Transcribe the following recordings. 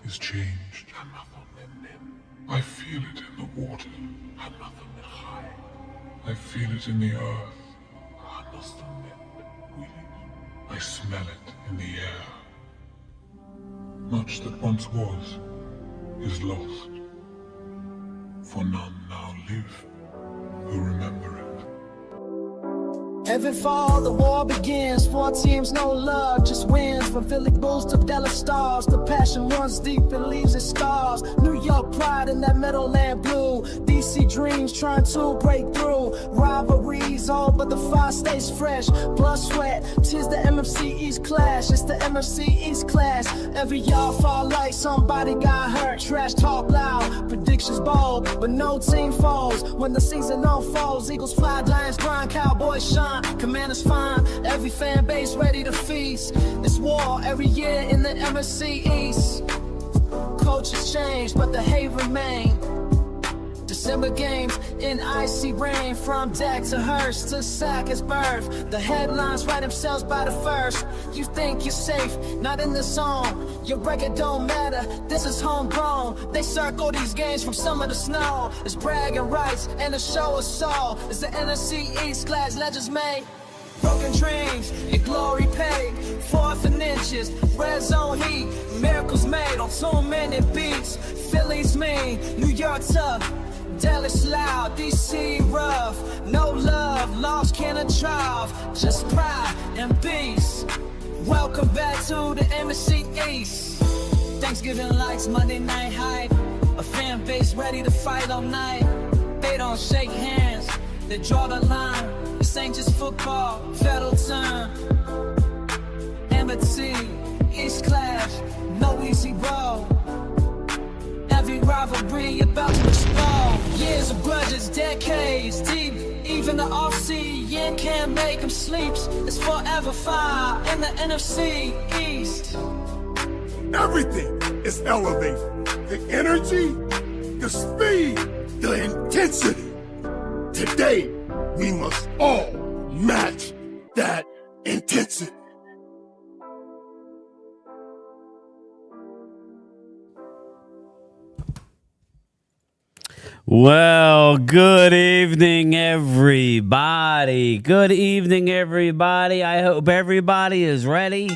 is changed. I feel it in the water. I feel it in the earth. I smell it in the air. Much that once was is lost, for none now live who remember it. Every fall the war begins, 4 teams, no love, just wins. From Philly Bulls to Dallas Stars, the passion runs deep and leaves its scars. New York pride in that Meadowland blue, DC dreams trying to break through. Rivalries on, but the fire stays fresh. Blood, sweat, tis the MFC East Clash. It's the MFC East Clash. Every yard fall like somebody got hurt. Trash talk loud, predictions bold, but no team falls. When the season unfolds, Eagles fly, Giants grind, Cowboys shine. Commanders fine, every fan base ready to feast. It's war every year in the MSC East. Coaches change, but the hate remain. December games in icy rain, from Dak to Hurst to Sack is birth. The headlines write themselves by the first. You think you're safe, not in the zone. Your record don't matter, this is homegrown. They circle these games from summer to snow. It's bragging rights and the show is soul. It's the NFC East Clash legends made. Broken dreams, your glory paid. 4th and inches, red zone heat. Miracles made on so many beats. Philly's mean, New York tough. Dallas loud, DC rough. No love, lost cannon triumph. Just pride and peace. Welcome back to the MSC East. Thanksgiving lights, Monday night hype. A fan base ready to fight all night. They don't shake hands, they draw the line. This ain't just football, federal turn. MSC East Clash, no easy road. Every rivalry about to explode. Years of grudges, decades deep. Even the off-season can't make them sleep. It's forever fire in the NFC East. Everything is elevated. The energy, the speed, the intensity. Today, we must all match that intensity. Well, good evening, everybody. Good evening, everybody. I hope everybody is ready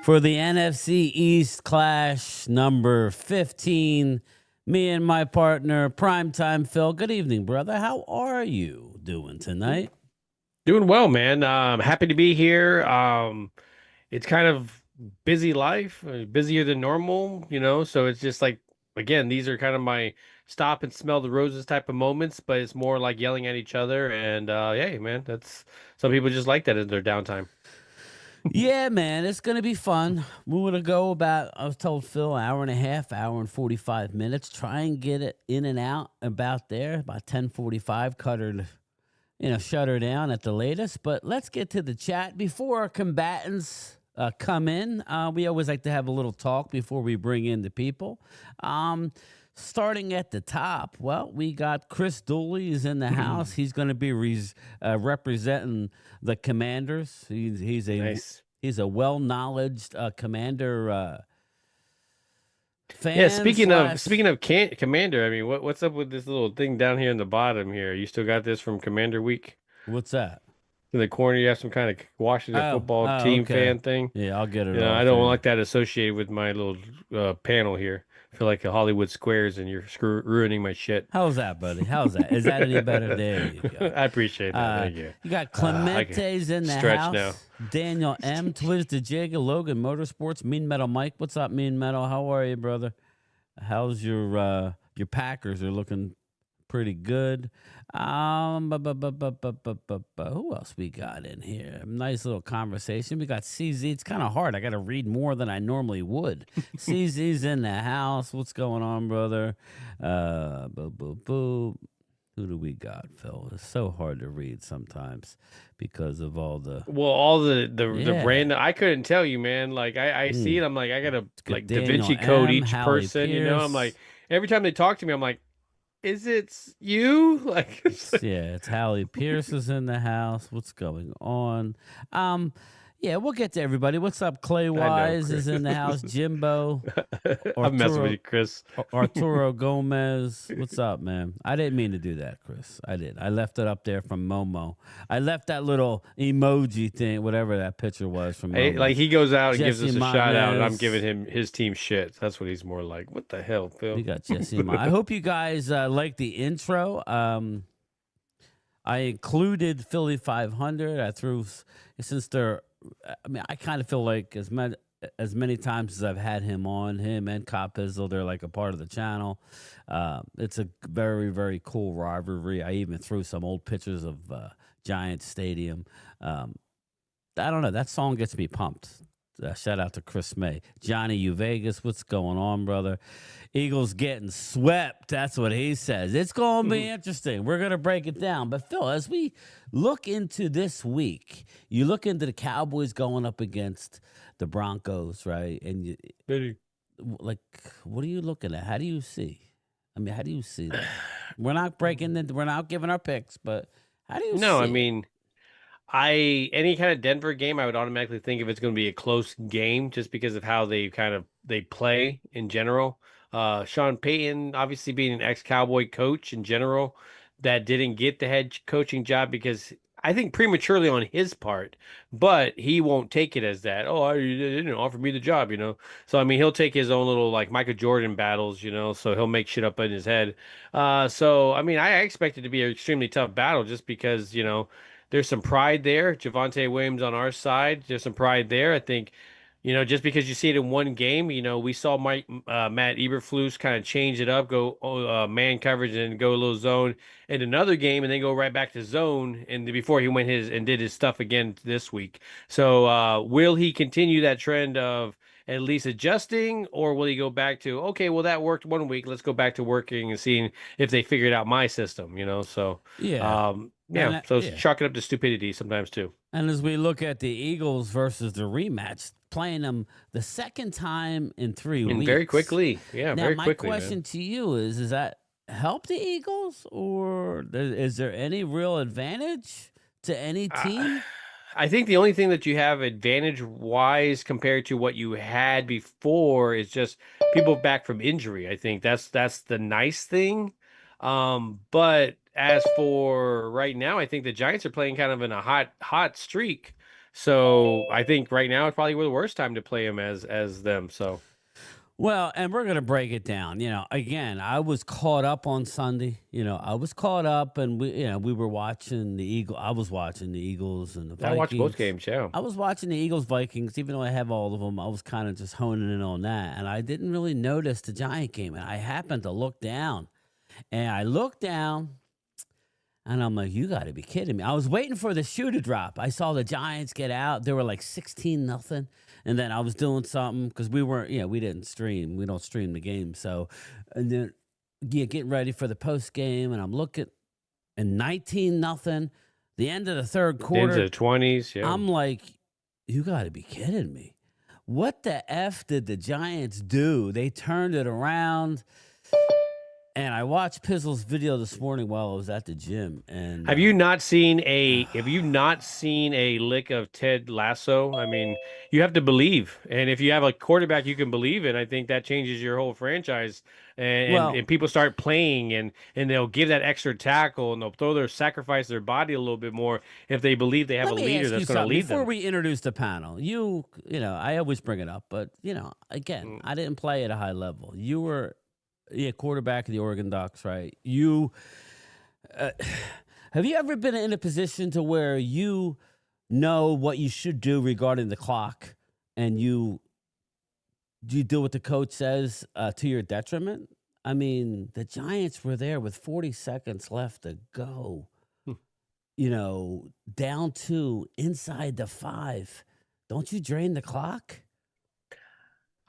for the NFC East Clash number 15. Me and my partner, Primetime Phil. Good evening, brother. How are you doing tonight? Doing well, man. Happy to be here. It's kind of busy life, busier than normal, so it's just like, again, these are kind of my stop and smell the roses type of moments, but it's more like yelling at each other. And hey, man, that's some people just like that in their downtime. Yeah, man, it's going to be fun. We're going to go about, I was told Phil, hour and a half, hour and 45 minutes. Try and get it in and out about there, about 10:45, shut her down at the latest. But let's get to the chat. Before our combatants come in, we always like to have a little talk before we bring in the people. Starting at the top, well, we got Chris Dooley is in the house. He's going to be representing the Commanders. He's a well-knowledged Commander fan. Yeah, speaking of Commander, I mean, what's up with this little thing down here in the bottom here? You still got this from Commander Week? What's that? In the corner, you have some kind of Washington football team fan thing. Yeah, I'll get it. I don't like that associated with my little panel here. I feel like a Hollywood Squares, and you're ruining my shit. How's that, buddy? How's that? Is that any better? There you go. I appreciate that. Thank you. You got Clemente's in the house. Now. Daniel M. Twiz the Jigger, Logan Motorsports, Mean Metal Mike. What's up, Mean Metal? How are you, brother? How's your Packers? Are looking pretty good. Who else we got in here? Nice little conversation. We got CZ. It's kind of hard. I got to read more than I normally would. CZ's in the house. What's going on, brother? Who do we got, Phil? It's so hard to read sometimes because of all the random. I couldn't tell you, man. Like I see it. I'm like, I gotta like Da Vinci Daniel code M, each Hallie person. Pierce. I'm like, every time they talk to me, I'm like, is it you? Like, yeah, it's Hallie Pierce is in the house. What's going on? Yeah, we'll get to everybody. What's up? Clay I know, Wise is in the house. Jimbo, I'm messing with you, Chris. Arturo Gomez. What's up, man? I didn't mean to do that, Chris. I did. I left it up there from Momo. I left that little emoji thing, whatever that picture was from Hey, Momo. like he goes out and gives Jesse us a shout out, and I'm Montanez. giving him his team shit. That's what he's more like. What the hell, Phil? We got Jesse I hope you guys like the intro. I included Philly 500. I threw, since they're, I mean, I kind of feel like as many times as I've had him on, him and Cop Pizzle, they're like a part of the channel. It's a very, very cool rivalry. I even threw some old pictures of Giants Stadium. I don't know. That song gets me pumped. Shout out to Chris May. Johnny U Vegas, what's going on, brother? Eagles getting swept. That's what he says. It's going to be interesting. We're going to break it down. But, Phil, as we look into this week, you look into the Cowboys going up against the Broncos, right? And, like, what are you looking at? How do you see? I mean, how do you see that? We're not breaking it. We're not giving our picks, but how do you see No, I it? mean, any kind of Denver game, I would automatically think if it's going to be a close game just because of how they play in general. Sean Payton, obviously being an ex-Cowboy coach in general, that didn't get the head coaching job because I think prematurely on his part, but he won't take it as that. Oh, you didn't offer me the job, you know. So I mean, he'll take his own little like Michael Jordan battles, you know. So he'll make shit up in his head. So I mean, I expect it to be an extremely tough battle just because there's some pride there. Javonte Williams on our side, there's some pride there. I think, just because you see it in one game, we saw Matt Eberflus kind of change it up, go man coverage and go a little zone in another game, and then go right back to zone. And before he went and did his stuff again this week. So will he continue that trend of at least adjusting, or will he go back to, okay, well that worked one week, let's go back to working and seeing if they figured out my system, So Yeah. yeah, so Yeah. chalk it up to stupidity sometimes too. And as we look at the Eagles versus the rematch, playing them the second time in 3 And weeks. very quickly. Yeah, Now, very my quickly. question to you is: does that help the Eagles, or is there any real advantage to any team? I think the only thing that you have advantage wise compared to what you had before is just people back from injury. I think that's the nice thing. But as for right now, I think the Giants are playing kind of in a hot streak. So I think right now it's probably the worst time to play them as them. So Well, and we're gonna break it down. Again, I was caught up on Sunday. I was caught up, and we were watching the Eagle. I was watching the Eagles and the Vikings. I watched both games. Yeah, I was watching the Eagles Vikings, even though I have all of them. I was kind of just honing in on that, and I didn't really notice the Giant game. And I happened to look down, and I looked down, and I'm like, "You got to be kidding me!" I was waiting for the shoe to drop. I saw the Giants get out. They were like 16-0. And then I was doing something because we weren't, we didn't stream. We don't stream the game. So, and then, getting ready for the post game. And I'm looking, and 19-0, the end of the third quarter. into the 20s. Yeah. I'm like, you got to be kidding me. What the F did the Giants do? They turned it around. And I watched Pizzle's video this morning while I was at the gym. And have you not seen a lick of Ted Lasso? I mean, you have to believe. And if you have a quarterback you can believe in, I think that changes your whole franchise. And people start playing and they'll give that extra tackle and they'll sacrifice their body a little bit more if they believe they have a leader that's going to lead them. Before we introduce the panel, I always bring it up, but again, I didn't play at a high level. You were quarterback of the Oregon Ducks, right? You have you ever been in a position to where you know what you should do regarding the clock, and you do what the coach says to your detriment? I mean, the Giants were there with 40 seconds left to go. Down 2 inside the 5. Don't you drain the clock?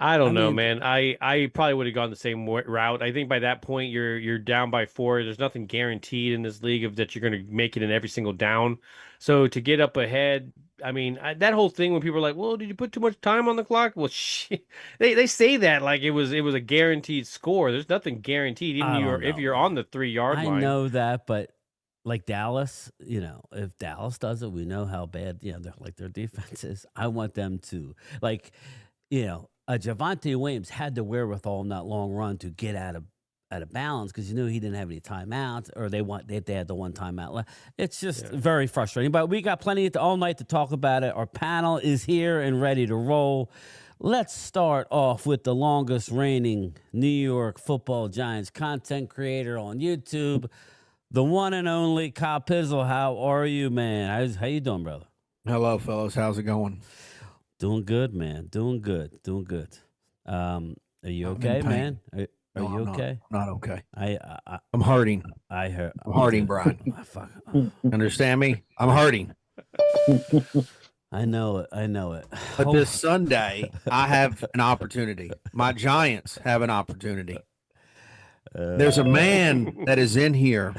I don't know, man. I probably would have gone the same route. I think by that point you're down by 4. There's nothing guaranteed in this league of that you're going to make it in every single down. So to get up ahead, I mean, that whole thing when people are like, "Well, did you put too much time on the clock?" Well, shit, they say that like it was a guaranteed score. There's nothing guaranteed, even if you're on the 3-yard line. I know that, but like Dallas, if Dallas does it, we know how bad, their defense is. I want them to, Javonte Williams had the wherewithal in that long run to get out of balance because he didn't have any timeouts, or they had the one timeout left. It's just very frustrating. But we got plenty all night to talk about it. Our panel is here and ready to roll. Let's start off with the longest reigning New York Football Giants content creator on YouTube, the one and only Kyle Pizzle. How are you, man? How you doing, brother? Hello, fellas. How's it going? Doing good, man. Doing good. Are you okay, man? Are you okay? Not okay. I'm hurting. I heard. I'm hurting, Brian. Fuck. Understand me? I'm hurting. I know it. But this Sunday, I have an opportunity. My Giants have an opportunity. There's a man that is in here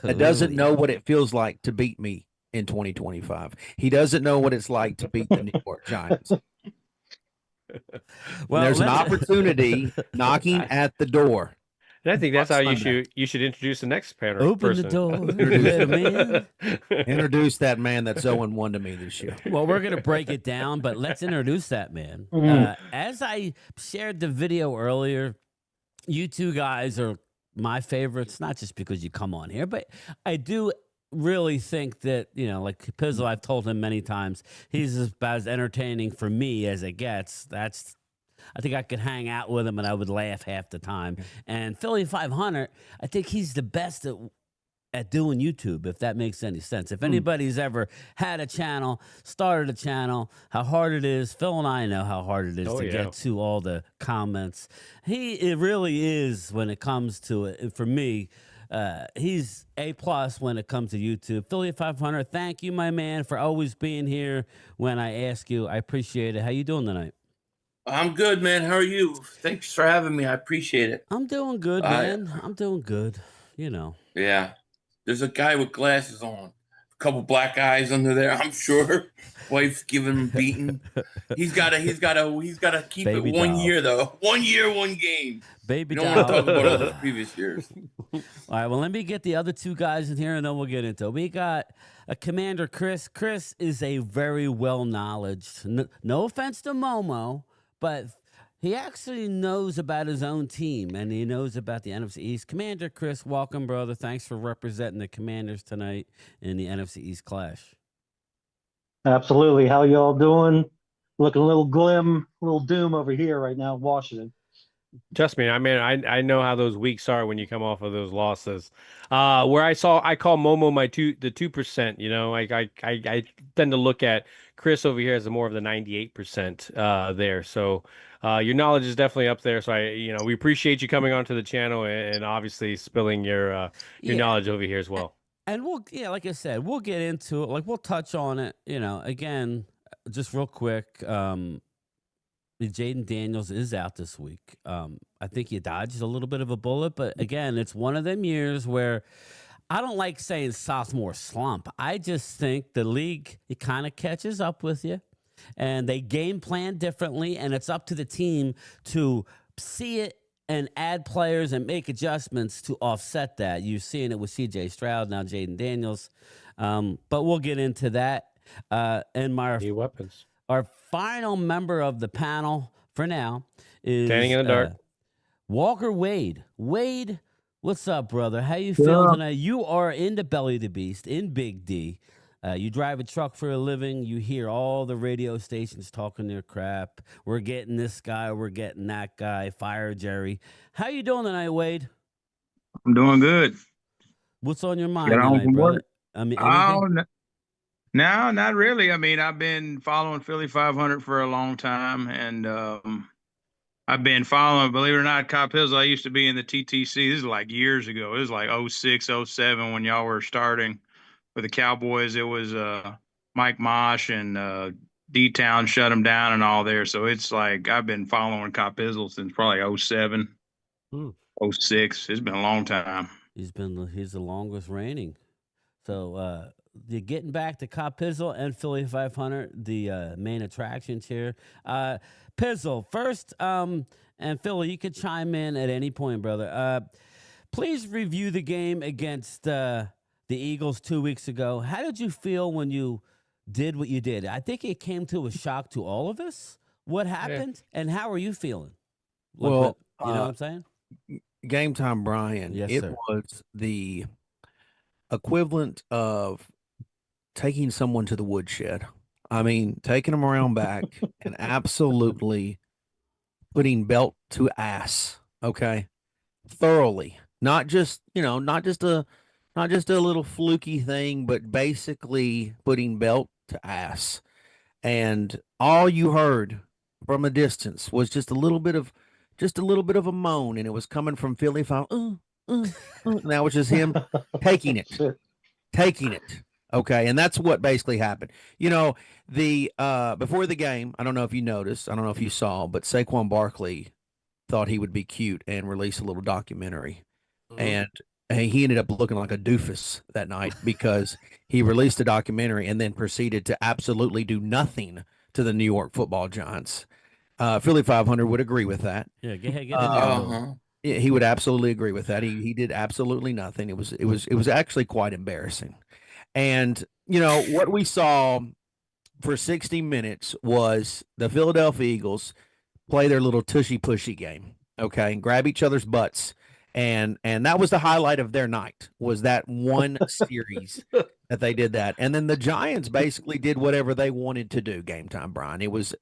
that doesn't know what it feels like to beat me in 2025. He doesn't know what it's like to beat the New York Giants. Well, there's an opportunity knocking at the door. And I think that's how you should introduce the next panel. Open the door, man. Introduce that man that's 0-1 to me this year. Well, we're gonna break it down, but let's introduce that man. As I shared the video earlier, you two guys are my favorites, not just because you come on here, but I do really think that, like Pizzle, I've told him many times, he's about as entertaining for me as it gets. I think I could hang out with him and I would laugh half the time. And Philly 500, I think he's the best at doing YouTube, if that makes any sense. If anybody's ever had a channel, started a channel, how hard it is, Phil and I know how hard it is to get to all the comments. It really is when it comes to it. And for me, he's A+ when it comes to YouTube. Philly 500, thank you, my man, for always being here when I ask you. I appreciate it. How you doing tonight? I'm good, man. How are you? Thanks for having me. I appreciate it. I'm doing good, man. I'm doing good. Yeah. There's a guy with glasses on. A couple black eyes under there, I'm sure. Wife's giving him beating. He's gotta keep Baby it 1 doll. year though. 1 year, 1 game. Baby You don't doll. want to talk about all the previous years. All right, well, let me get the other two guys in here, and then we'll get into it. We got a Commander Chris. Chris is a very well-knowledged, no offense to Momo, but he actually knows about his own team, and he knows about the NFC East. Commander Chris, welcome, brother. Thanks for representing the Commanders tonight in the NFC East Clash. Absolutely. How y'all doing? Looking a little glim, a little doom over here right now in Washington. Trust me, I mean, I know how those weeks are when you come off of those losses. Where I call Momo the 2%. I tend to look at Chris over here as more of the 98% there. So your knowledge is definitely up there. So we appreciate you coming onto the channel and obviously spilling your knowledge over here as well. And like I said, we'll get into it. Like, we'll touch on it. Again, just real quick. Jaden Daniels is out this week. I think he dodged a little bit of a bullet, but again, it's one of them years where I don't like saying sophomore slump. I just think the league, it kind of catches up with you, and they game plan differently, and it's up to the team to see it and add players and make adjustments to offset that. You're seeing it with C.J. Stroud, now Jaden Daniels, but we'll get into that. And New weapons. Our final member of the panel for now is Standing in the dark. Walker Wade. Wade, what's up, brother? How you feeling tonight? You are in the belly of the beast in Big D. You drive a truck for a living. You hear all the radio stations talking their crap. We're getting this guy. We're getting that guy. Fire Jerry. How you doing tonight, Wade? I'm doing good. What's on your mind Got home tonight, from brother? work. I mean, No, not really. I mean, I've been following Philly 500 for a long time, and I've been following, believe it or not, Kyle Pizzle. I used to be in the TTC. This is like years ago. It was like 06, 07 when y'all were starting with the Cowboys. It was Mike Mosh and D-Town shut him down and all there. So it's like I've been following Kyle Pizzle since probably 07, 06. It's been a long time. he's the longest reigning. So you're getting back to Cop Pizzle and Philly 500, the main attractions here. Pizzle, first, and Philly, you could chime in at any point, brother. Please review the game against the the Eagles 2 weeks ago. How did you feel when you did what you did? I think it came to a shock to all of us. What happened, and how are you feeling? Well, you know what I'm saying? Game time, Brian. Yes, it sir. was the equivalent of taking someone to the woodshed. I mean, taking them around back and absolutely putting belt to ass. Okay, thoroughly. Not just not just a little fluky thing, but basically putting belt to ass. And all you heard from a distance was just a little bit of a moan, and it was coming from Philly Five. And that was just him taking it, taking it. Okay, and that's what basically happened. You know, the before the game, I don't know if you noticed, I don't know if you saw, but Saquon Barkley thought he would be cute and release a little documentary, and he ended up looking like a doofus that night because he released a documentary and then proceeded to absolutely do nothing to the New York Football Giants. Philly 500 would agree with that. Yeah, get in there. He would absolutely agree with that. He did absolutely nothing. It was actually quite embarrassing. And you know what we saw for 60 minutes was the Philadelphia Eagles play their little tushy pushy game, okay, and grab each other's butts. And that was the highlight of their night, was that one series that they did that. And then the Giants basically did whatever they wanted to do game time, Brian. It was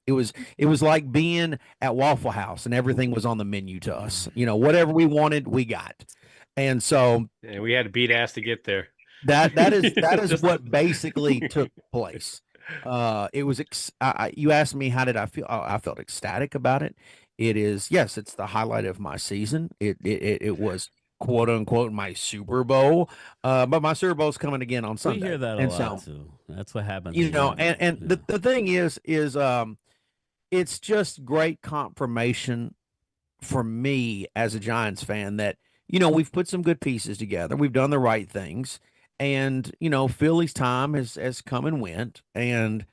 like being at Waffle House and everything was on the menu to us. You know, whatever we wanted, we got. And so we had to beat ass to get there. That is what basically took place. It was you asked me how did I feel? I felt ecstatic about it. It is, yes, it's the highlight of my season. It was quote unquote my Super Bowl. But my Super Bowl's coming again on Sunday. We hear that a lot too. That's what happens. You know, and the thing is it's just great confirmation for me as a Giants fan that, you know, we've put some good pieces together. We've done the right things. And, you know, Philly's time has come and went, and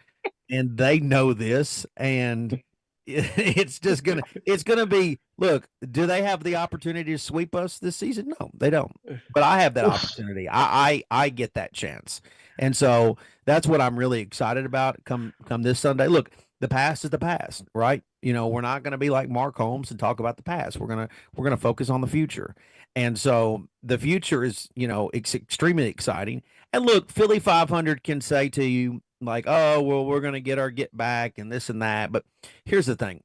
they know this, and it's gonna be, look, do they have the opportunity to sweep us this season? No, they don't. But I have that opportunity. I get that chance. And so that's what I'm really excited about come this Sunday. Look, the past is the past, right? You know, we're not going to be like Mark Holmes and talk about the past. We're going to focus on the future. And so the future is, you know, extremely exciting. And look, Philly 500 can say to you like, oh, well, we're going to get our get back and this and that. But here's the thing.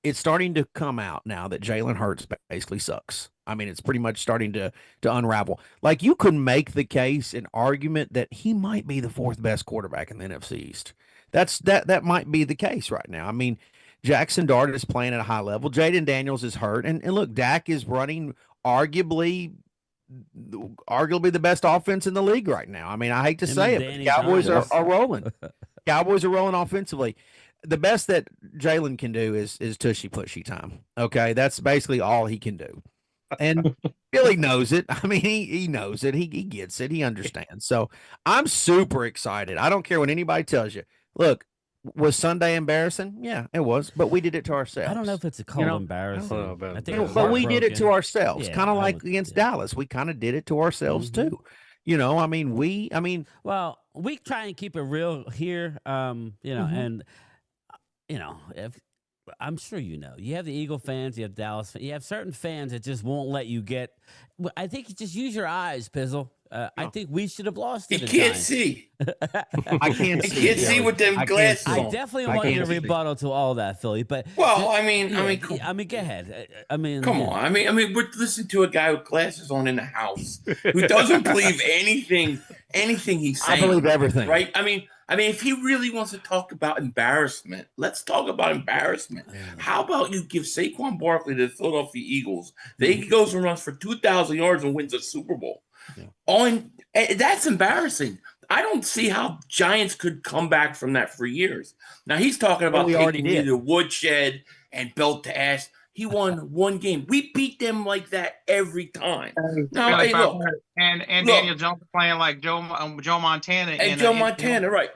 It's starting to come out now that Jalen Hurts basically sucks. I mean, it's pretty much starting to unravel. Like, you could make the case, an argument that he might be the fourth best quarterback in the NFC East. That might be the case right now. I mean, Jackson Dart is playing at a high level. Jaden Daniels is hurt. And look, Dak is running arguably the best offense in the league right now. I mean, I hate to say it, but the Cowboys are rolling. Cowboys are rolling offensively. The best that Jalen can do is tushy pushy time. Okay, that's basically all he can do. And Billy knows it. I mean, he knows it. He gets it. He understands. So I'm super excited. I don't care what anybody tells you. Look, was Sunday embarrassing? Yeah, it was. But we did it to ourselves. I don't know if it's embarrassing. I think but we did it to ourselves, kind of like against Dallas. We kind of did it to ourselves too. You know, I mean, well, we try and keep it real here. You know, and you know, if I'm sure you know, you have the Eagle fans, you have Dallas fans, you have certain fans that just won't let you get. I think you just use your eyes, Pizzle. I think we should have lost. You can't see. I can't see with them glasses on. I definitely want you to rebuttal to all that, Philly. But well, I mean, go ahead. I mean, come on. I mean, we're listening to a guy with glasses on in the house who doesn't believe anything he's saying. I believe everything, right? I mean, if he really wants to talk about embarrassment, let's talk about embarrassment. How about you give Saquon Barkley to the Philadelphia Eagles? He goes and runs for 2,000 yards and wins a Super Bowl. That's embarrassing. I don't see how Giants could come back from that for years. Now he's talking about taking you to the woodshed and belt to ass. He won one game. We beat them like that every time. Now, hey, look, and Daniel Jones playing like Joe Montana. And Joe Montana, right.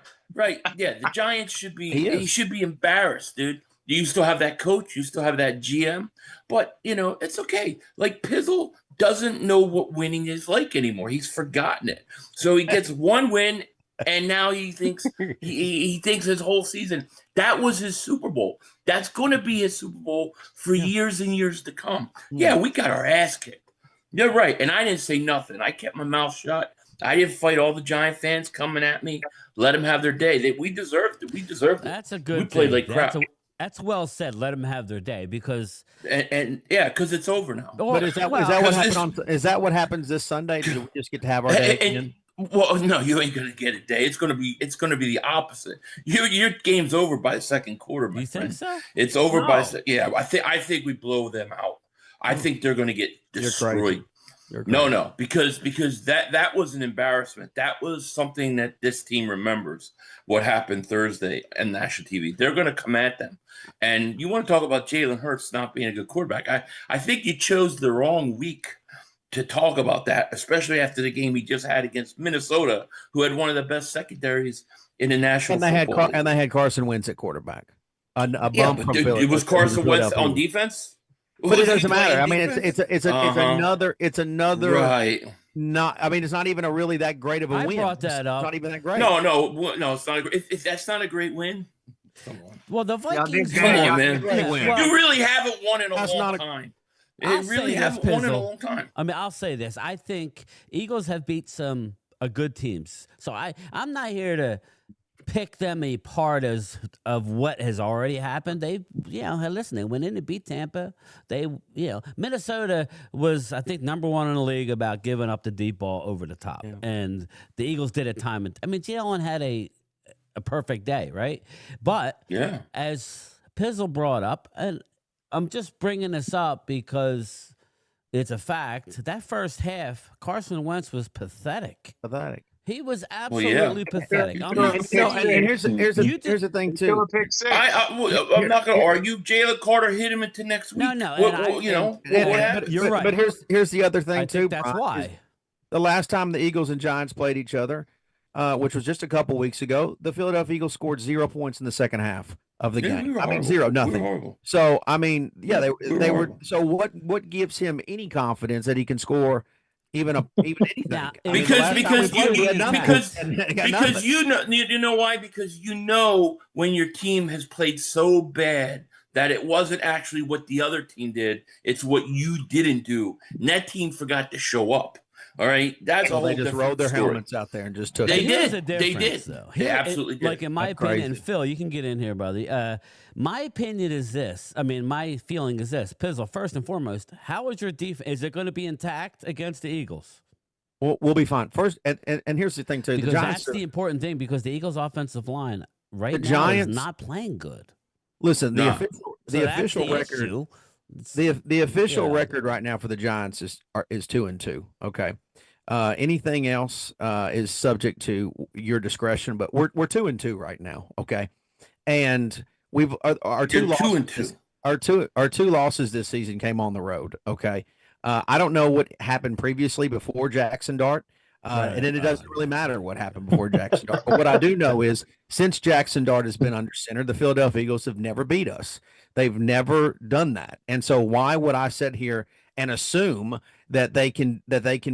Yeah, the Giants should be. He should be embarrassed, dude. You still have that coach. You still have that GM. But you know, it's okay. Like Pizzle doesn't know what winning is like anymore. He's forgotten it. So he gets one win, and now he thinks he thinks his whole season that was his Super Bowl. That's going to be his Super Bowl for years and years to come. Yeah, we got our ass kicked. You're right, and I didn't say nothing. I kept my mouth shut. I didn't fight all the Giant fans coming at me. Let them have their day. We deserved it. We deserved it. That's a good. We played like crap. That's well said. Let them have their day because because it's over now. But is that what happened is that what happens this Sunday? Do we just get to have our day again? Well, no, you ain't gonna get a day. It's gonna be the opposite. Your game's over by the second quarter, my friend. Think so? It's over by I think we blow them out. I think they're gonna get destroyed. No, because that was an embarrassment. That was something that this team remembers. What happened Thursday on national TV? They're going to come at them. And you want to talk about Jalen Hurts not being a good quarterback? I think you chose the wrong week to talk about that, especially after the game he just had against Minnesota, who had one of the best secondaries in the national football. And they had Carson Wentz at quarterback. It was Carson Wentz on defense. But it doesn't matter. I mean, it's another right. It's not even a really that great of a win. I brought that up. It's not even that great. No, it's not. If that's not a great win, come on. Well, the Vikings. Come on, man. Well, you really haven't won in a long time. I'll really haven't won in a long time. I mean, I'll say this. I think Eagles have beat some good teams. So I'm not here to pick them apart of what has already happened. They, listen, they went in to beat Tampa. They, Minnesota was, I think, number one in the league about giving up the deep ball over the top. Yeah. And the Eagles did it time and, Jalen had a perfect day, right? But as Pizzle brought up, and I'm just bringing this up because it's a fact, that first half, Carson Wentz was pathetic. He was absolutely pathetic. I'm not saying. Here's the thing too. I'm not going to argue. Jalen Carter hit him into next week. No. You're right. But here's the other thing too. That's why. The last time the Eagles and Giants played each other, which was just a couple weeks ago, the Philadelphia Eagles scored 0 points in the second half of the game. Nothing. So they were. So what gives him any confidence that he can score? Even anything. Now, because you know why? Because when your team has played so bad that it wasn't actually what the other team did, it's what you didn't do. And that team forgot to show up. All right, that's a whole. They just rolled their helmets out there and just took. They it. did. They absolutely did. Like in my opinion, Phil, you can get in here, brother. My opinion is this. My feeling is this. Pizzle, first and foremost, how is your defense? Is it going to be intact against the Eagles? We'll be fine. First, and here's the thing too. Because that's the important thing. Because the Eagles' offensive line now is not playing good. Listen, the official record. The official record right now for the Giants is 2-2. Okay. Anything else is subject to your discretion, but we're 2-2 right now. Okay. And we've our two losses this season came on the road. Okay. I don't know what happened previously before Jackson Dart. And then it doesn't really matter what happened before Jackson Dart. But what I do know is since Jackson Dart has been under center, the Philadelphia Eagles have never beat us. They've never done that. And so why would I sit here and assume that they can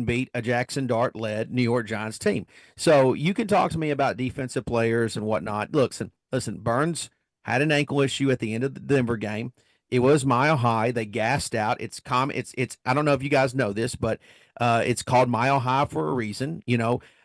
beat a Jackson Dart led New York Giants team? So you can talk to me about defensive players and whatnot. Listen, Burns had an ankle issue at the end of the Denver game. It was mile high. They gassed out. It's I don't know if you guys know this, but it's called mile high for a reason. They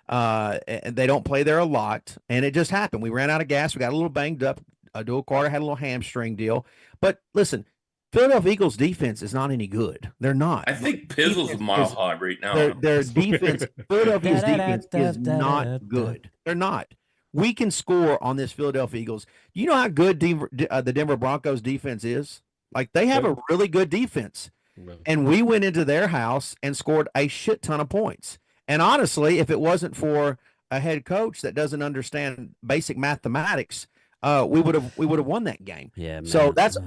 don't play there a lot, and it just happened. We ran out of gas. We got a little banged up. Dual Carter had a little hamstring deal. But listen, Philadelphia Eagles defense is not any good. They're not. I think Pizzle's mile high right now. Their defense, Philadelphia's defense is not good. They're not. We can score on this Philadelphia Eagles. You know how good the Denver Broncos defense is? Like, they have a really good defense. And we went into their house and scored a shit ton of points. And honestly, if it wasn't for a head coach that doesn't understand basic mathematics, we would have won that game. Yeah. Man. So that's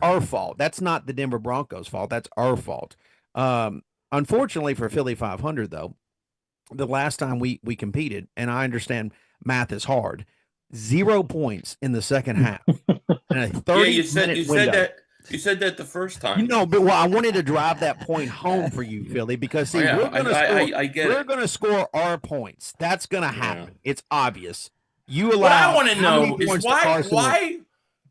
our fault. That's not the Denver Broncos' fault. That's our fault. Unfortunately for Philly 500, though, the last time we competed, and I understand math is hard, 0 points in the second half. And a 30 you said that. You said that the first time. But I wanted to drive that point home for you, Philly, because see, Yeah, we're gonna score. I get We're it. gonna score our points. That's gonna happen. It's obvious. You What I allow want to how many know is points to Carson why,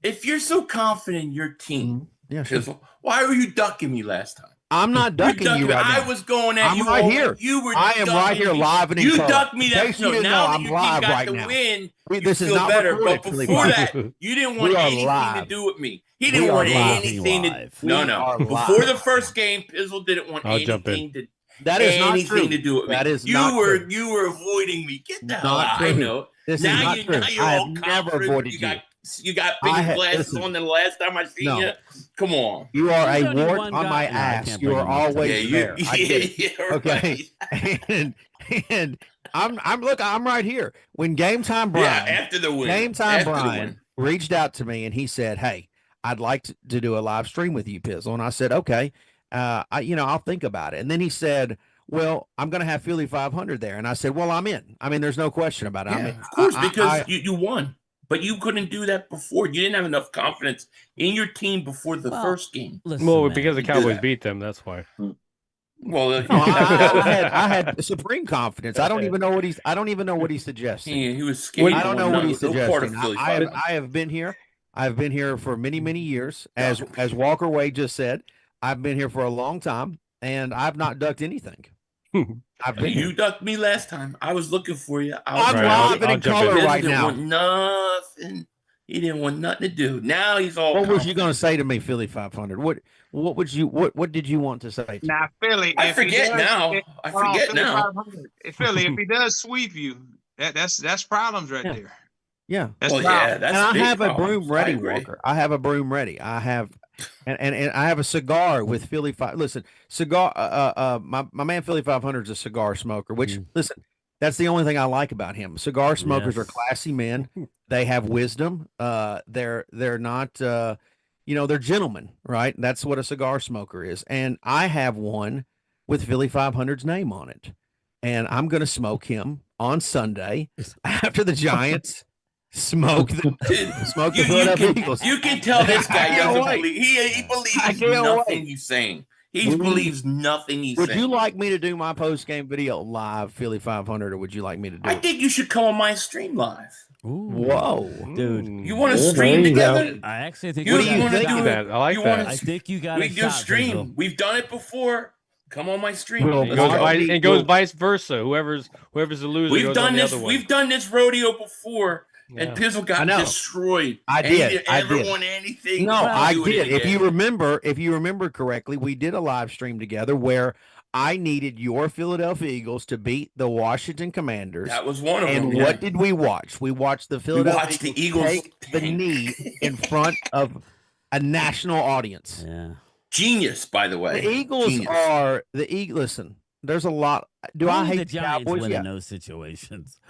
if you're so confident in your team, Yeah, sure. Pizzle, why were you ducking me last time? I'm not ducking you right now. I was going at I'm you. right here. You were. I am right here, Me. live and in you color. ducked me In that. case you No, didn't now know, that I'm you live got right the now. win, you This is feel not better. recorded, But Philly before Five. that, you didn't We want are anything live. to do with me. He We didn't are want live. anything to. Live. No, We no. are Before live. the first game, Pizzle didn't want I'll jump in. anything to. That is not anything true. to do with me. That is not true. You were avoiding me. Get the hell Not out. true. I know. This now is not true. Now you're I have all never confident. avoided you. You got bigger glasses listen. on than the last time I seen you. Come on. You are There's a only wart one on guy- my No, I ass. can't You bring are him up to always you. there. I get it. Yeah, okay. right. And I'm right here. When Game Time Brian, after the win. Game Time After the Brian win. reached out to me and he said, "Hey, I'd like to do a live stream with you, Pizzle." And I said, "Okay, I'll think about it." And then he said, "Well, I'm going to have Philly 500 there." And I said, "Well, I'm in. I mean, there's no question about it." Yeah, I mean, of course, because you won. But you couldn't do that before. You didn't have enough confidence in your team before the first game. Listen, because the Cowboys beat them, that's why. Well, I had supreme confidence. I don't even know what he's suggesting. He was scared. I don't know what he's suggesting. I I have been here. I've been here for many years. As Walker Wade just said, I've been here for a long time, and I've not ducked anything. You ducked me last time. I was looking for you. I'm live and in color right now. Want nothing. He didn't want nothing to do. Now he's all. What was you going to say to me, Philly 500? What did you want to say? Now, Philly, I forget now. Philly, if he does sweep you, that's problems right there. Yeah. That's and I have a broom ready, Walker. I have a broom ready. I have and I have a cigar with Philly 5. Listen, cigar my man Philly 500 is a cigar smoker, which listen, that's the only thing I like about him. Cigar smokers are classy men. They have wisdom. They're not they're gentlemen, right? That's what a cigar smoker is. And I have one with Philly 500's name on it. And I'm going to smoke him on Sunday after the Giants smoke the Philadelphia Eagles. You can tell this guy doesn't believe. He believes nothing he's saying. He believes nothing he's saying. Would you like me to do my post-game video live, Philly 500, or would you like me to do it? I think you should come on my stream live. Ooh. Whoa, dude! You want to stream together? I actually think you want to do that. I like that. I think you got. We do stream. We've done it before. Come on my stream. It goes vice versa. Whoever's the loser. We've goes done on the this. Other one. We've done this rodeo before, and Pizzle got destroyed. I did. He didn't ever want anything. No, I did. If you remember correctly, we did a live stream together where I needed your Philadelphia Eagles to beat the Washington Commanders. That was one of them. And what did we watch? We watched the Philadelphia Eagles take the knee in front of a national audience. Yeah. Genius, by the way. The Eagles are the Eagles. Listen, there's a lot. I hate the Giants Cowboys? win in those situations?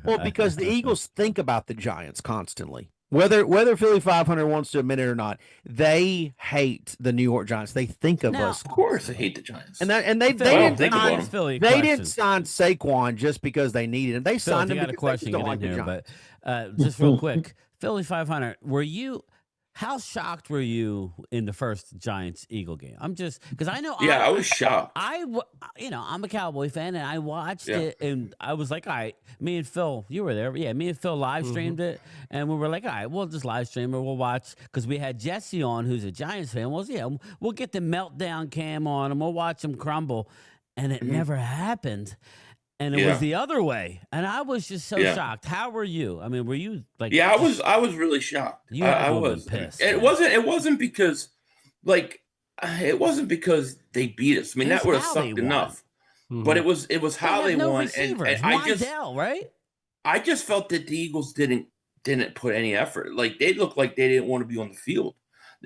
Well, because the Eagles think about the Giants constantly. Whether Philly 500 wants to admit it or not, they hate the New York Giants. They think of us. Of course, they hate the Giants. And they didn't sign Saquon just because they needed him. They signed him because they don't like the Giants. But just real quick, Philly 500. How shocked were you in the first Giants-Eagle game? I'm just because I know. Yeah, I was shocked. I'm a Cowboy fan, and I watched it, and I was like, all right. Me and Phil, you were there. Yeah, me and Phil live streamed it, and we were like, all right, we'll just live stream it. We'll watch because we had Jesse on, who's a Giants fan. We'll get the meltdown cam on, and we'll watch him crumble, and it never happened. And it was the other way, and I was just so shocked. How were you? I mean, were you like? Yeah, I was really shocked. I was pissed. It wasn't because they beat us. I mean, that would have sucked enough. But it was how they won, and I just felt that the Eagles didn't put any effort. Like they looked like they didn't want to be on the field,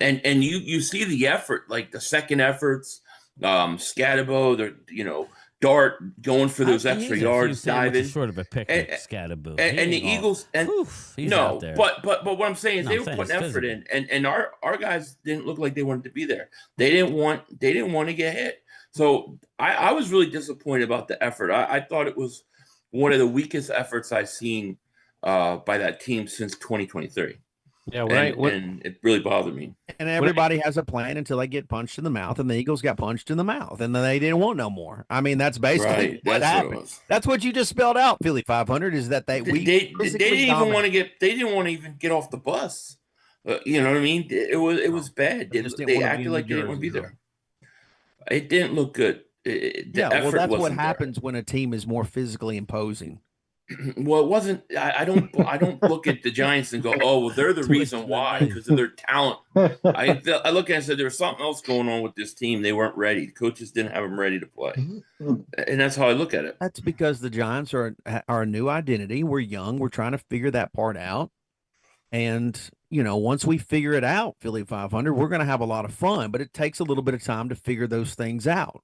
and you see the effort, like the second efforts, Scatabo, Dart going for those extra yards, diving. Short of a pick, Scatabo, and the Eagles. And out there. but what I'm saying is they were putting effort in, and our guys didn't look like they wanted to be there. They didn't want to get hit. So I was really disappointed about the effort. I thought it was one of the weakest efforts I've seen by that team since 2023. Yeah, and it really bothered me. And everybody has a plan until they get punched in the mouth, and the Eagles got punched in the mouth, and then they didn't want no more. I mean, that's basically what That's happened. what it was. That's what you just spelled out, Philly 500. Is that They didn't even want to get. They didn't want to even get off the bus. You know what I mean? It was bad. They acted like they didn't want to be there. It didn't look good. The effort that's what wasn't there. happens when a team is more physically imposing. Well, it wasn't. I don't look at the Giants and go, "Oh, well, they're the reason why," because of their talent. I look at it and said there was something else going on with this team. They weren't ready. The coaches didn't have them ready to play, and that's how I look at it. That's because the Giants are a new identity. We're young. We're trying to figure that part out. And once we figure it out, Philly 500, we're going to have a lot of fun. But it takes a little bit of time to figure those things out.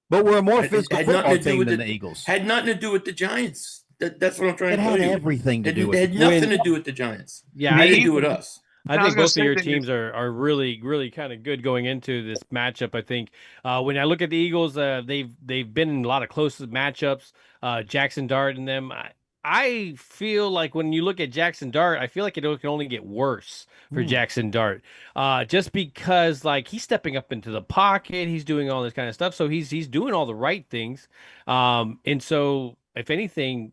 But we're a more physical football team than the Eagles. Had nothing to do with the Giants. That's what I'm trying to tell you. It had everything to do with it. Had nothing to do with the Giants. Yeah, it had to do with us. I think both of your teams are really, really kind of good going into this matchup. I think when I look at the Eagles, they've been in a lot of close matchups. Jackson Dart and them. I feel like when you look at Jackson Dart, I feel like it can only get worse for Jackson Dart, just because like he's stepping up into the pocket, he's doing all this kind of stuff, so he's doing all the right things, and so if anything,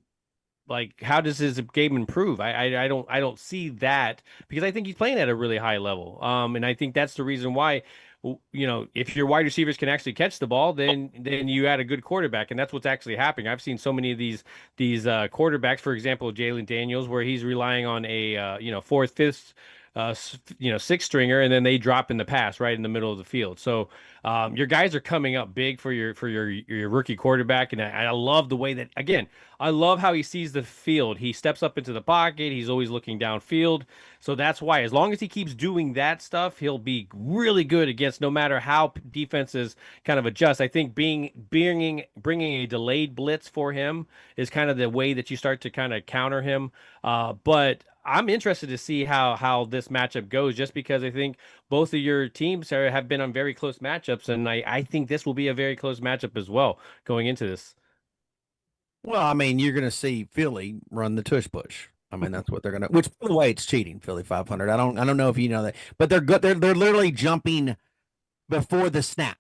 like how does his game improve? I don't see that because I think he's playing at a really high level, and I think that's the reason why. If your wide receivers can actually catch the ball, then you add a good quarterback, and that's what's actually happening. I've seen so many of these quarterbacks, for example, Jalen Daniels, where he's relying on a fourth, fifth, sixth stringer, and then they drop in the pass right in the middle of the field. So your guys are coming up big for your rookie quarterback, and I love the way that I love how he sees the field. He steps up into the pocket. He's always looking downfield. So that's why, as long as he keeps doing that stuff, he'll be really good against no matter how defenses kind of adjust. I think bringing a delayed blitz for him is kind of the way that you start to kind of counter him. But I'm interested to see how this matchup goes, just because I think both of your teams have been on very close matchups, and I think this will be a very close matchup as well going into this. Well, I mean, you're going to see Philly run the tush push. I mean, that's what they're going to. Which, by the way, it's cheating. Philly 500. I don't know if you know that, but they're good. They're literally jumping before the snap.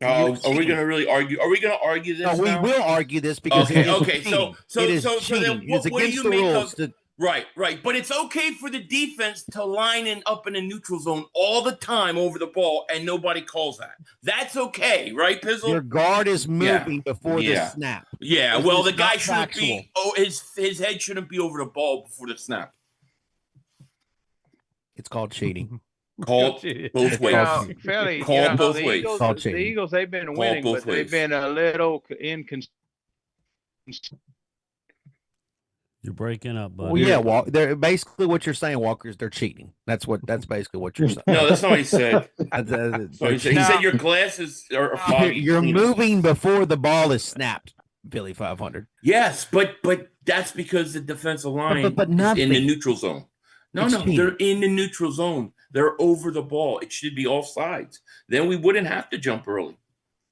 Oh, are we going to really argue? Are we going to argue this? No, we will argue this because okay. So it is then it's what do against you the make rules. Right. But it's okay for the defense to line up in a neutral zone all the time over the ball, and nobody calls that. That's okay, right, Pizzle? Your guard is moving before the snap. Yeah, well, the guy shouldn't be. Oh, his head shouldn't be over the ball before the snap. It's called cheating. Call both ways. Fairly, Call both ways. The Eagles, they've been winning, but they've been a little inconsistent. You're breaking up, buddy. Well, yeah, they're basically what you're saying, Walker, is they're cheating. That's basically what you're saying. No, that's not what he said. He said your glasses are foggy. You're moving before the ball is snapped, Philly 500. Yes, but that's because the defensive line is in the neutral zone. No, they're in the neutral zone. They're over the ball. It should be off sides. Then we wouldn't have to jump early.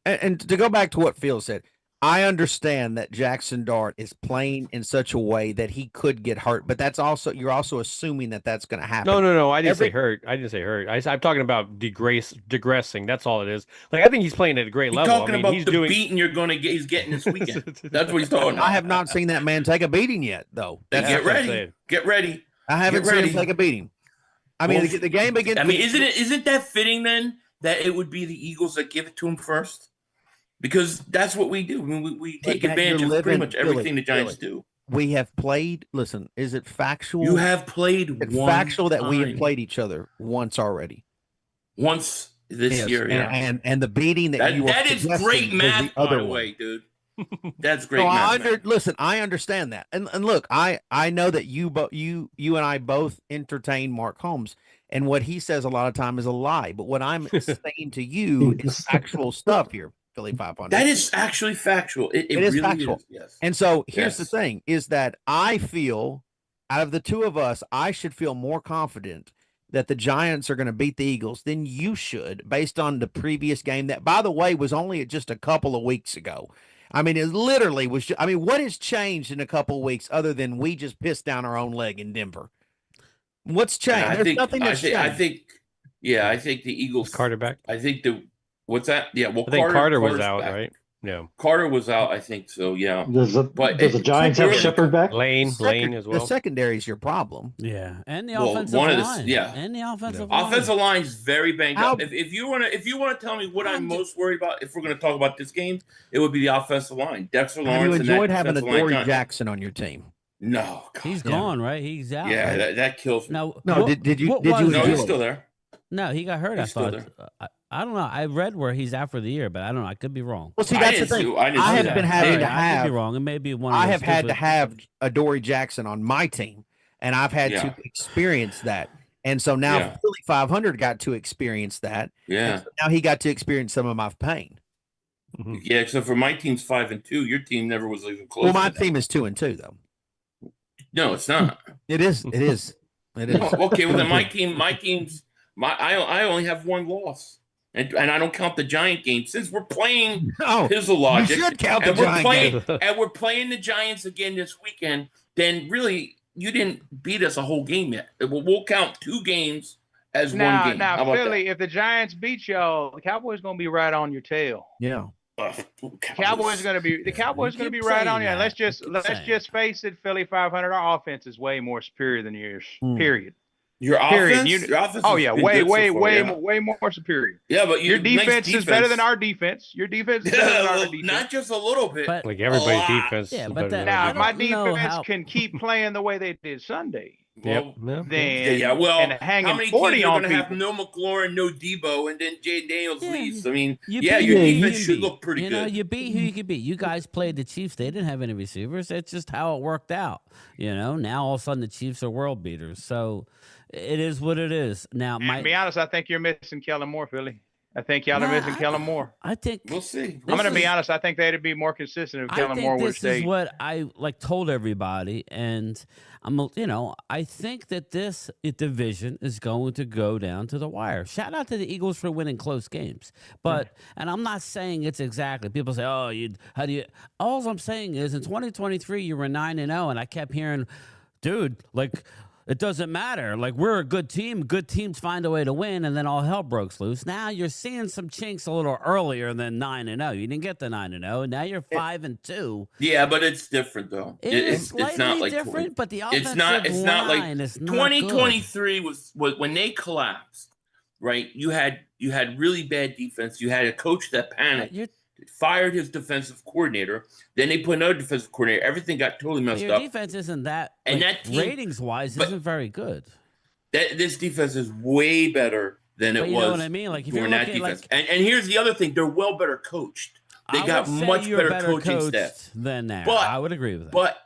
And to go back to what Phil said, I understand that Jackson Dart is playing in such a way that he could get hurt, but you're also assuming that that's going to happen. No. I didn't say hurt. I'm talking about digressing. That's all it is. Like, I think he's playing at a great level. Talking about the beating he's getting this weekend. That's what he's talking about. I have not seen that man take a beating yet, though. Get ready. I haven't seen him take a beating. I mean, the game begins. I mean, isn't that fitting then that it would be the Eagles that give it to him first? Because that's what we do. I mean, we take advantage of pretty much everything the Giants do. We have played. Listen, is it factual? You have played. It's factual that we have played each other once already. Once this year, yeah. And the beating that you that is great math, by the way, dude. That's great. Listen, I understand that, and look, I know that you and I both entertain Mark Holmes, and what he says a lot of time is a lie. But what I'm saying to you is actual stuff here. Philly 500. That is actually factual. It is really factual. Is, yes. And so here's the thing: is that I feel, out of the two of us, I should feel more confident that the Giants are going to beat the Eagles than you should, based on the previous game that, by the way, was only just a couple of weeks ago. I mean, it literally was. I mean, what has changed in a couple of weeks other than we just pissed down our own leg in Denver? What's changed? There's nothing that's changed. I think the Eagles. Carter back? I think what's that? Yeah, well, I think Carter was Carter's out, back. right? Yeah. Carter was out, I think so. Yeah. Does the Giants have Cooper- Shepard back? Lane as well. The secondary is your problem. Yeah, and the Well, offensive one of the- line. yeah. And the offensive line. Offensive line is very banged How- up. If you want to tell me what I'm most worried about, if we're going to talk about this game, it would be the offensive line. Dexter Have Lawrence. you and that enjoyed having a defensive line Dory gun- Jackson on your team? No, God. He's gone, right? He's out. Yeah, right? that kills me. No, did you what did you was No, enjoy he's it? still there. No, he got hurt. He's still I thought. I don't know. I read where he's out for the year, but I don't know. I could be wrong. Well, see, I that's the didn't thing. see- I didn't I see have that. been having to I could have. be wrong. It may be one. Of I those have had to stupid- have a Dory Jackson on my team, and I've had Yeah. to experience that. And so now Yeah. Philly 500 got to experience that. Yeah. And so now he got to experience some of my pain. Yeah, except for my team's 5-2. Your team never was even close. Well, my to that. team is 2-2 though. No, it's not. It is. It is. It is. Okay, well then I only have one loss, and I don't count the Giant game since we're playing No, Pizzle Logic. you should count the and we're Giant playing, game. and we're playing the Giants again this weekend. Then really, you didn't beat us a whole game yet. We'll count 2 games as one game. How Now, about Philly, if the Giants beat y'all, the Cowboys gonna be right on your tail. Yeah. that? Cowboys gonna be keep right on saying you. And that. let's You keep saying just face it, Philly 500. Our offense is way more superior than yours. Period. Your Period. offense. Your offense. Oh has yeah, been way good so far, way more superior. Yeah, but Your nice defense is better than our defense. Your defense is better than our defense. Not just a little bit. But- Like everybody's A lot. defense. Yeah, is but better than that- Now, ours. if my don't know defense how- can keep playing the way they did Sunday, Well, then well, and how hanging many 40 teams are on going to have people. no McLaurin, no Debo, and then Jay Daniels Yeah, leaves? I mean, You yeah, beat your who you defense can should beat. look pretty You know, good. you beat who you can beat. You guys played the Chiefs. They didn't have any receivers. That's just how it worked out. You know, now all of a sudden the Chiefs are world beaters. So it is what it is. Now, And to be honest, I think you're missing Kellen Moore, Philly. I think y'all are missing Kellen Moore. I think We'll see. I'm going to This be is- honest. I think they'd be more consistent if I Kellen think Moore would this stay. is what I told everybody, and I think that this division is going to go down to the wire. Shout out to the Eagles for winning close games, but and I'm not saying it's exactly. People say, "Oh, how do you?" All I'm saying is, in 2023, you were 9-0, and I kept hearing, "Dude, like." It doesn't matter. Like, we're a good team. Good teams find a way to win, and then all hell breaks loose. Now you're seeing some chinks a little earlier than 9-0. You didn't get the 9-0, and now you're 5-2. Yeah, but it's different though. It's slightly not like different, but the offensive it's not like line is not 2023 was when they collapsed. Right, you had really bad defense. You had a coach that panicked. Your Fired his defensive coordinator. Then they put another defensive coordinator. Everything got totally messed up. defense isn't that, And like, that team- ratings-wise, but- isn't very good. This defense is way better than But it you was. know what I mean? Like, if you're during that looking, defense. like, And here's the other thing: they're well better coached. They I got would say much you're better coaching coached staff. than that. But- I would agree with that.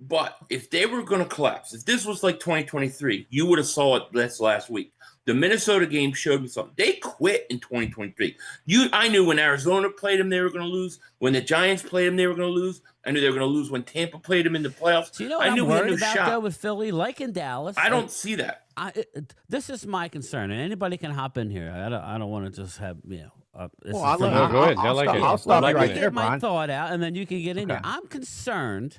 But if they were going to collapse, if this was like 2023, you would have saw it last week. The Minnesota game showed me something. They quit in 2023. I knew when Arizona played them, they were going to lose. When the Giants played them, they were going to lose. I knew they were going to lose when Tampa played them in the playoffs. Do you know what I knew I'm we had worried no about, shot. though, with Philly? Like in Dallas. I don't see that. This is my concern, and anybody can hop in here. I don't want to just have, this Well, is I'll, from- go ahead. I like it. I'll stop Let you me right get there, my Brian. thought out, and then you can get in Okay. there. I'm concerned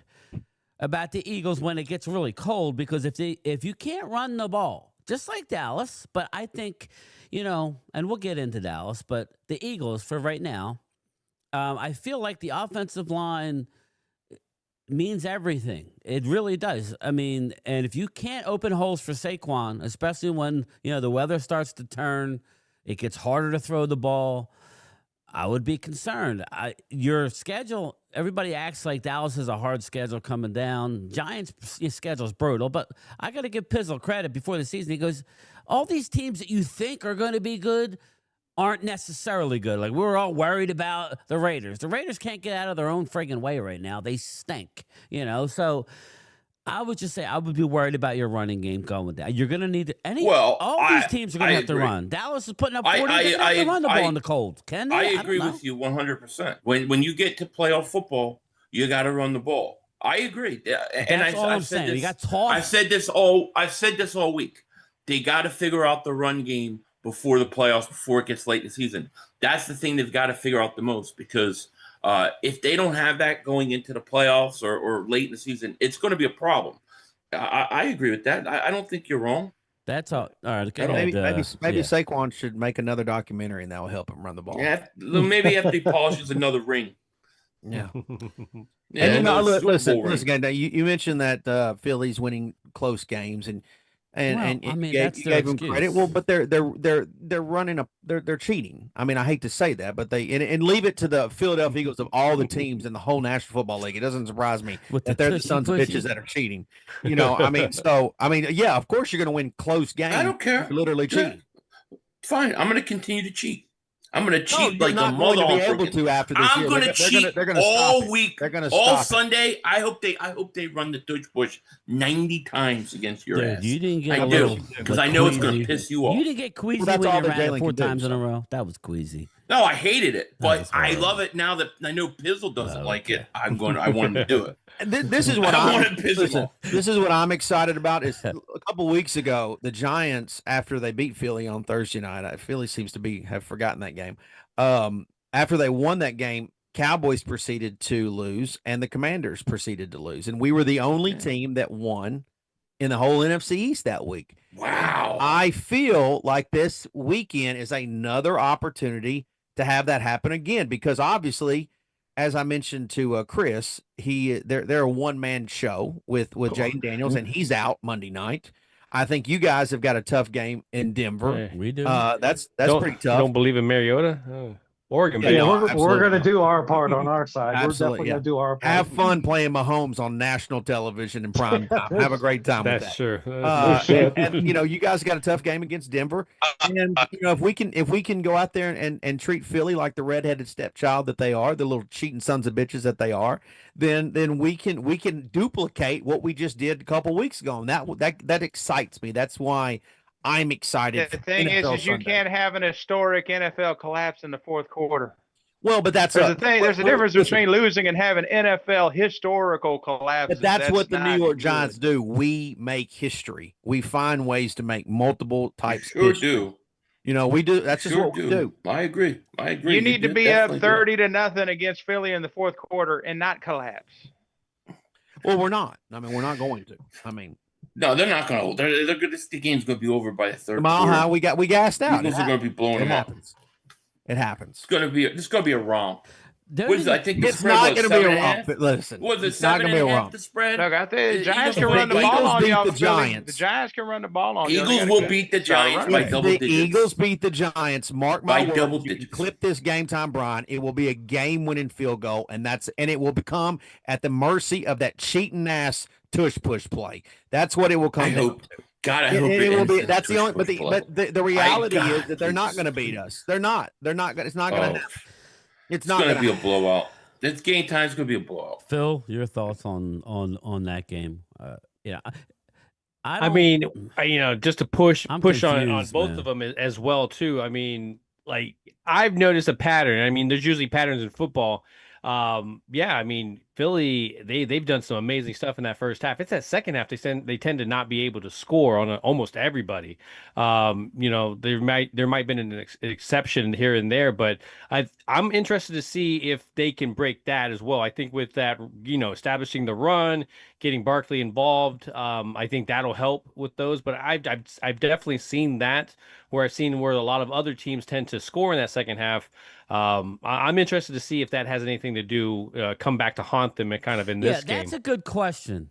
about the Eagles when it gets really cold, because if you can't run the ball, just like Dallas, but I think, and we'll get into Dallas, but the Eagles for right now, I feel like the offensive line means everything. It really does. I mean, and if you can't open holes for Saquon, especially when, the weather starts to turn, it gets harder to throw the ball, I would be concerned. Your schedule, everybody acts like Dallas has a hard schedule coming down. Giants' schedule is brutal, but I got to give Pizzle credit before the season. He goes, all these teams that you think are going to be good aren't necessarily good. Like, we were all worried about the Raiders. The Raiders can't get out of their own friggin' way right now. They stink, So I would just say I would be worried about your running game going down. You're going to need all these teams are going to have to run. Dallas is putting up 40. They're going to have to run the ball in the cold. Can they? I don't agree know. with you 100%. When you get to playoff football, you got to run the ball. I agree. That's all I'm saying. You got tossed. I've said this all week. They got to figure out the run game before the playoffs, before it gets late in the season. That's the thing they've got to figure out the most, because if they don't have that going into the playoffs or late in the season, it's going to be a problem. I agree with that. I don't think you're wrong. That's all. All right. Go That'll- ahead, Maybe yeah. Saquon should make another documentary, and that will help him run the ball. Yeah, maybe after he polishes another ring. Yeah. Yeah, And another Super listen, Bowl ring. guys. Now you mentioned that Philly's winning close games, and Well, I mean, that's you their gave them credit. excuse. Well, but they're running they're cheating. I mean, I hate to say that, but and leave it to the Philadelphia Eagles of all the teams in the whole National Football League. It doesn't surprise me With that the they're the tushy sons of pushy. bitches that are cheating. You know, I mean, yeah, of course you're going to win close games. I don't care. You're literally Yeah. cheating. Fine, I'm going to continue to cheat. I'm going to cheat you're like not a going mother to be on able freaking- to after this I'm year. going to cheat They're gonna all stop it. week. They're going to all stop Sunday. I hope they run the tush push 90 times against your Dude, ass. you didn't get I a do little because like I know it's going queasy. to piss you off. You didn't get queasy that's when all you that ran Jalen it 4 can do, times in a so. row. That was queasy. No, I hated it, That was but I horrible. love it now that I know Pizzle doesn't like it. Okay. I want him to do it. And this is what I I'm want to piss him off. This is what I'm excited about. Is a couple weeks ago, the Giants, after they beat Philly on Thursday night, Philly seems to have forgotten that game. After they won that game, Cowboys proceeded to lose, and the Commanders proceeded to lose, and we were the only team that won in the whole NFC East that week. Wow. I feel like this weekend is another opportunity to have that happen again, because obviously, as I mentioned to Chris, they're a one-man show with Jaden Daniels, and he's out Monday night. I think you guys have got a tough game in Denver. We do. That's pretty tough. Don't believe in Mariota? Oregon, Yeah, baby. no, we're absolutely going to not. do our part on our side. We're Absolutely, definitely going to do our part. Have fun playing Mahomes on national television in prime time. Have a great time with That's that. true. And you know, you guys got a tough game against Denver, and you know, if we can go out there and treat Philly like the redheaded stepchild that they are, the little cheating sons of bitches that they are, then we can duplicate what we just did a couple weeks ago, and that excites me. That's why I'm excited. The thing is you Sunday. can't have an historic NFL collapse in the fourth quarter. Well, but that's There's a thing. There's a difference listen, between losing and having NFL historical collapses. But that's what the New not York Giants good. do. We make history. We find ways to make multiple types. Sure history. do. You know, we do. That's just what we do. I agree. You need to be up 30-0 against Philly in the fourth quarter and not collapse. Well, we're not. I mean, we're not going to. I mean, no, they're not going to. The game's going to be over by the third Mile quarter. High, we gassed out. Eagles are going to be blowing them up. It happens. It's going to be a romp. I think the it's spread not was going to be a 7.5. romp. But listen, Was it it's not going to be a 7.5 romp. the spread? Look, I think the Giants can Eagles run the beat ball on y'all. the Philly. Giants. The Giants can run the ball on y'all. Eagles will beat the Giants by double the digits. Eagles beat the Giants. Mark my By words. double You can digits. clip this game time, Brian. It will be a game-winning field goal, and it will become at the mercy of that cheating ass tush push play. That's what it will come. I down hope. to. God, I hope it will be. ends That's the in only. tush push But the reality God, is that they're not going to beat us. They're not. They're not. It's not going to. It's not going to going be a blowout. This game time is going to be a blowout. Phil, your thoughts on that game? Yeah, I mean, just to push on confused, both man. of them as well too. I mean, like I've noticed a pattern. I mean, there's usually patterns in football. Yeah, I mean, Philly, they've done some amazing stuff in that first half. It's that second half they tend to not be able to score on almost everybody. There might have been an exception here and there, but I'm interested to see if they can break that as well. I think with that, establishing the run, getting Barkley involved, I think that'll help with those. But I've definitely seen that where a lot of other teams tend to score in that second half. I'm interested to see if that has anything to do, come back to haunt them kind of in this game. Yeah, that's a good question.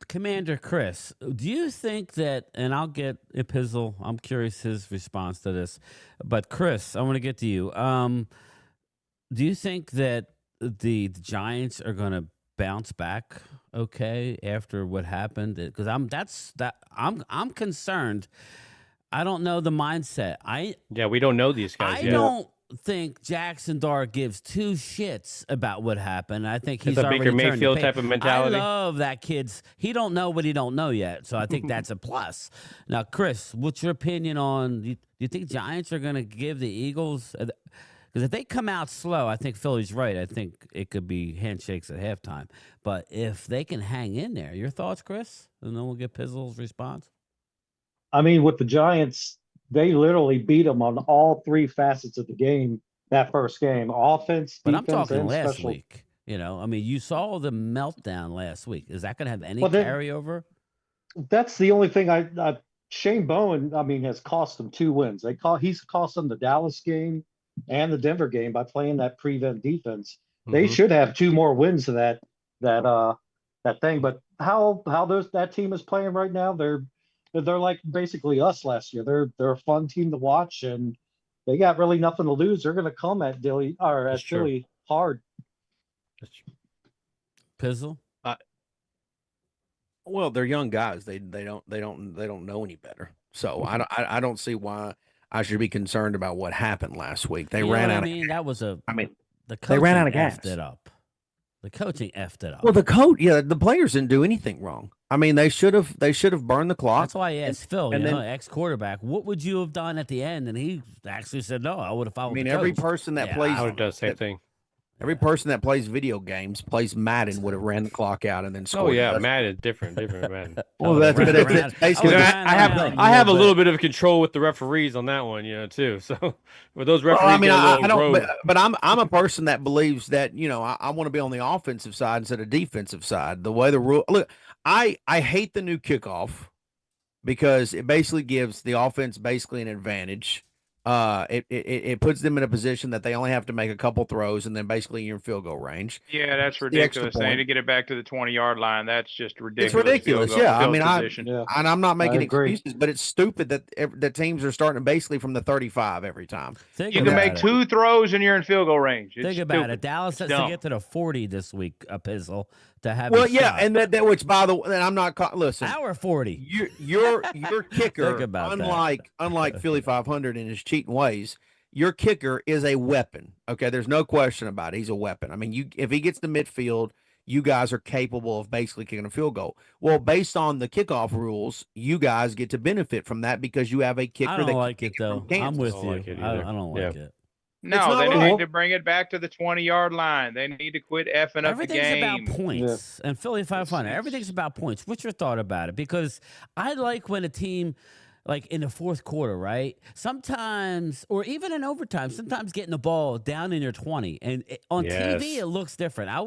Commander Chris, do you think that, and I'll get Epizzle, I'm curious his response to this, but Chris, I want to get to you. Do you think that the Giants are going to bounce back okay after what happened? Because I'm concerned. I don't know the mindset. We don't know these guys yet. I don't think Jackson Dart gives two shits about what happened. I think he's it's a already Baker turned the Mayfield page. type of mentality. I love that kid's. He don't know what he don't know yet, so I think that's a plus. Now, Chris, what's your opinion on? Do you think Giants are going to give the Eagles? Because if they come out slow, I think Philly's right. I think it could be handshakes at halftime. But if they can hang in there, your thoughts, Chris? And then we'll get Pizzle's response. I mean, with the Giants, they literally beat them on all three facets of the game that first game: offense, But I'm defense, talking and last special. week. I mean, you saw the meltdown last week. Is that going to have any Well, then- carryover? That's the only thing I Shane Bowen, I mean, has cost them 2 wins. He's cost them the Dallas game and the Denver game by playing that prevent defense. They should have 2 more wins to that thing. But how that team is playing right now, they're like basically us last year. They're a fun team to watch, and they got really nothing to lose. They're going to come at Philly hard. Pizzle. Well, they're young guys. They don't know any better. So I don't see why I should be concerned about what happened last week. They ran out. That was the they ran out of gas. Effed it up. The coaching effed it up. Well, the players didn't do anything wrong. I mean, they should have burned the clock. That's why I asked Phil, ex-quarterback, what would you have done at the end? And he actually said, no, I would have followed. I mean, every person that plays, I would have done the same thing. Every person that plays video games, plays Madden, would have ran the clock out and then scored. Oh yeah, Madden different Madden. Well, that's basically. I have a little bit of control with the referees on that one, too. So with those referees, I don't. But I'm a person that believes that I want to be on the offensive side instead of defensive side. The way the rule look, I hate the new kickoff because it basically gives the offense basically an advantage. It puts them in a position that they only have to make a couple throws and then basically you're in field goal range. Yeah, that's ridiculous. They need to get it back to the 20-yard line. That's just ridiculous. It's ridiculous. Yeah, I mean, and I'm not making excuses, but it's stupid that teams are starting basically from the 35 every time. You can make 2 throws and you're in field goal range. Think about it. Dallas has to get to the 40 this week, a Pizzle, to have. Well, yeah, and that which by the way, I'm not listen. Our 40. Your kicker, unlike Philly 500 in his cheating ways, your kicker is a weapon. Okay, there's no question about it. He's a weapon. I mean, if he gets to midfield, you guys are capable of basically kicking a field goal. Well, based on the kickoff rules, you guys get to benefit from that because you have a kicker. I don't like it though. I'm with you. I don't like it. No, they need to bring it back to the 20-yard line. They need to quit effing up the game. Everything's about points. And Philly 500, everything's about points. What's your thought about it? Because I like when a team, like in the fourth quarter, right? Sometimes, or even in overtime, sometimes getting the ball down in your 20. And on TV, it looks different. I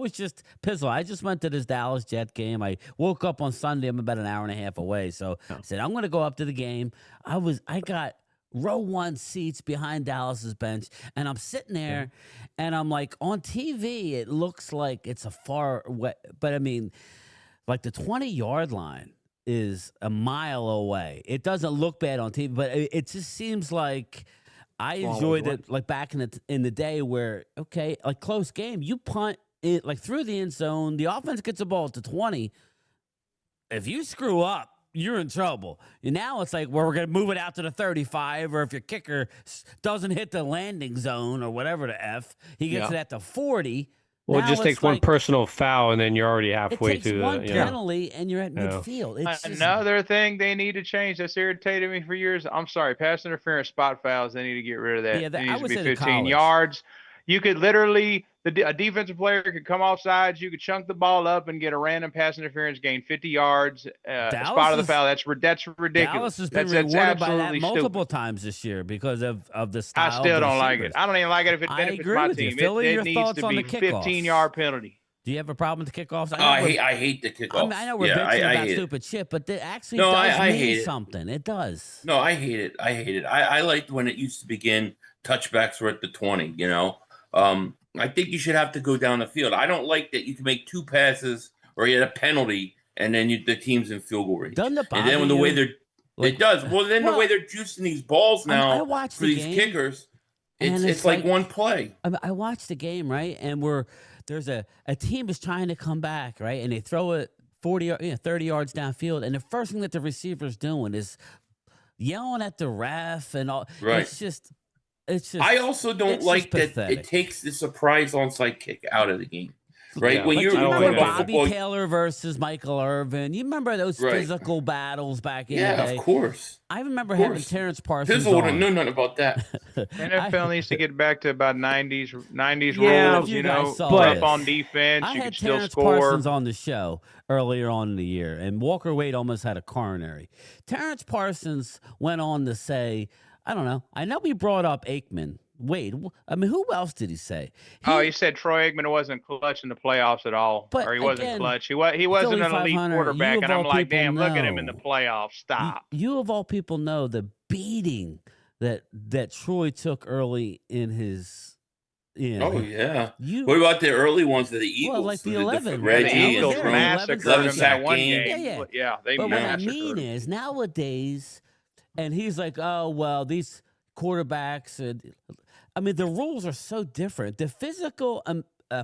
just went to this Dallas Jet game. I woke up on Sunday. I'm about an hour and a half away. So I said, I'm going to go up to the game. I got row 1 seats behind Dallas's bench, and I'm sitting there, and I'm like, on TV, it looks like it's a far way, but I mean, like the 20-yard line is a mile away. It doesn't look bad on TV, but it just seems like I enjoyed it, like back in the day where, okay, like close game, you punt it like through the end zone, the offense gets the ball at the 20. If you screw up, you're in trouble. And now it's like, well, we're going to move it out to the 35, or if your kicker doesn't hit the landing zone or whatever the F, he gets it at the 40. Well, it just takes one personal foul, and then you're already halfway to the one penalty, and you're at midfield. It's another thing they need to change that's irritated me for years. I'm sorry, pass interference spot fouls. They need to get rid of that. Yeah, it needs to be 15 yards. You could literally, a defensive player could come off sides. You could chunk the ball up and get a random pass interference, gain 50 yards, spot of the foul. That's ridiculous. Dallas has been rewarded by that multiple times this year because of the style. I still don't like it. I don't even like it if it benefits my team. Philly, it needs to be 15-yard penalty. Do you have a problem with the kickoffs? I hate the kickoffs. I know we're bitching about stupid shit, but it actually does mean something. It does. No, I hate it. I liked when it used to begin. Touchbacks were at the 20, I think you should have to go down the field. I don't like that you can make 2 passes or you get a penalty and then the team's in field goal range. And then when the way it does. Well, then the way they're juicing these balls now for these kickers, it's like one play. I watched the game, right? And there's a team is trying to come back, right? And they throw it 30 yards downfield, and the first thing that the receiver's doing is yelling at the ref and all. Right. It's just. I also don't like that it takes the surprise onside kick out of the game. Right? Yeah. When you remember Bobby Taylor versus Michael Irvin. You remember those physical battles back in the day? Yeah, of course. I remember having Terrence Parsons Pizzle wouldn't know nothing about that. NFL needs to get back to about 90s rules, but up on defense. I you had can still Terrence score. Parsons on the show earlier on in the year, and Walker Wade almost had a coronary. Terrence Parsons went on to say, I don't know. I know we brought up Aikman Wade. I mean, who else did he say? He said Troy Aikman wasn't clutch in the playoffs at all, But or he wasn't again, clutch. He wasn't an elite 500, quarterback, you and of I'm all like, people damn, look at him in the know. playoffs. Stop. You of all people know the beating that Troy took early in his. Oh yeah. You What about the early ones of the Eagles? like the 11. Reggie The and Eagles Jerome, massacred 11 him sack that one game. game. Yeah, they But what I massacred mean him. is nowadays, and he's like, oh well, these quarterbacks. I mean, the rules are so different. The physical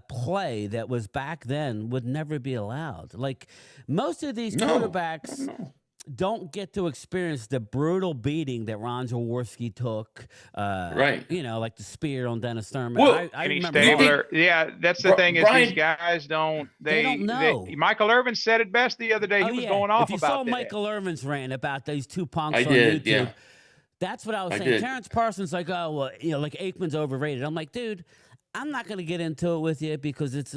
play that was back then would never be allowed. Like most of these quarterbacks don't get to experience the brutal beating that Ron Jaworski took. Right. You know, like the spear on Dennis Thurman. Well, I Kenny remember. Stabler. Yeah, that's the thing is Brian, these guys don't. They don't know. Michael Irvin said it best the other day. He was going off if you about saw that. Michael Irvin's rant about these two punks I on did, YouTube. yeah. That's what I was I saying. did. Terrence Parsons like, oh well, you know, like Aikman's overrated. I'm like, dude, I'm not gonna get into it with you because it's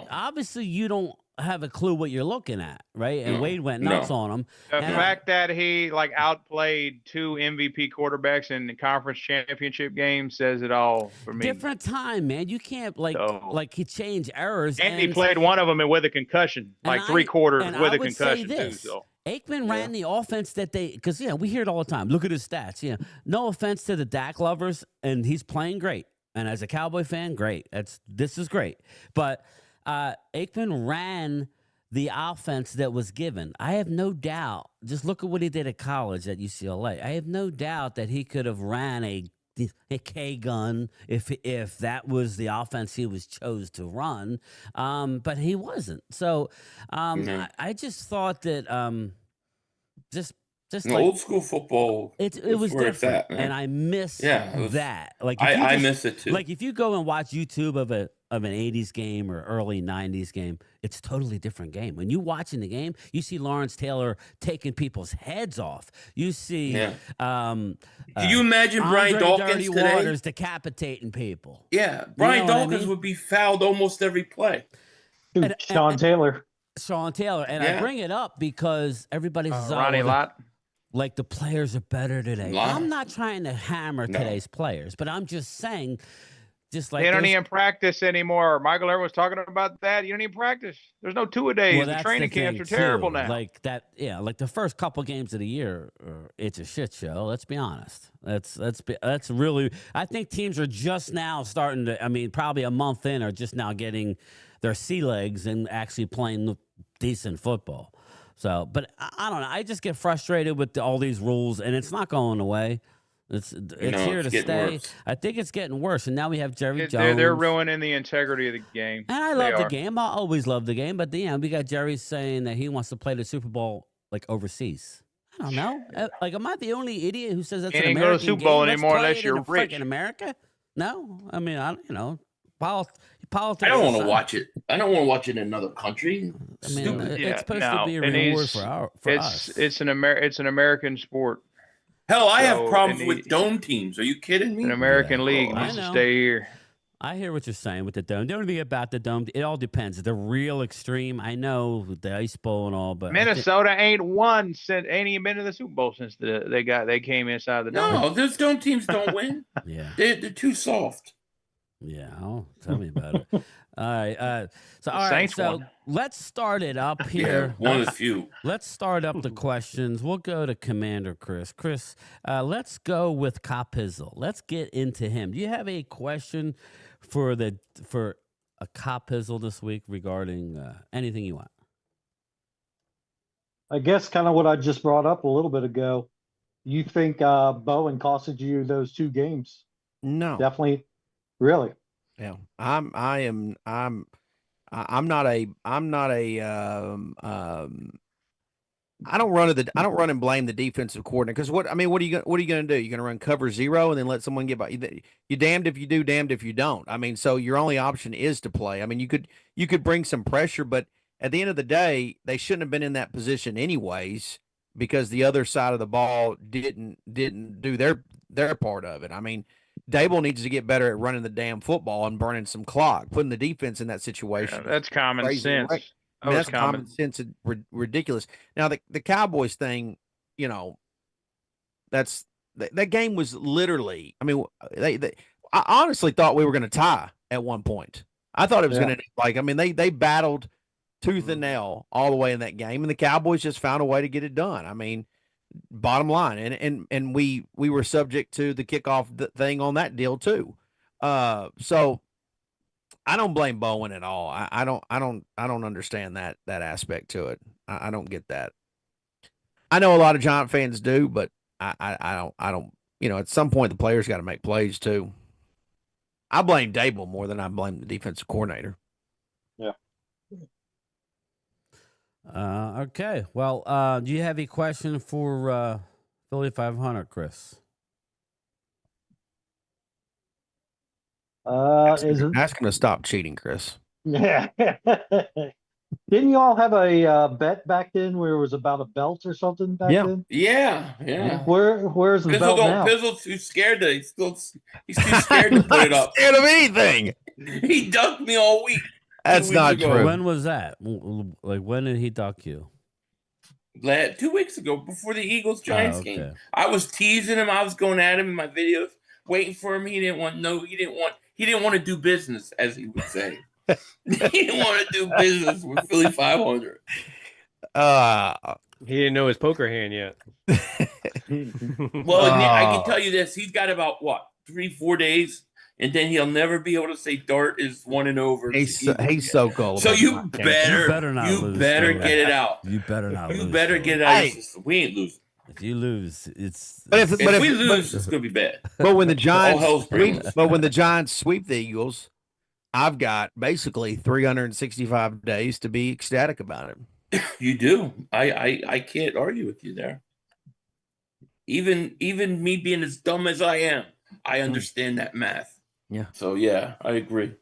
obviously you don't have a clue what you're looking at, right? And Wade went nuts on him. The fact that he like outplayed two MVP quarterbacks in the conference championship game says it all for me. Different time, man. You can't like he changed errors. And he played one of them with a concussion, like 3 quarters with a concussion too. So Aikman ran the offense that because we hear it all the time. Look at his stats. No offense to the Dak lovers, and he's playing great. And as a Cowboy fan, great. This is great. But Aikman ran the offense that was given. I have no doubt. Just look at what he did at college at UCLA. I have no doubt that he could have ran a K gun if that was the offense he was chose to run, but he wasn't. So I just thought that just like old school football. It was different, and I miss that. Like I miss it too. Like if you go and watch YouTube of an '80s game or early '90s game, it's a totally different game. When you watching the game, you see Lawrence Taylor taking people's heads off. You see, can you imagine Brian Dawkins Dirty today? Waters decapitating people? Yeah, Brian Dawkins I mean? would be fouled almost every play. Sean Taylor. And I bring it up because everybody's Ronnie Lott. Like the players are better today. I'm not trying to hammer today's players, but I'm just saying, just like they don't even practice anymore. Michael Irvin was talking about that. You don't even practice. There's no two-a-days. The training camps are terrible now. Like that, like the first couple games of the year, it's a shit show. Let's be honest. That's really. I think teams are just now starting to. I mean, probably a month in, are just now getting their sea legs and actually playing decent football. So, but I don't know. I just get frustrated with all these rules, and it's not going away. It's here to stay. Worse. I think it's getting worse, and now we have Jerry Jones. They're ruining the integrity of the game. And I love the game. I always love the game, but we got Jerry saying that he wants to play the Super Bowl like overseas. I don't know. Like, am I the only idiot who says that's an American game? Ain't go to Super Bowl anymore unless you're rich. In America? No, I mean, politics. I don't want to watch it. I don't want to watch it in another country. I mean, it's supposed to be a reward for us. It's an American sport. Hell, I have problems with dome teams. Are you kidding me? An American league needs to stay here. I hear what you're saying with the dome. Don't be about the dome. It all depends. The real extreme, I know the Ice Bowl and all, but Minnesota ain't even been to the Super Bowl since they came inside the dome. No, those dome teams don't win. They're too soft. Yeah, tell me about it. All right, so let's start it up here. One of the few. Let's start up the questions. We'll go to Commander Chris. Chris, let's go with Copizzle. Let's get into him. Do you have a question for a Copizzle this week regarding anything you want? I guess kind of what I just brought up a little bit ago. You think Bowen costed you those 2 games? No, definitely. Really? Yeah, I'm not a I don't run and blame the defensive coordinator, because what are you going to do? You're going to run cover 0 and then let someone get by you? You're damned if you do, damned if you don't. I mean, so your only option is to play. I mean, you could bring some pressure, but at the end of the day, they shouldn't have been in that position anyways, because the other side of the ball didn't do their part of it. I mean, Dable needs to get better at running the damn football and burning some clock, putting the defense in that situation. Yeah, that's common sense. I mean, that's common sense and ridiculous. Now, the Cowboys thing, that game was literally, I mean, I honestly thought we were going to tie at one point. I thought it was going to I mean, they battled tooth and nail all the way in that game, and the Cowboys just found a way to get it done. I mean, bottom line, and we were subject to the kickoff thing on that deal too. So I don't blame Bowen at all. I don't understand that aspect to it. I don't get that. I know a lot of Giant fans do, but I don't. You know, at some point the players got to make plays too. I blame Dable more than I blame the defensive coordinator. Yeah. Okay. Well, do you have a question for Philly 500, Chris? Is it? Ask him to stop cheating, Chris. Yeah. Didn't you all have a bet back then where it was about a belt or something back then? Yeah. Where's the belt now? Pizzle's too scared to. He's too scared to put it up. Scared of anything. He ducked me all week. That's not true. When was that? Like, when did he duck you? 2 weeks ago, before the Eagles Giants game. I was teasing him. I was going at him in my videos, waiting for him. He didn't want to do business, as he would say. He didn't want to do business with Philly 500. He didn't know his poker hand yet. Well, I can tell you this: he's got about 3-4 days, and then he'll never be able to say Dart is 1-0. He's so cold. So you better get it out. You better not. You better get it out. We ain't losing. If you lose, it's. But if we lose, it's gonna be bad. But when the Giants sweep the Eagles, I've got basically 365 days to be ecstatic about it. You do. I can't argue with you there. Even me being as dumb as I am, I understand that math. Yeah. So yeah, I agree.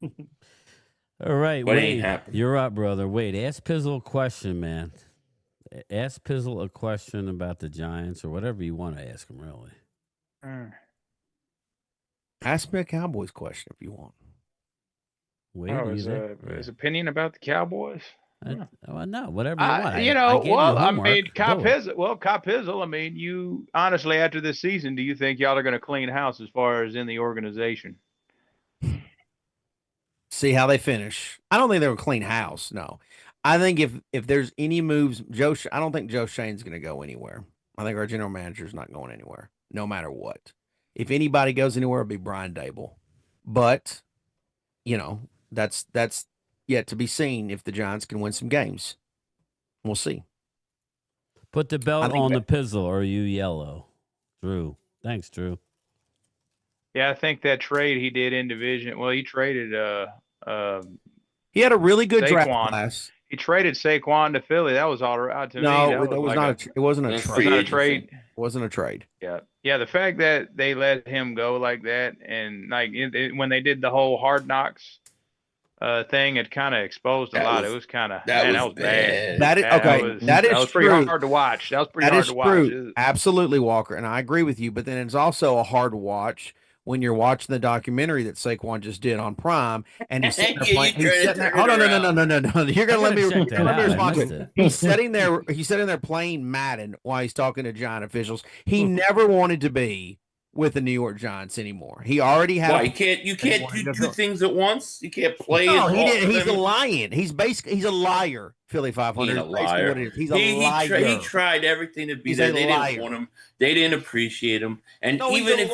All right, but Wade, it ain't happening. You're up, brother. Wade, ask Pizzle a question, man. Ask Pizzle a question about the Giants or whatever you want to ask him, really. Ask me a Cowboys question if you want. Wade, his opinion about the Cowboys? No, whatever you want. Kyle Pizzle, I mean, you honestly, after this season, do you think y'all are going to clean house as far as in the organization? See how they finish. I don't think they were clean house. No, I think if there's any moves, I don't think Joe Shane's going to go anywhere. I think our general manager's not going anywhere, no matter what. If anybody goes anywhere, it'll be Brian Dable. But, that's yet to be seen if the Giants can win some games. We'll see. Put the belt on the Pizzle, or are you yellow? Drew. Thanks, Drew. Yeah, I think that trade he did in division. Well, he traded he had a really good Saquon. draft class. He traded Saquon to Philly. That was all right to me. No, it wasn't a trade. It wasn't a trade. Yeah. The fact that they let him go like that, and when they did the whole Hard Knocks thing, it kind of exposed a lot. It was kind of that was bad. That is pretty hard to watch. That was pretty hard to watch. Absolutely, Walker, and I agree with you. But then it's also a hard watch when you're watching the documentary that Saquon just did on Prime, and he's sitting there playing. Hold on, no. You're gonna let me respond. He's sitting there playing Madden while he's talking to Giant officials. He never wanted to be with the New York Giants anymore. He already had. Why you can't do two things at once? You can't play. No, he didn't. He's a lion. He's a liar. Philly 500. He's a liar. He's a liar. He tried everything to be there. They didn't want him. They didn't appreciate him. And even if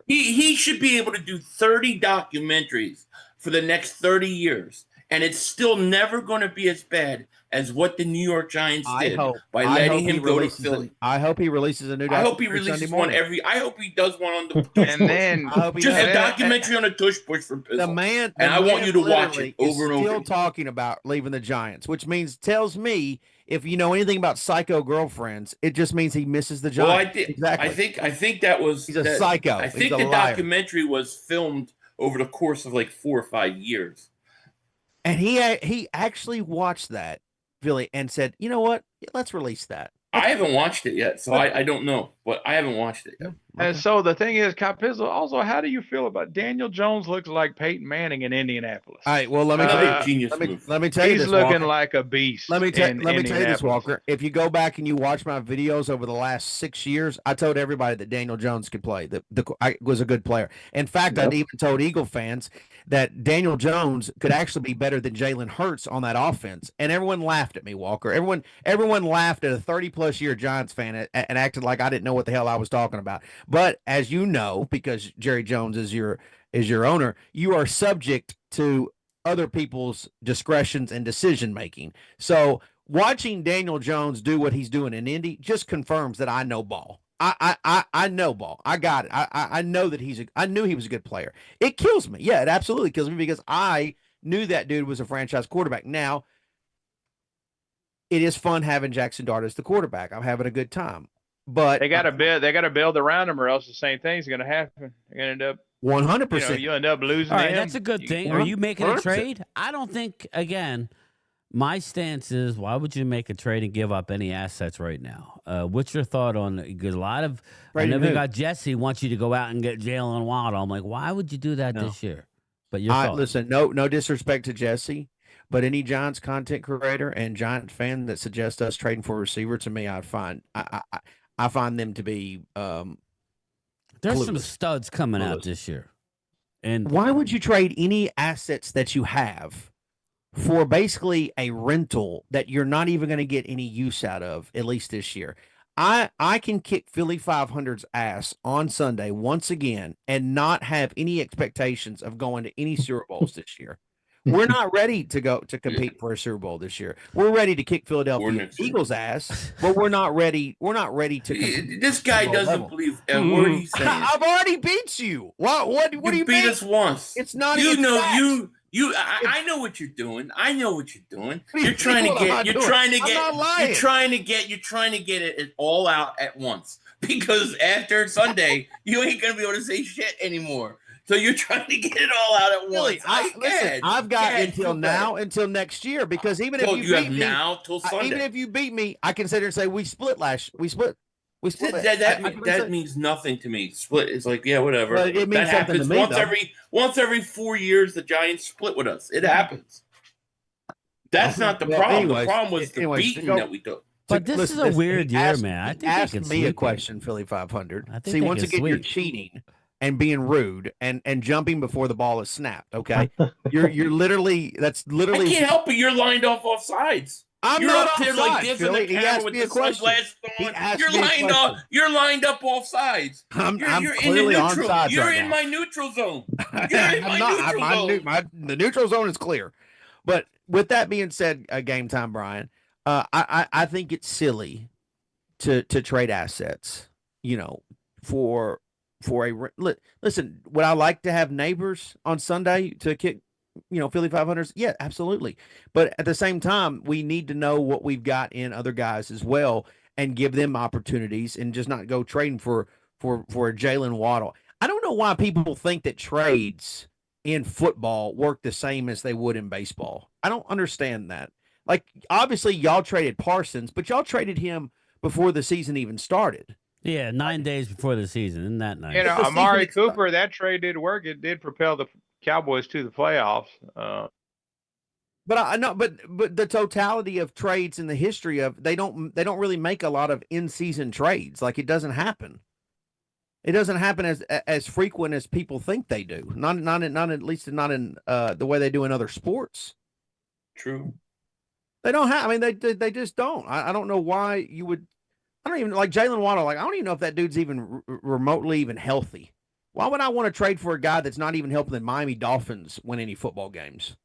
he should be able to do 30 documentaries for the next 30 years, and it's still never going to be as bad as what the New York Giants did by letting him go to Philly. I hope he releases a new documentary. I hope he releases one I hope he does one on the Tush and then just a documentary on a Tush push for Pizzle. I want you to watch it over and over. Still talking about leaving the Giants, which tells me if you know anything about psycho girlfriends, it just means he misses the Giants. Well, exactly. I think that was he's a psycho. I think the documentary was filmed over the course of 4 or 5 years. And he actually watched that, Philly, and said, "You know what? Let's release that." I haven't watched it yet, so I don't know, but I haven't watched it yet. And so the thing is, Capizzle, also, how do you feel about Daniel Jones? Looks like Peyton Manning in Indianapolis. All right. Well, let me Another tell you. genius Let me move. let me tell you He's this. looking Walker. like a beast. Let me tell you this, Indianapolis. Walker. If you go back and you watch my videos over the last 6 years, I told everybody that Daniel Jones could play. I was a good player. In fact, Yep. I'd even told Eagle fans that Daniel Jones could actually be better than Jalen Hurts on that offense, and everyone laughed at me, Walker. Everyone laughed at a 30-plus year Giants fan and acted like I didn't know what the hell I was talking about. But as you know, because Jerry Jones is your owner, you are subject to other people's discretions and decision making. So watching Daniel Jones do what he's doing in Indy just confirms that I know ball. I know ball. I got it. I know that I knew he was a good player. It kills me. Yeah, it absolutely kills me because I knew that dude was a franchise quarterback. Now, it is fun having Jackson Dart as the quarterback. I'm having a good time. But they got to build around him, or else the same thing's going to happen. You're going to end up 100%. You end up losing. All right, him. that's a good thing. Are you making a trade? I don't think. Again, my stance is, why would you make a trade and give up any assets right now? What's your thought on? Because a lot of I know we got Jesse wants you to go out and get Jalen Waddle. I'm like, why would you do that this year? But your thought. Listen, no disrespect to Jesse, but any Giants content creator and Giant fan that suggests us trading for a receiver, to me, I find them to be there's some studs coming out this year. And why would you trade any assets that you have for basically a rental that you're not even going to get any use out of, at least this year? I can kick Philly 500's ass on Sunday once again and not have any expectations of going to any Super Bowls this year. We're not ready to go to compete for a Super Bowl this year. We're ready to kick Philadelphia Eagles' ass, but we're not ready. We're not ready to compete. This guy doesn't believe a word he's saying. I've already beat you. What do you beat us once? It's not. You know I know what you're doing. I know what you're doing. You're trying to get it all out at once, because after Sunday you ain't gonna be able to say shit anymore. So you're trying to get it all out at once. I've got until next year, because even if you beat me now till Sunday, even if you beat me, I can sit here and say we split. That means nothing to me. Split is like, yeah, whatever. But it means that something happens to me, once every 4 years. The Giants split with us. It happens. That's not the problem. The problem was the beating that we took. But this is a weird year, man. I think ask me a question, Philly 500. See, once again, you're cheating and being rude and jumping before the ball is snapped. Okay, you're literally. That's literally. I can't help it. You're lined off sides. I'm you're not up there like this in the camera with the sunglasses on. You're lined up off sides. I'm you're clearly in the on neutral. sides You're right in now. my neutral zone. You're in my neutral zone. The neutral zone is clear. But with that being said, game time, Brian, I think it's silly to trade assets. For a listen. Would I like to have neighbors on Sunday to kick? Philly 500s. Yeah, absolutely. But at the same time, we need to know what we've got in other guys as well and give them opportunities and just not go trading for a Jalen Waddle. I don't know why people think that trades in football work the same as they would in baseball. I don't understand that. Like, obviously, y'all traded Parsons, but y'all traded him before the season even started. Yeah, 9 days before the season. Isn't that nice? Amari Cooper, that trade did work. It did propel the Cowboys to the playoffs. But I know, but the totality of trades in the history of they don't really make a lot of in-season trades. Like, it doesn't happen. It doesn't happen as frequent as people think they do. Not at least not in the way they do in other sports. True. They don't have. I mean, they just don't. I don't know why you would. I don't even like Jalen Waddle. Like, I don't even know if that dude's even remotely even healthy. Why would I want to trade for a guy that's not even helping the Miami Dolphins win any football games?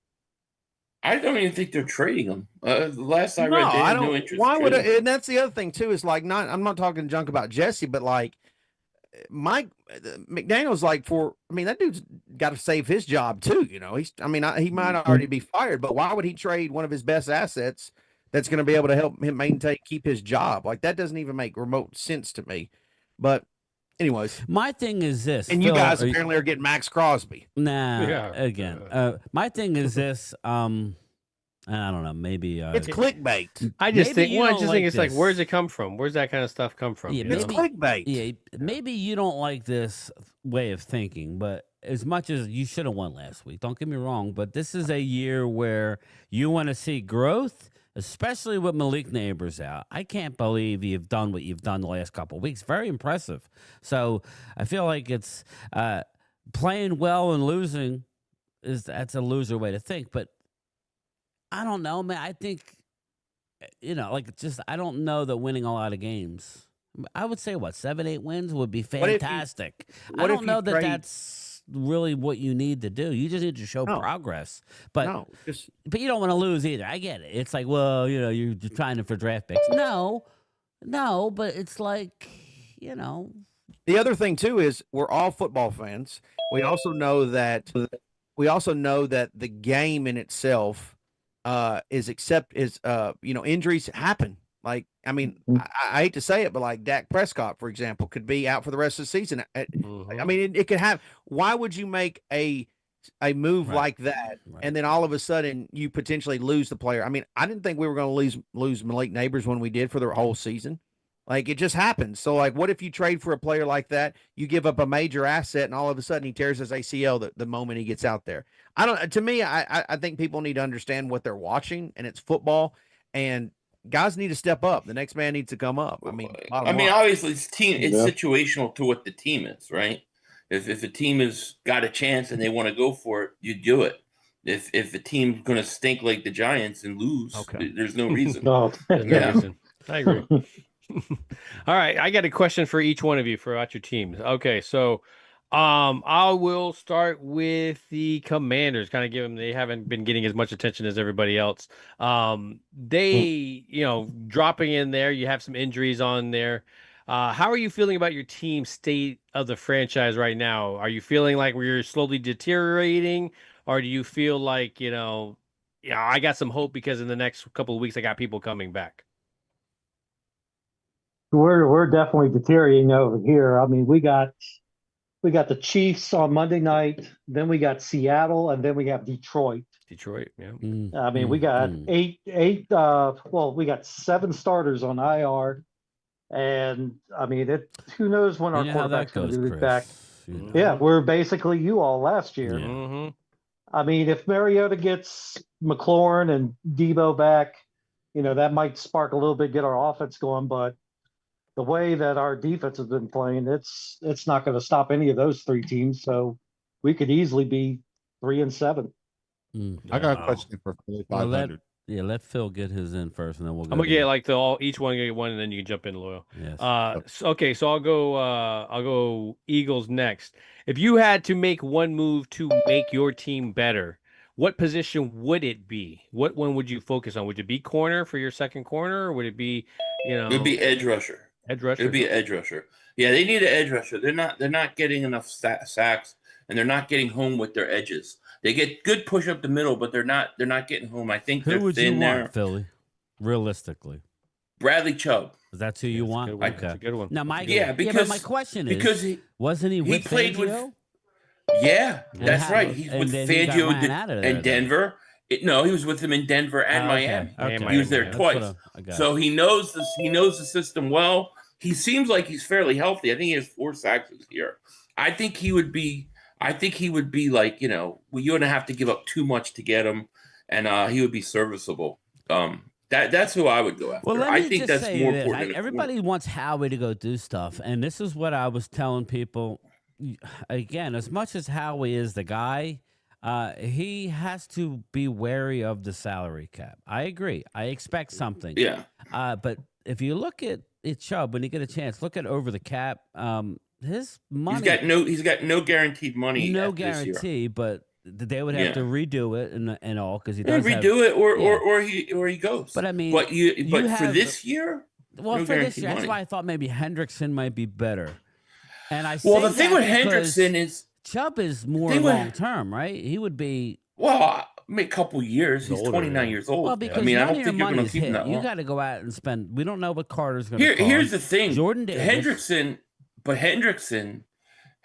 I don't even think they're trading him. The last I read, they had no interest. Why would? And that's the other thing too. Is like I'm not talking junk about Jesse, but like Mike McDaniel's like that dude's got to save his job too. He might already be fired, but why would he trade one of his best assets that's going to be able to help him keep his job? Like, that doesn't even make remote sense to me. But anyways, my thing is this, and Phil, you guys apparently are getting Max Crosby. Nah, yeah. Again, my thing is this. I don't know. Maybe It's clickbait. I just Maybe think, you well, I don't just like think it's like, this. where's it come from? Where's that kind of stuff come from? Yeah, you It's know? clickbait. Yeah, maybe you don't like this way of thinking, but as much as you should have won last week, don't get me wrong, but this is a year where you want to see growth, especially with Malik Neighbors out. I can't believe you've done what you've done the last couple of weeks. Very impressive. So I feel like it's playing well and losing that's a loser way to think, but I don't know, man. I think I don't know that winning a lot of games. I would say 7, 8 wins would be fantastic. I don't know that that's really what you need to do. You just need to show progress. But but you don't want to lose either. I get it. It's like, well, you're trying for draft picks. No, but it's like, The other thing too is we're all football fans. We also know that the game in itself injuries happen. Like, I mean, I hate to say it, but like Dak Prescott, for example, could be out for the rest of the season. I mean, it could have. Why would you make a move like that, and then all of a sudden you potentially lose the player? I mean, I didn't think we were going to lose Malik Neighbors when we did for the whole season. Like, it just happens. So, like, what if you trade for a player like that? You give up a major asset, and all of a sudden he tears his ACL the moment he gets out there. To me, I think people need to understand what they're watching, and it's football, and guys need to step up. The next man needs to come up. I mean, obviously it's situational to what the team is, right? If a team has got a chance and they want to go for it, you do it. If a team's going to stink like the Giants and lose, there's no reason. There's no reason. I agree. All right, I got a question for each one of you about your teams. Okay, so I will start with the Commanders. Kind of give them, they haven't been getting as much attention as everybody else. They, dropping in there, you have some injuries on there. How are you feeling about your team state of the franchise right now? Are you feeling like we're slowly deteriorating, or do you feel like, I got some hope because in the next couple of weeks I got people coming back? We're definitely deteriorating over here. I mean, we got the Chiefs on Monday night, then we got Seattle, and then we have Detroit. Yeah. I mean, we got we got 7 starters on IR, and I mean, who knows when our quarterback's going to be back? Yeah, we're basically you all last year. Yeah. I mean, if Mariota gets McLaurin and Debo back, that might spark a little bit, get our offense going, but the way that our defense has been playing, it's not going to stop any of those 3 teams. So we could easily be 3-7. I got a question for Philly 500. Let Phil get his in first, and then we'll go. I'm gonna get like each one get one, and then you can jump in, Loyal. Yes. So I'll go Eagles next. If you had to make one move to make your team better, what position would it be? What one would you focus on? Would it be corner for your second corner, or would it be, It would be edge rusher. Edge rusher. It would be an edge rusher. Yeah, they need an edge rusher. They're not getting enough sacks, and they're not getting home with their edges. They get good push up the middle, but they're not getting home. I think who would you want, Philly? Realistically, Bradley Chubb. Is that who you want? Okay, that's a good one. Now, but my question is, because wasn't he with played Fangio? Yeah, that's right. He's with Fangio in Denver. He was with him in Denver and Miami. Okay. He was there twice. So he knows this. He knows the system well. He seems like he's fairly healthy. I think he has 4 sacks this year. I think he would be like, you wouldn't have to give up too much to get him, and he would be serviceable. That's who I would go after. Well, I think that's more important. Everybody wants Howie to go do stuff, and this is what I was telling people. Again, as much as Howie is the guy, he has to be wary of the salary cap. I agree. I expect something. Yeah. But if you look at Chubb, when you get a chance, look at over the cap. His money. He's got no guaranteed money. No guarantee, but they would have to redo it and all because he does redo it or he goes. But I mean, but for this year, well, for this year, that's why I thought maybe Hendrickson might be better. And the thing with Hendrickson is Chubb is more long term, right? He would be a couple years. He's 29 years old. Well, because I don't think you're going to keep him that long. You got to go out and spend. We don't know what Carter's going to cost. Here's the thing, Jordan Davis. Hendrickson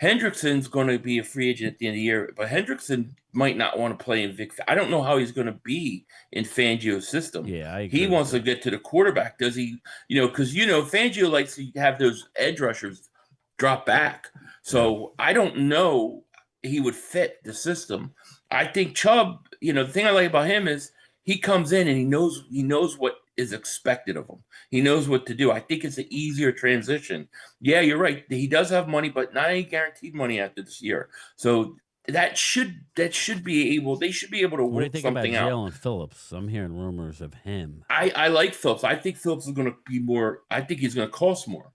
Hendrickson's going to be a free agent at the end of the year, but Hendrickson might not want to play in Vic. I don't know how he's going to be in Fangio's system. Yeah, I agree he with wants that. to get to the quarterback. Does he? Because Fangio likes to have those edge rushers drop back. So I don't know he would fit the system. I think Chubb. The thing I like about him is he comes in and he knows what is expected of him. He knows what to do. I think it's an easier transition. Yeah, you're right. He does have money, but not any guaranteed money after this year. So they should be able to What do you work think about something out. Jalen Phillips? I'm hearing rumors of him. I like Phillips. I think Phillips is going to be more. I think he's going to cost more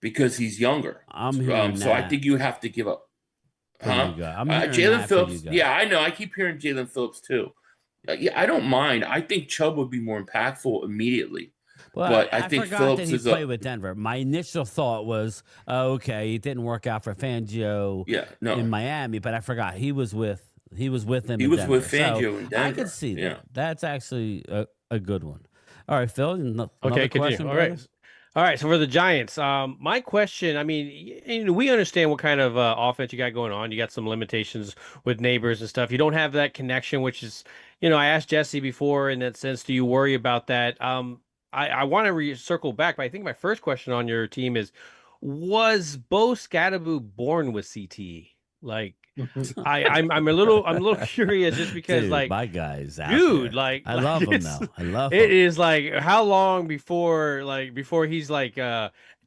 because he's younger. I'm hearing so I think you have to give up. I'm hearing Jalen Phillips. Yeah, I know. I keep hearing Jalen Phillips too. Yeah, I don't mind. I think Chubb would be more impactful immediately. Well, but I think forgot Phillips that he is played with Denver. My initial thought was, okay, it didn't work out for Fangio in Miami, but I forgot he was with him. He was with Fangio in Denver. I could see that. That's actually a good one. All right, Phil. Another question. All right. So for the Giants, my question, I mean, we understand what kind of offense you got going on. You got some limitations with neighbors and stuff. You don't have that connection, which is, I asked Jesse before in that sense, do you worry about that? I want to circle back, but I think my first question on your team is, was Bo Scadaboo born with CTE? Like, I'm a little curious just because, dude, like, my guy's out dude, there. like, I love him though. I love him. It is like, how long before he's like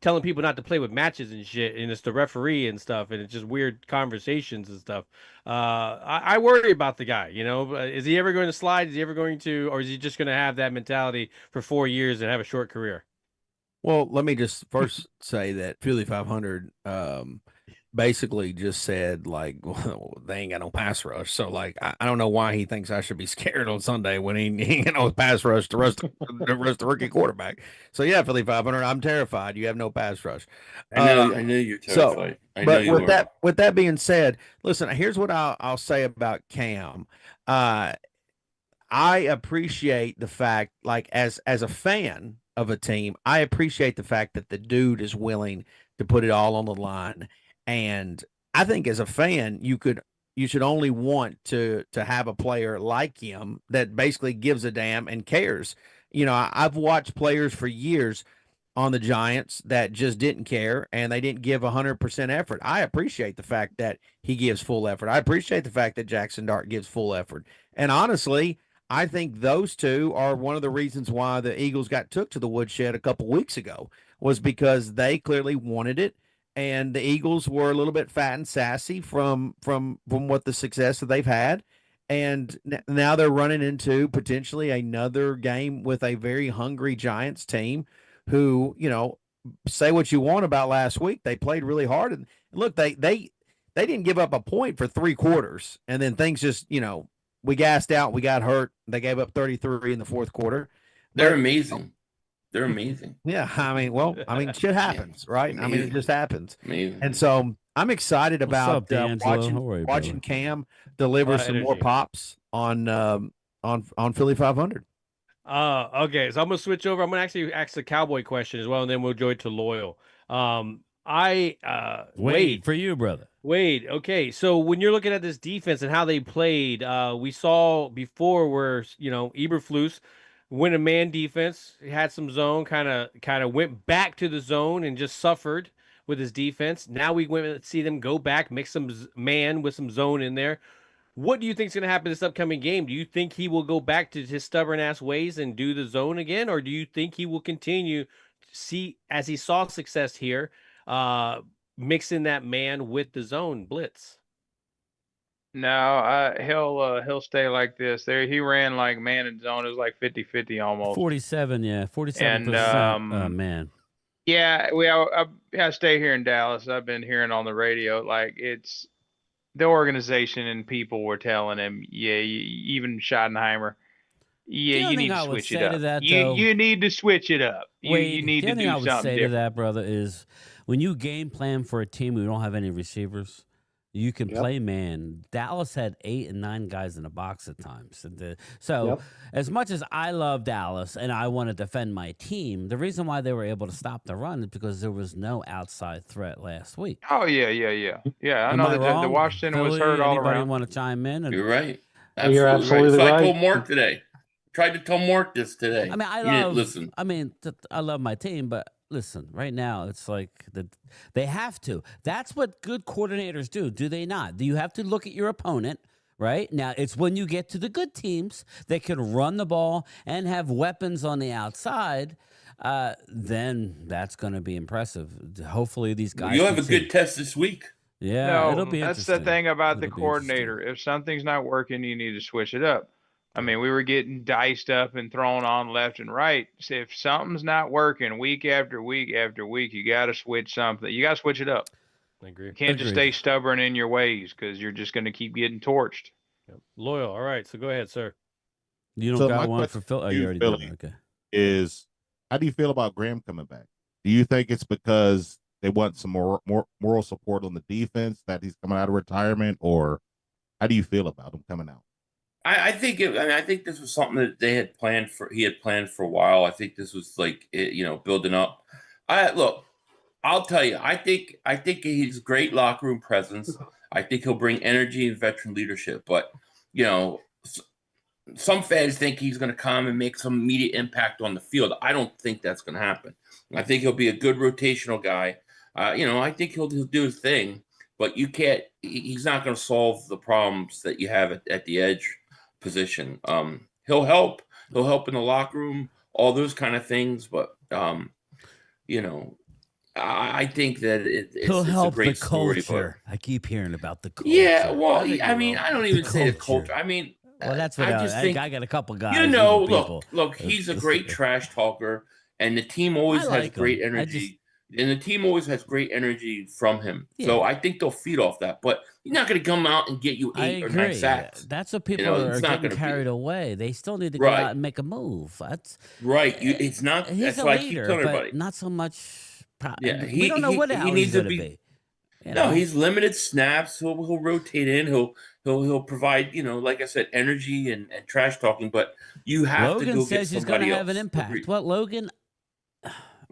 telling people not to play with matches and shit, and it's the referee and stuff, and it's just weird conversations and stuff. I worry about the guy. Is he ever going to slide? Is he ever going to, or is he just going to have that mentality for 4 years and have a short career? Well, let me just first say that Philly 500 basically just said, like, well, they ain't got no pass rush. So, like, I don't know why he thinks I should be scared on Sunday when he ain't got no pass rush to rush the rookie quarterback. So, yeah, Philly 500, I'm terrified. You have no pass rush. I know you're terrified. So, with that being said, listen, here's what I'll say about Cam. I appreciate the fact, like, as a fan of a team, I appreciate the fact that the dude is willing to put it all on the line. And I think as a fan, you should only want to have a player like him that basically gives a damn and cares. I've watched players for years on the Giants that just didn't care and they didn't give 100% effort. I appreciate the fact that he gives full effort. I appreciate the fact that Jackson Dart gives full effort. And honestly, I think those two are one of the reasons why the Eagles got took to the woodshed a couple weeks ago, was because they clearly wanted it. And the Eagles were a little bit fat and sassy from what the success that they've had. And now they're running into potentially another game with a very hungry Giants team who, say what you want about last week. They played really hard. And look, they didn't give up a point for 3 quarters. And then things just, we gassed out. We got hurt. They gave up 33 in the fourth quarter. They're amazing. They're amazing. Yeah, shit happens, right? Amazing. It just happens. Amazing. And so I'm excited about D'Angelo? watching Cam deliver some more pops on Philly 500. Okay, so I'm gonna switch over. I'm gonna actually ask the Cowboy question as well, and then we'll go to Loyal. Wade, for you, brother. Wade, okay. So when you're looking at this defense and how they played, we saw before where Eberflus win a man defense. He had some zone, kind of went back to the zone and just suffered with his defense. Now we went to see them go back, mix some man with some zone in there. What do you think is going to happen this upcoming game? Do you think he will go back to his stubborn ass ways and do the zone again, or do you think he will continue to see, as he saw success here, mixing that man with the zone blitz? No, he'll stay like this. He ran like man and zone. It was like 50-50 almost. 47%. Man. Yeah, I stay here in Dallas. I've been hearing on the radio, like, it's the organization and people were telling him, even Schottenheimer, you need to switch it up. You need to switch it up. You need to do something different. The thing I would say to that, brother, is when you game plan for a team who don't have any receivers, You can play man. Dallas had 8 and 9 guys in the box at times. So as much as I love Dallas and I want to defend my team, the reason why they were able to stop the run is because there was no outside threat last week. Oh, yeah. I know that the Washington was hurt all Anybody around. want to chime in? You're right. You're absolutely So right. I told Mark today. Tried to tell Mark this today. I mean, I love my team, but listen, right now it's like they have to. That's what good coordinators do. Do they not? Do you have to look at your opponent? Right now, it's when you get to the good teams that can run the ball and have weapons on the outside. Then that's going to be impressive. Hopefully, these guys. You'll have a good test this week. Yeah, it'll be that's the thing about the coordinator. If something's not working, you need to switch it up. I mean, we were getting diced up and thrown on left and right. So if something's not working week after week after week, you got to switch something. You got to switch it up. I agree. You can't just stay stubborn in your ways because you're just going to keep getting torched. Yep. Loyal. All right. So go ahead, sir. You don't got one for Phil? Oh, you already did. Okay. Is how do you feel about Graham coming back? Do you think it's because they want some more moral support on the defense that he's coming out of retirement, or how do you feel about him coming out? I think this was something that they had planned for. He had planned for a while. I think this was like building up. I'll tell you. I think he's great locker room presence. I think he'll bring energy and veteran leadership. But some fans think he's going to come and make some immediate impact on the field. I don't think that's going to happen. I think he'll be a good rotational guy. I think he'll do his thing. But you can't. He's not going to solve the problems that you have at the edge position. He'll help in the locker room, all those kind of things, but I think that he'll help a great the culture. Story, I keep hearing about the culture. Yeah, well, I don't even say the culture. I mean, well, that's what I got a couple guys. Look, he's a great trash talker, and the team always has great energy. And the team always has great energy from him. Yeah. So I think they'll feed off that. But he's not going to come out and get you 8 or 9 sacks. That's what people are getting carried away. They still need to go out and make a move. That's right. It's not. He's that's a why leader, I keep telling everybody. But not so much. Yeah, we don't know what the hell he's going to be. No, he's limited snaps. He'll rotate in. He'll provide, like I said, energy and trash talking. But you have to go get somebody else. Logan says he's going to have an impact. What, Logan?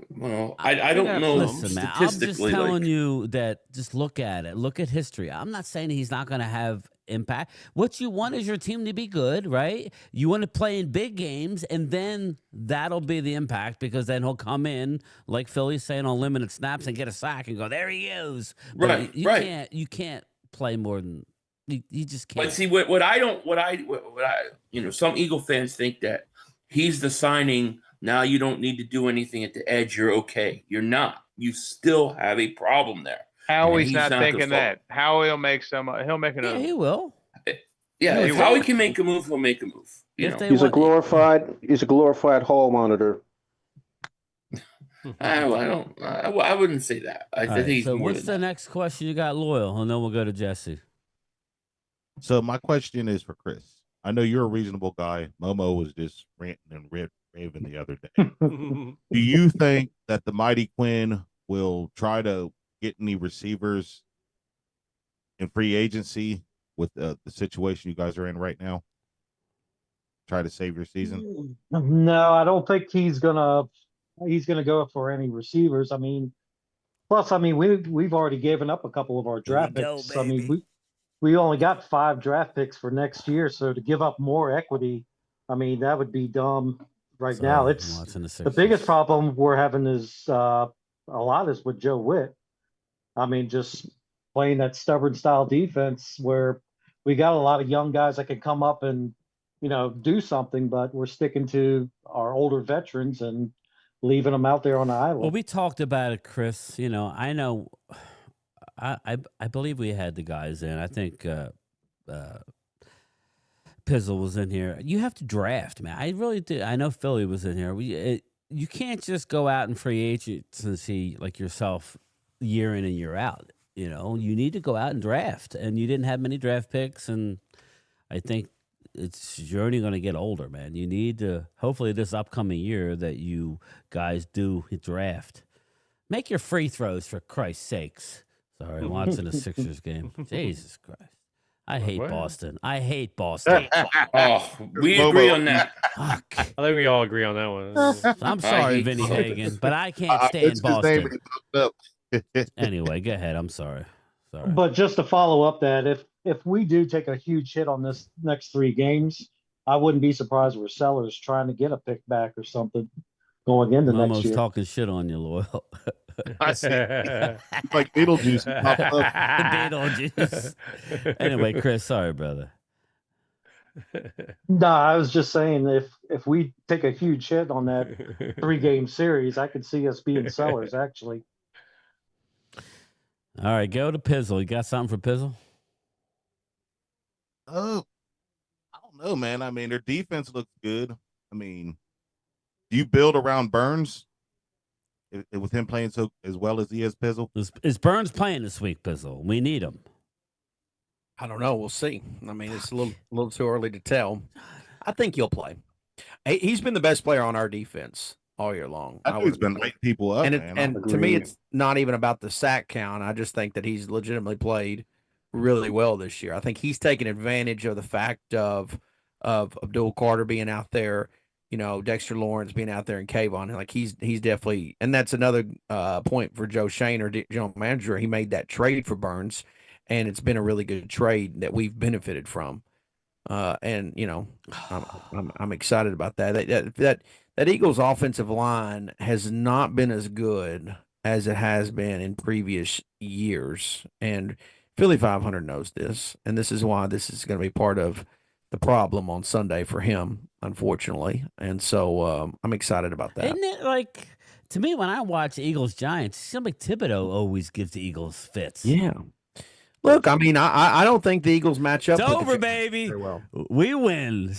Well, I don't know. Listen, man, I'm just telling you that just look at it. Look at history. I'm not saying he's not going to have impact. What you want is your team to be good, right? You want to play in big games, and then that'll be the impact because then he'll come in, like Philly's saying, on limited snaps and get a sack and go, there he is. But you can't play more than you just can't. But see, some Eagle fans think that he's the signing. Now you don't need to do anything at the edge. You're okay. You're not. You still have a problem there. Howie's not thinking that. Howie will make another. Yeah, he will. Yeah, if Howie can make a move, he'll make a move. He's a glorified hall monitor. I wouldn't say that. I think he's so more what's the next question you got, Loyal? And then we'll go to Jesse. So my question is for Chris. I know you're a reasonable guy. Momo was just ranting and raving the other day. Do you think that the Mighty Quinn will try to get any receivers in free agency with the situation you guys are in right now? Try to save your season? No, I don't think he's gonna go for any receivers. I mean, plus, we've already given up a couple of our draft picks. I mean, we only got 5 draft picks for next year, so to give up more equity, I mean, that would be dumb. Right now, it's the biggest problem we're having is a lot is with Joe Witt. I mean, just playing that stubborn style defense where we got a lot of young guys that can come up and do something, but we're sticking to our older veterans and leaving them out there on the island. Well, we talked about it, Chris. I know. I believe we had the guys in. I think Pizzle was in here. You have to draft, man. I really do. I know Philly was in here. You can't just go out and free agency like yourself year in and year out. You need to go out and draft. And you didn't have many draft picks. And I think you're only going to get older, man. You need to, hopefully this upcoming year that you guys do draft. Make your free throws, for Christ's sakes. Sorry, I'm watching the Sixers game. Jesus Christ. I hate What? Boston. I hate Boston. We agree on that. Fuck. I think we all agree on that one. I'm sorry, hate Vinny Celtics. Hagen, but I can't It's stand his name Boston. and he fucked up. Anyway, go ahead. I'm sorry. Sorry. But just to follow up that, if we do take a huge hit on this next 3 games, I wouldn't be surprised we're sellers trying to get a pick back or something going into next Momo's year. talking shit on you, Loyal. I see. Like Beetlejuice. He popped up. Beetlejuice. Anyway, Chris, sorry, brother. No, I was just saying if we take a huge hit on that 3-game series, I could see us being sellers actually. All right, go to Pizzle. You got something for Pizzle? Oh, I don't know, man. I mean, their defense looks good. I mean, do you build around Burns with him playing so as well as he is, Pizzle? Is Burns playing this week, Pizzle? We need him. I don't know. We'll see. I mean, it's a little too early to tell. I think he'll play. He's been the best player on our defense all year long. I think he's been lighting people up, man. And to me, it's not even about the sack count. I just think that he's legitimately played really well this year. I think he's taken advantage of the fact of Abdul Carter being out there, Dexter Lawrence being out there, and Kayvon. Like he's definitely, and that's another point for Joe Shane, our general manager. He made that trade for Burns, and it's been a really good trade that we've benefited from. And I'm excited about that. That Eagles offensive line has not been as good as it has been in previous years, and Philly 500 knows this, and this is why this is going to be part of the problem on Sunday for him, unfortunately. And so I'm excited about that. Isn't it like, to me, when I watch Eagles Giants, it seems like Thibodeau always gives the Eagles fits. Yeah. Look, I mean, I don't think the Eagles match up. It's with over, the baby. very well. We win.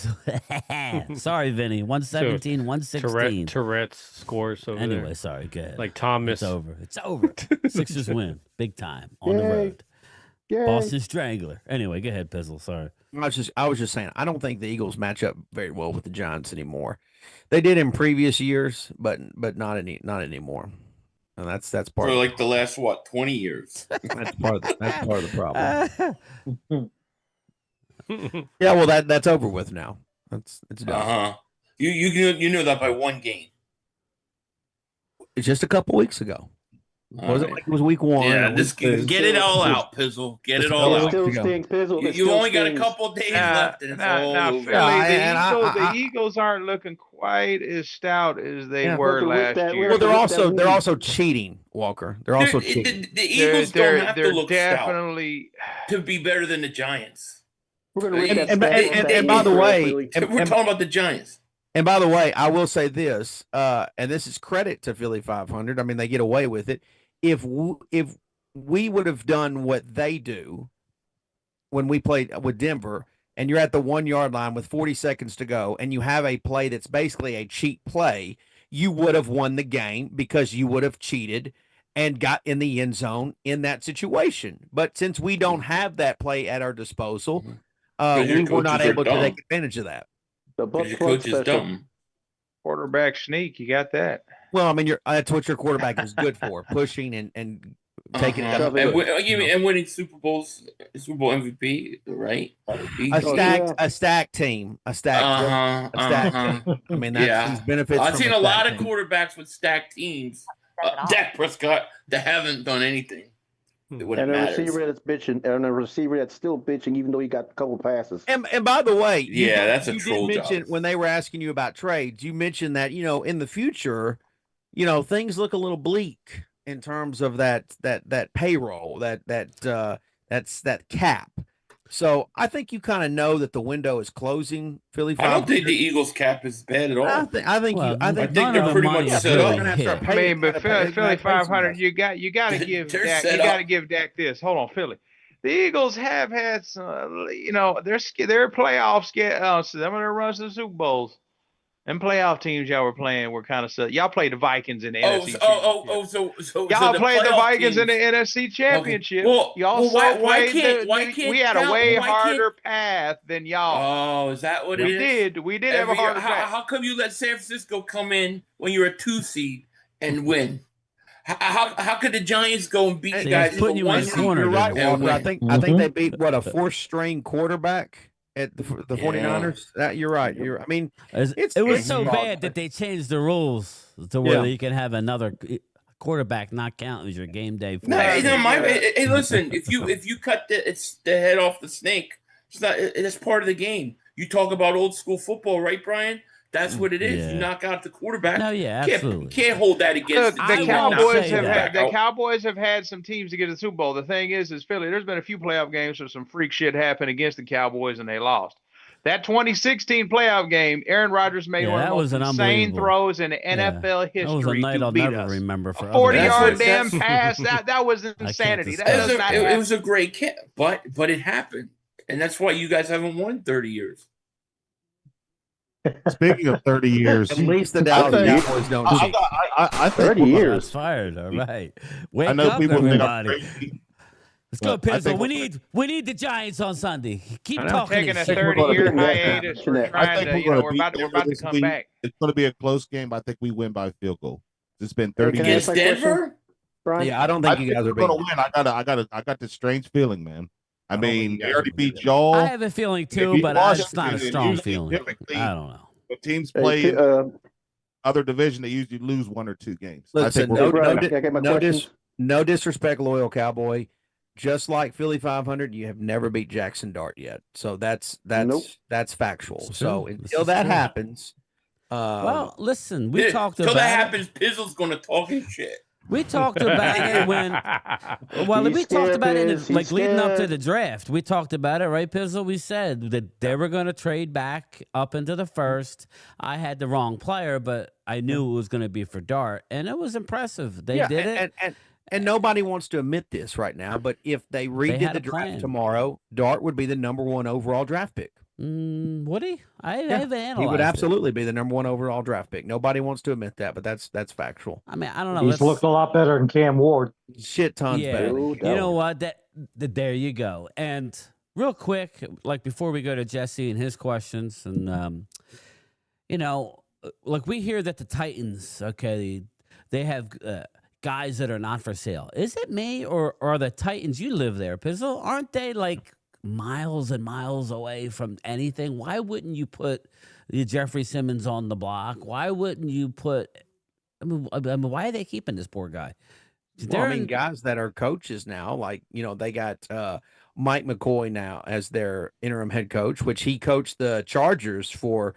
Sorry, Vinny. 117, 116. Tourette's scores over Anyway, there. sorry. Go ahead. Like Thomas. It's over. It's over. Sixers win. Big time. On the Yay. road. Yay. Boston Strangler. Anyway, go ahead, Pizzle. Sorry. I was just saying, I don't think the Eagles match up very well with the Giants anymore. They did in previous years, but not anymore. And that's part For of like the last 20 years. that's part of the problem. Yeah, well that's over with now. It's done. You knew that by 1 game. It's just a couple weeks ago. Wasn't like it was week 1. Yeah, just get it all out, Pizzle. Get it all out. Still stinks, Pizzle. You only got a couple of days left, and it's all over. Philly, the Eagles aren't looking quite as stout as they were last year. Well, they're also cheating, Walker. They're also cheating. The Eagles don't have to look definitely stout to be better than the Giants. We're going to and by the way, we're talking about the Giants. And by the way, I will say this, and this is credit to Philly 500. I mean, they get away with it. If we would have done what they do when we played with Denver, and you're at the 1 yard line with 40 seconds to go, and you have a play that's basically a cheat play, you would have won the game because you would have cheated and got in the end zone in that situation. But since we don't have that play at our disposal, we were not able to take advantage of that. The Your coach is dumb. quarterback sneak. You got that. Well, I mean, that's what your quarterback is good for, pushing and taking it up. And winning Super Bowl MVP, right? A stacked team. I mean, that's benefits. I've seen a lot of quarterbacks with stacked teams. Dak Prescott that haven't done anything. And a receiver that's bitching, and a receiver that's still bitching, even though he got a couple passes. And by the way, that's a you troll did mention job. when they were asking you about trades, you mentioned that in the future, things look a little bleak in terms of that payroll, that cap. So I think you kind of know that the window is closing. Philly 500. I don't think the Eagles cap is bad at all. I think they're pretty much set up. I mean, but Philly 500, you got to give Dak. You got to give Dak this. Hold on, Philly. The Eagles have had some, their playoffs. Some of their runs to the Super Bowls. And playoff teams y'all were playing were kind of y'all played the Vikings in the NFC. So y'all played the Vikings teams. in the NFC Championship. Okay. Y'all why can't we had a way harder path than y'all. Oh, is that what it is? We did have a harder path. How come you let San Francisco come in when you're a 2 seed and win? How could the Giants go and beat See, you guys it's putting for you in one a seed corner. You're right, there. and Walter. win? I think they beat what, a 4th-string quarterback at the Yeah. 49ers. That you're right. I mean, It was it's so smart. bad that they changed the rules to where Yeah. you can have another quarterback not count as your game day. No, hey, listen. If you cut the head off the snake, it's part of the game. You talk about old school football, right, Brian? That's what it is. You Yeah. knock out the quarterback. No, yeah, You absolutely. can't hold that against Look, the the team that knocks Cowboys the have had quarterback out. Cowboys have had some teams to get to the Super Bowl. The thing is Philly. There's been a few playoff games where some freak shit happened against the Cowboys and they lost. That 2016 playoff game, Aaron Rodgers made one of the most insane throws in NFL history. That was a night to I'll beat never us. remember for A 40-yard That's- damn pass. That was insanity. That does not happen. It was a great kick, but it happened, and that's why you guys haven't won 30 years. Speaking of 30 years, At least the Dallas Cowboys don't cheat. I think 30 years. Fired. All right. Wake I know up, people think I'm everybody. crazy. Let's go, but I Pizzle. think We need the Giants on Sunday. Keep I'm talking. taking a this shit. 30-year hiatus. We're I trying think to, we're going we're to about to this come week. back. It's going to be a close game. I think we win by field goal. It's been 30 Can I years. ask my question, Denver? Brian? Yeah, I don't think you guys are going to beating. win. I got this strange feeling, man. I don't think mean, you they guys already are beat beating. y'all. I have a feeling They too, beat but it's not a Washington, and strong usually, feeling. typically, I don't know. when teams Hey, play in other division, they usually lose 1 or 2 games. I Listen, think we're Brian, can I get my questions? no disrespect, loyal Cowboy. Just like Philly 500, you have never beat Jackson Dart yet. So that's factual. It's So true. This until is that true. happens, Well, listen, we talked Till about that it. happens, Pizzle's going to talk his shit. We talked about it when. Well, He's we talked about it scared, like he's leading up to scared. the draft. We talked about it, right, Pizzle? We said that they were going to trade back up into the first. I had the wrong player, but I knew it was going to be for Dart, and it was impressive. They did it. And nobody wants to admit this right now, but if they redid had the a draft plan. tomorrow, Dart would be the #1 overall draft pick. Would he? I Yeah, haven't analyzed he would it. absolutely be the #1 overall draft pick. Nobody wants to admit that, but that's factual. I mean, I don't know. He's looked a lot better than Cam Ward. Shit tons Yeah, better. No you know doubt. what? There you go. And real quick, like before we go to Jesse and his questions, and you know, like we hear that the Titans, okay, they have guys that are not for sale. Is it me or are the Titans? You live there, Pizzle. Aren't they like miles and miles away from anything? Why wouldn't you put the Jeffrey Simmons on the block? Why wouldn't you put? I mean, why are they keeping this poor guy? Well, I mean, guys that are coaches now, like, you know, they got Mike McCoy now as their interim head coach, which he coached the Chargers for,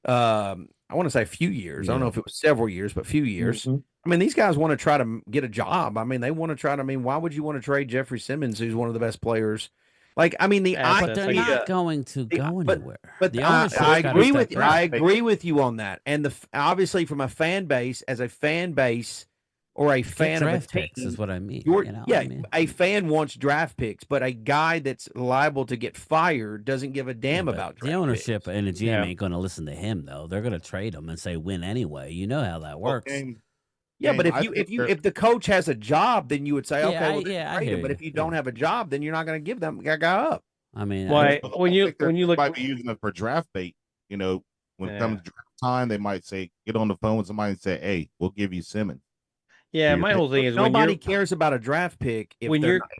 I want to say a few years. I don't know if it was several years, but a few years. Mhm. I mean, these guys want to try to get a job. I mean, they want to try to, why would you want to trade Jeffrey Simmons, who's one of the best players? Like, I mean, but they're not going to go anywhere. But The I ownership's gotta agree with step you. up. I agree with you on that. And obviously, from a fan base, as a fan base or a fan of a draft team, picks is what I mean. you're- You know what yeah, I mean? a fan wants draft picks, but a guy that's liable to get fired doesn't give a damn But about the draft ownership picks. and the GM ain't going to listen to him though. They're going to trade him and say win anyway. You know how that works. Yeah, but I think if the coach has a job, then you would say, Yeah, okay, I well, then hear trade him. But you. if you don't have a job, then you're not going to give them that guy up. I mean, Why when you look, might be using it for draft bait. You know, when it comes draft time, they might say, get on the phone with somebody and say, "Hey, we'll give you Simmons." yeah, my whole thing is Nobody cares about a draft pick if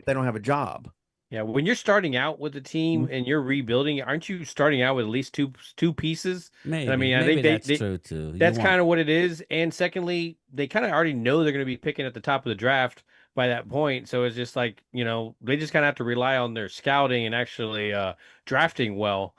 they don't have a job. Yeah, when you're starting out with a team and you're rebuilding, aren't you starting out with at least two pieces? maybe. I mean, I maybe think that's true too. That's kind of what it is. And secondly, they kind of already know they're going to be picking at the top of the draft by that point. So it's just like, you know, they just kind of have to rely on their scouting and actually drafting well.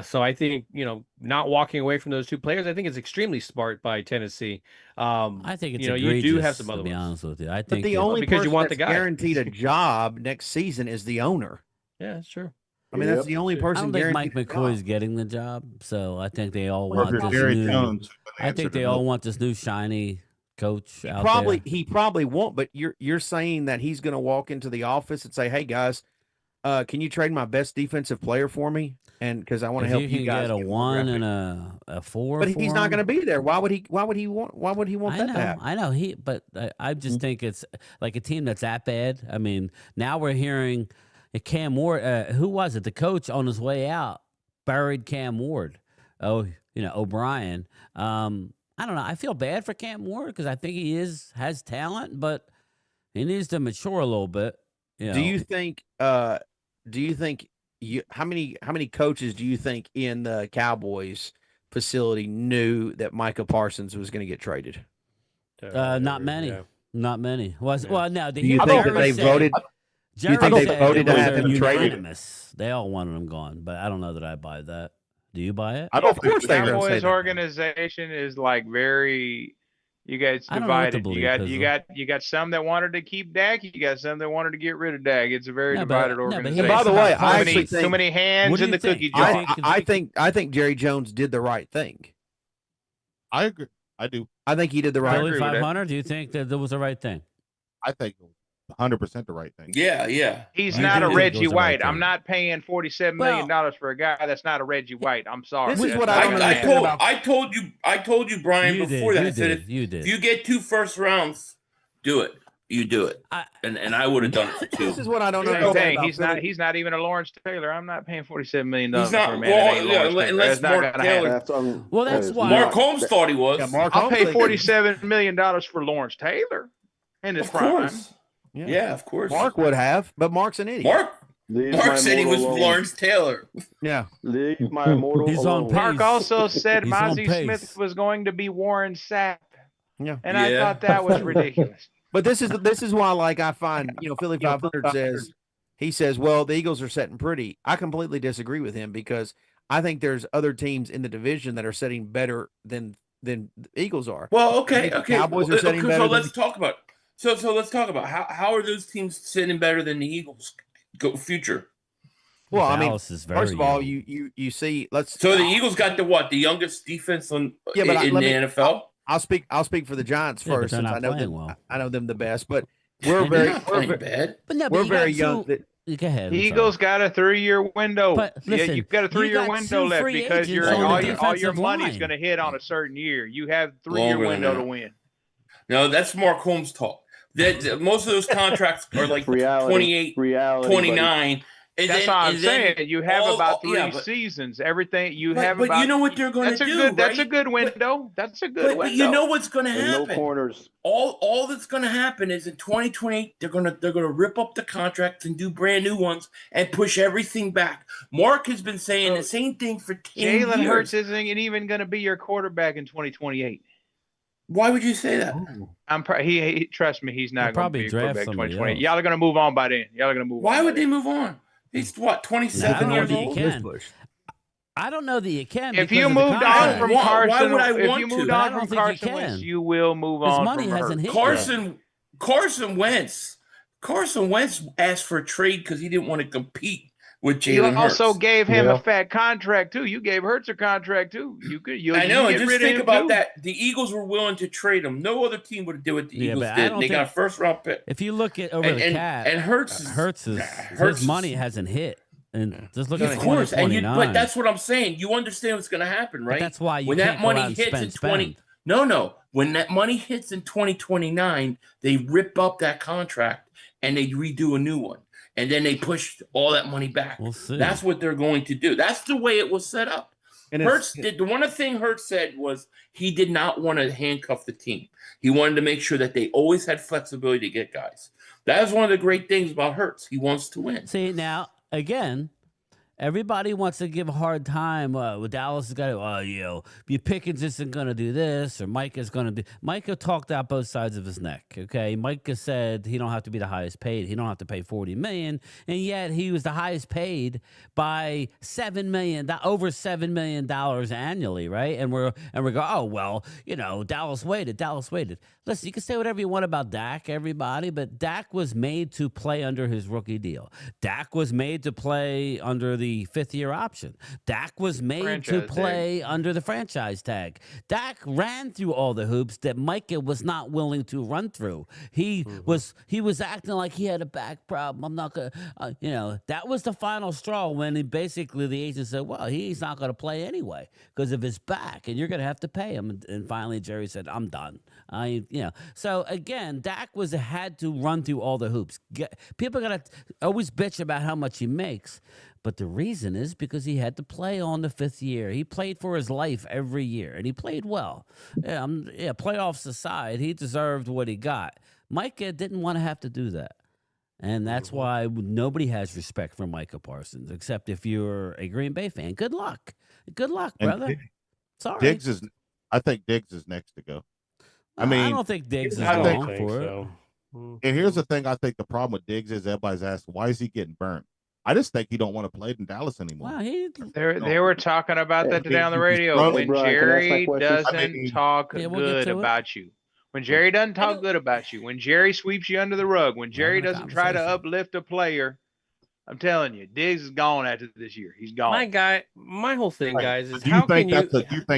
So I think, you know, not walking away from those two players, I think it's extremely smart by Tennessee. I think it's you know, egregious, you do have some other to be ones. honest with you. I But think the only because you person want the that's guy. guaranteed a job next season is the owner. Yeah, that's true. I mean, that's the only I person don't think Mike guaranteed a McCoy's job. getting the job, so I think they all Well, want if this Jerry new. Jones, I think they all want this new shiny coach out He probably won't. But you're saying that he's going to walk into the office and say, "Hey guys, can you trade my best defensive player for me?" And because I want to help you guys get a get 1 draft and a 4. But he's for not him. going to be there. Why would he want that to happen? I know but I just think it's like a team that's that bad. I mean, now we're hearing Cam Ward. Who was it? The coach on his way out buried Cam Ward. Oh, you know, O'Brien. I I don't know. I feel bad for Cam Ward because I think he has talent, but he needs to mature a little bit. Do you think? How many coaches do you think in the Cowboys facility knew that Micah Parsons was going to get traded? Not many. Yeah. Not many. Well, no. Do you think that they voted? Do you think they voted to have him traded? They all wanted him gone, but I don't know that I buy that. Do you buy it? I don't Of course they The were Cowboys organization is like very. You guys I don't know what to divided. believe, You got some that wanted to keep Dak. You got some that wanted to get rid of Dak. It's a very divided organization. By the way, I actually too many hands in the cookie jar. I think Jerry Jones did the right thing. I agree. I do. I think he did the right Philly thing. 500. Do you think that was the right thing? I think 100% the right thing. Yeah. He's I not a think it Reggie was the right White. I'm thing. not paying $47 million for a guy that's not a Reggie White. I'm sorry. This is That's what not I don't gonna understand happen. I told you, Brian, You before did, that. I said you did. if you get 2 first rounds, do it. You do it. And I would have done it for 2. This is what I don't Same understand. thing. He's not even a Lawrence Taylor. I'm not paying $47 million He's for not. a man that ain't Well, Lawrence Taylor. unless That's not Mark gonna Taylor. happen. Well, that's why Mark Holmes thought he was. Yeah, Mark I'll pay Holmes- $47 million for Lawrence Taylor in his Of prime. course. Yeah, of course. Mark would have, but Mark's an idiot. Mark said he was Lawrence Taylor. Yeah. Leave my immortal He's on alone. Mark also said He's on Mozzie pace. Smith was going to be Warren Sapp. Yeah. And I thought that was ridiculous. But this is why, like, I find, Philly 500 says, well, the Eagles are setting pretty. I completely disagree with him because I think there's other teams in the division that are setting better than the Eagles are. Well, I think the Cowboys are setting better. So let's talk about. So let's talk about how are those teams sitting better than the Eagles future? Well, I mean, Dallas is very first of all, young. you see, let's. So the Eagles got the youngest defense in the NFL. I'll speak for the Giants Yeah, but first they're since not I know playing them. well. I know them the best, but They're not playing bad. But no, but we're you very got young. two- Go ahead. I'm Eagles sorry. got a 3-year window. But listen, you've got a 3-year you got window two left free because agents on the all your defensive money's line. going to hit on a certain year. You have 3-year Longer than window that. to win. No, that's Mark Holmes talk. That most of those contracts are like 28, 29. And That's then, what I'm and then saying. You have all- about 3 yeah, but- seasons. Everything you but- have but about. you know what they're gonna do, That's a right? good window. That's a good window. But you know what's going to And happen? no corners. All that's going to happen is in 2020 they're going to rip up the contracts and do brand new ones and push everything back. Mark has been saying the same thing for 10 years. Jalen Hurts isn't even going to be your quarterback in 2028. Why would you say that? He trust me, he's not going to probably be your draft quarterback in somebody 2028. else. Y'all are going to move on by then. Y'all are going to move on. Why by would then. they move on? He's what, 27 I years don't know old? that you can. I don't know that you can. If because you of the moved on contract. from Why Carson, would I if want you to? moved But I on don't from think you Carson can. Wentz, you will move His on. money from hasn't Hurts. hit Carson Wentz asked for a trade because he didn't want to compete with You Jalen Hurts. also gave him Yeah. a fat contract too. You gave Hurts a contract too. I know, and get just rid of think him, about too. that. The Eagles were willing to trade him. No other team would do what the Yeah, Eagles but I did. don't They got a think- first round pick. If you look at over the cap, and Hurts his is- money hasn't hit. And just look Of at course, 2029. but that's what I'm saying. You understand what's going to happen, right? that's why you when can't that go money out and hits spend, in 20, no, when that money hits in 2029, they rip up that contract and they redo a new one, and then they push all that money back. We'll see. That's what they're going to do. That's the way it was set up. And Hurts did the one thing Hurts said was he did not want to handcuff the team. He wanted to make sure that they always had flexibility to get guys. That is one of the great things about Hurts. He wants to win. See, now, again, everybody wants to give a hard time. Dallas has got to, Pickens isn't going to do this, or Micah's going to do. Micah talked out both sides of his neck, okay? Micah said he don't have to be the highest paid. He don't have to pay $40 million, and yet he was the highest paid by $7 million, over $7 million annually, right? And we go, oh, well, Dallas waited. Listen, you can say whatever you want about Dak, everybody, but Dak was made to play under his rookie deal. Dak was made to play under the 5th-year option. Dak was made to play under the franchise tag. Dak ran through all the hoops that Micah was not willing to run through. He was acting like he had a back problem. I'm not going to, that was the final straw when basically the agent said, well, he's not going to play anyway because of his back, and you're going to have to pay him. And finally, Jerry said, I'm done. So again, Dak had to run through all the hoops. People are going to always bitch about how much he makes. But the reason is because he had to play on the 5th year. He played for his life every year, and he played well. Playoffs aside, he deserved what he got. Micah didn't want to have to do that. And that's why nobody has respect for Micah Parsons, except if you're a Green Bay fan. Good luck. Good luck, brother. Sorry. I think Diggs is next to go. I don't think Diggs is going for it. And here's the thing. I think the problem with Diggs is everybody's asking, why is he getting burnt? I just think he don't want to play in Dallas anymore. Wow, they were talking about that today on the radio. When Jerry doesn't talk good about you. When Jerry doesn't talk good about you. When Jerry sweeps you under the rug. When Jerry doesn't try to uplift a player. I'm telling you, Diggs is gone after this year. He's gone. My whole thing, guys, is do you think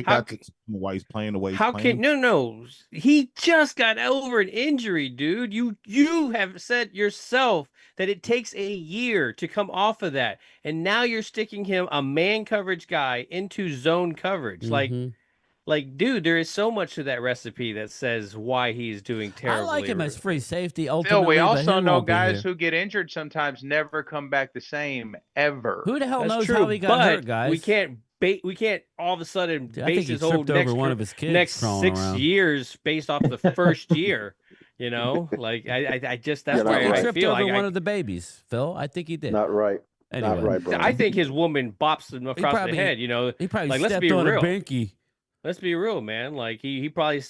that's why he's playing the way he's playing? No. He just got over an injury, dude. You have said yourself that it takes a year to come off of that. And now you're sticking him, a man coverage guy, into zone coverage. Like, dude, there is so much to that recipe that says why he's doing terribly. I like him as free safety. Phil, we also know guys who get injured sometimes never come back the same ever. Who the hell knows how he got hurt, guys? We can't all of a sudden base his whole next 6 years based off the first year. You know, like I just that's why I tripped over one of the babies, Phil. I think he did. Not right. Anyway. Not right, bro. I think his woman bops him across the head. You know, he probably like, stepped on a binky. Let's be real, man. Like he probably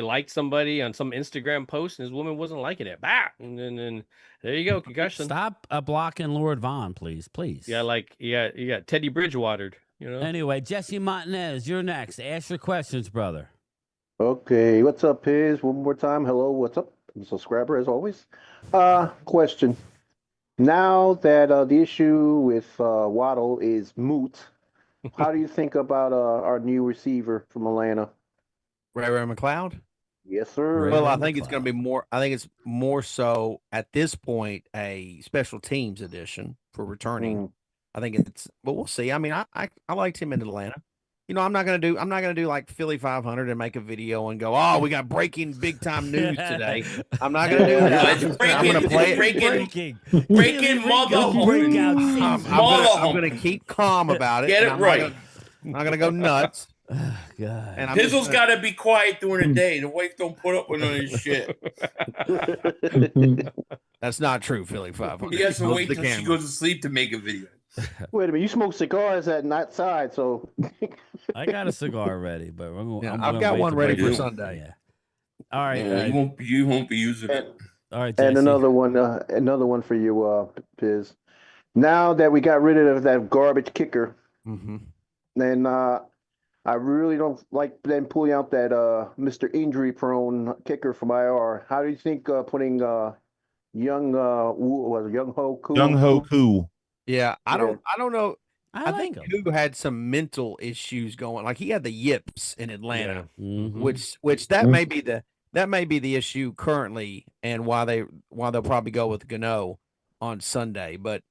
liked somebody on some Instagram post, and his woman wasn't liking it. Bah! And then there you go, concussion. Stop blocking Lord Vaughn, please. Yeah, like you got Teddy Bridgewatered. You know. Anyway, Jesse Montanez, you're next. Ask your questions, brother. Okay, what's up, Piz? One more time. Hello, what's up? I'm a subscriber as always. Question. Now that the issue with Waddle is moot. How do you think about our new receiver from Atlanta? Ray McLeod? Yes, sir. Well, I think it's going to be more. I think it's more so at this point a special teams edition for returning. I think it's, but we'll see. I mean, I liked him in Atlanta. You know, I'm not gonna do like Philly 500 and make a video and go, oh, we got breaking big time news today. I'm not gonna do that. I'm gonna play it. Breaking I'm gonna keep calm about it. Get it right. I'm not gonna go nuts. Oh, God. And Pizzle's got to be quiet during the day. The wife don't put up with none of his shit. That's not true, Philly 500. He has to wait till she goes to sleep to make a video. Wait a minute, you smoke cigars at night side, so I got a cigar ready, but I've got one ready for Sunday. Yeah. All right. You won't be using it. All right, Jesse. And another one for you, Piz. Now that we got rid of that garbage kicker, then I really don't like them pulling out that Mr. Injury Prone kicker from IR. How do you think putting Young Ho Koo? Yeah, I don't know. I think Koo had some mental issues going. Like he had the yips in Atlanta, which that may be the issue currently, and why they'll probably go with Gano on Sunday. But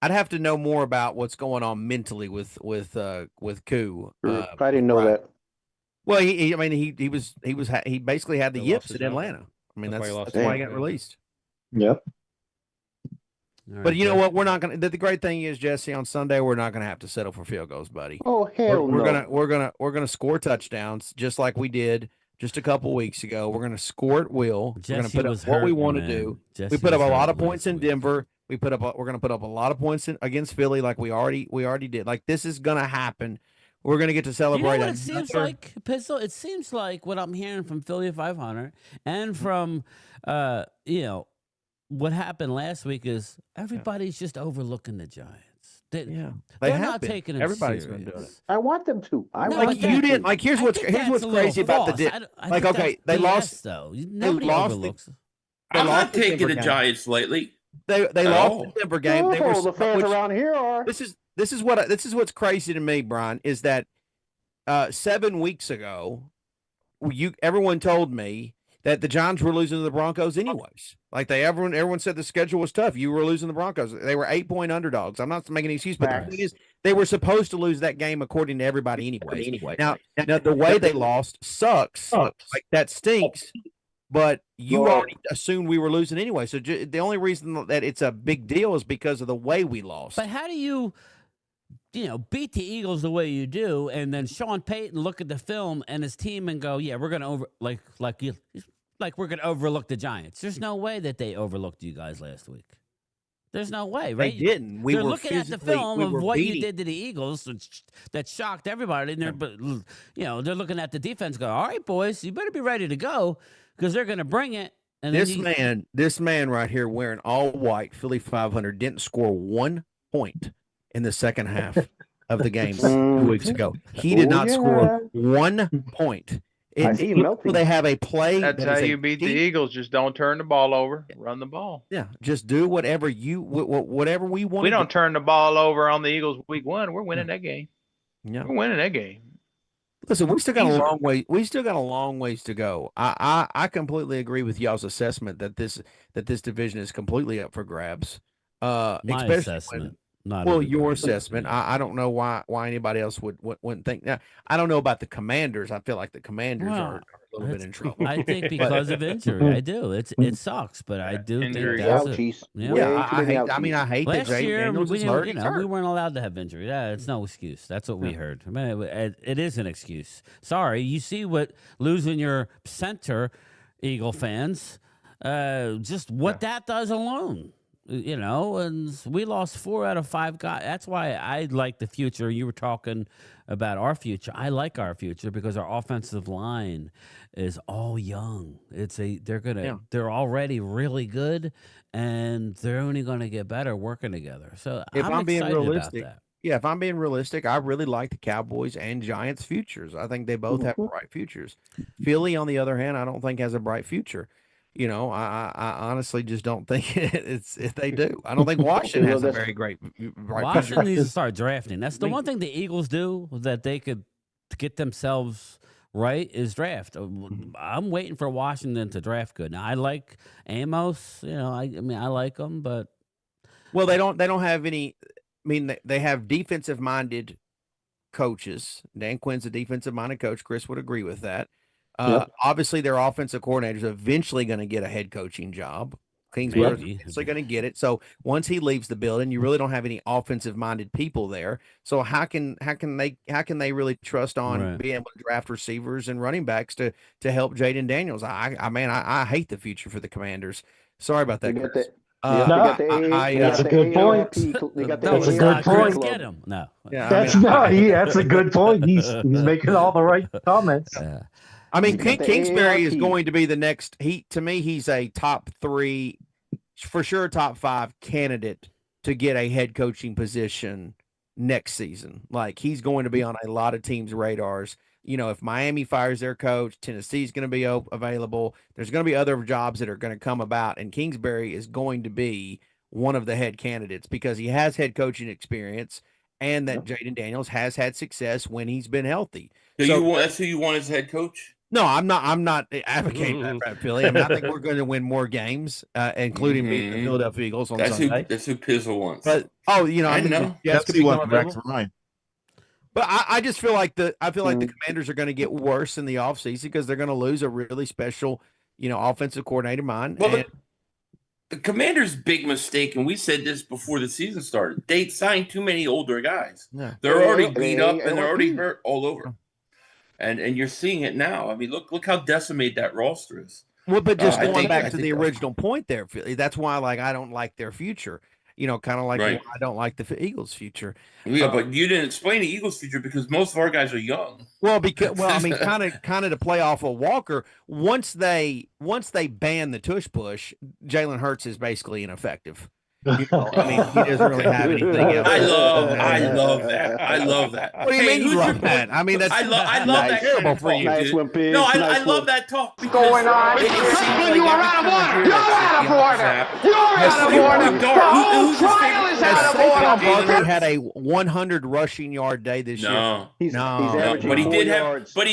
I'd have to know more about what's going on mentally with Koo. I didn't know that. Well, he basically had the yips in Atlanta. I mean, that's why he got released. Yep. But you know what? We're not gonna. The great thing is, Jesse, on Sunday we're not gonna have to settle for field goals, buddy. Oh hell no! We're gonna score touchdowns just like we did just a couple weeks ago. We're gonna score at will. We're gonna put up what we want to do. We put up a lot of points in Denver. We're gonna put up a lot of points against Philly, like we already did. Like this is gonna happen. We're gonna get to celebrate. You know what it seems like, Pistol? It seems like what I'm hearing from Philly 500 and from what happened last week is everybody's just overlooking the Giants. They're not taking them Everybody's serious. going to do it. I want them to. You didn't. Like here's what's crazy about the dip. Like okay, they lost though. Nobody overlooks. I'm not taking the Giants lightly. They lost the Denver game. They were the fans around here are. This is what's crazy to me, Brian, is that 7 weeks ago, everyone told me that the Giants were losing to the Broncos anyways. Like everyone said the schedule was tough. You were losing the Broncos. They were 8-point underdogs. I'm not making any excuse, but the thing is, they were supposed to lose that game according to everybody anyway. Now the way they lost sucks. Like that stinks. but you Well, already assumed we were losing anyway. So the only reason that it's a big deal is because of the way we lost. But how do you beat the Eagles the way you do, and then Sean Payton look at the film and his team and go, yeah, we're going to we're going to overlook the Giants. There's no way that they overlooked you guys last week. There's no way, right? They didn't. They're looking at the film of what you did to the Eagles that shocked everybody. And but they're looking at the defense. Go, all right, boys, you better be ready to go because they're going to bring it. And this man right here wearing all white Philly 500 didn't score 1 point in the second half of the games 2 weeks ago. He did not score 1 point. They have a play. That's how you beat the Eagles. Just don't turn the ball over. Run the ball. Yeah, just do whatever we want. We don't turn the ball over on the Eagles week 1. We're winning that game. Yeah, we're winning that game. Listen, we still got a long way. We still got a long ways to go. I completely agree with y'all's assessment that this division is completely up for grabs. My assessment. Your assessment. I don't know why anybody else wouldn't think. Now, I don't know about the Commanders. I feel like the Commanders are a little bit in trouble. I think because of injury. I do. It sucks, but I do think that's I hate that Jay Daniels is hurt. We weren't allowed to have injury. Yeah, it's no excuse. That's what we heard. I mean, it is an excuse. Sorry, you see what losing your center, Eagle fans, just what that does alone. And we lost 4 out of 5 guys. That's why I like the future. You were talking about our future. I like our future because our offensive line is all young. They're already really good, and they're only going to get better working together. So if I'm being realistic, about that. Yeah, if I'm being realistic, I really like the Cowboys and Giants futures. I think they both have bright futures. Philly, on the other hand, I don't think has a bright future. I honestly just don't think they do. I don't think Washington has a very great. Washington needs to start drafting. That's the one thing the Eagles do that they could get themselves right is draft. I'm waiting for Washington to draft good. Now I like Amos. I like him, but they don't have any. I mean, they have defensive minded coaches. Dan Quinn's a defensive minded coach. Chris would agree with that. Obviously, their offensive coordinator is eventually going to get a head coaching job. Kingsbury is eventually going to get it. So once he leaves the building, you really don't have any offensive-minded people there. So how can they really trust on being able to draft receivers and running backs to help Jaden Daniels? I hate the future for the Commanders. Sorry about that, Chris. That's a good point. That's a good point. Get him. No. That's a good point. He's making all the right comments. I mean, Kingsbury is going to be the next. To me, he's a top 3, for sure, top 5 candidate to get a head coaching position next season. Like, he's going to be on a lot of teams' radars. If Miami fires their coach, Tennessee's going to be available. There's going to be other jobs that are going to come about, and Kingsbury is going to be one of the head candidates because he has head coaching experience, and that Jaden Daniels has had success when he's been healthy. That's who you want as head coach? No, I'm not advocating that, Philly. I think we're going to win more games, including beating the Philadelphia Eagles on Sunday. That's who Pizzle wants. But I know. That's what he wants back to mine. But I just feel like the Commanders are going to get worse in the offseason because they're going to lose a really special, offensive coordinator mind. Well, the Commanders' big mistake, and we said this before the season started, they signed too many older guys. Yeah. They're already beat up and they're already hurt all over. And you're seeing it now. I mean, look how decimated that roster is. Well, but just going back to the original point there, that's why I don't like their future. Kind of like I don't like the Eagles' future. Yeah, but you didn't explain the Eagles' future because most of our guys are young. Well, kind of to play off of Walker. Once they ban the tush push, Jalen Hurts is basically ineffective. He doesn't really have anything else. I love that. I love that. What do you mean you love that? I mean, I love that terrible for you. No, I love that talk. What's going on? You are out of order. You're out of order. You're out of order. The whole trial is out of order. Saquon Barkley had a 100 rushing yard day this year. No, he's but he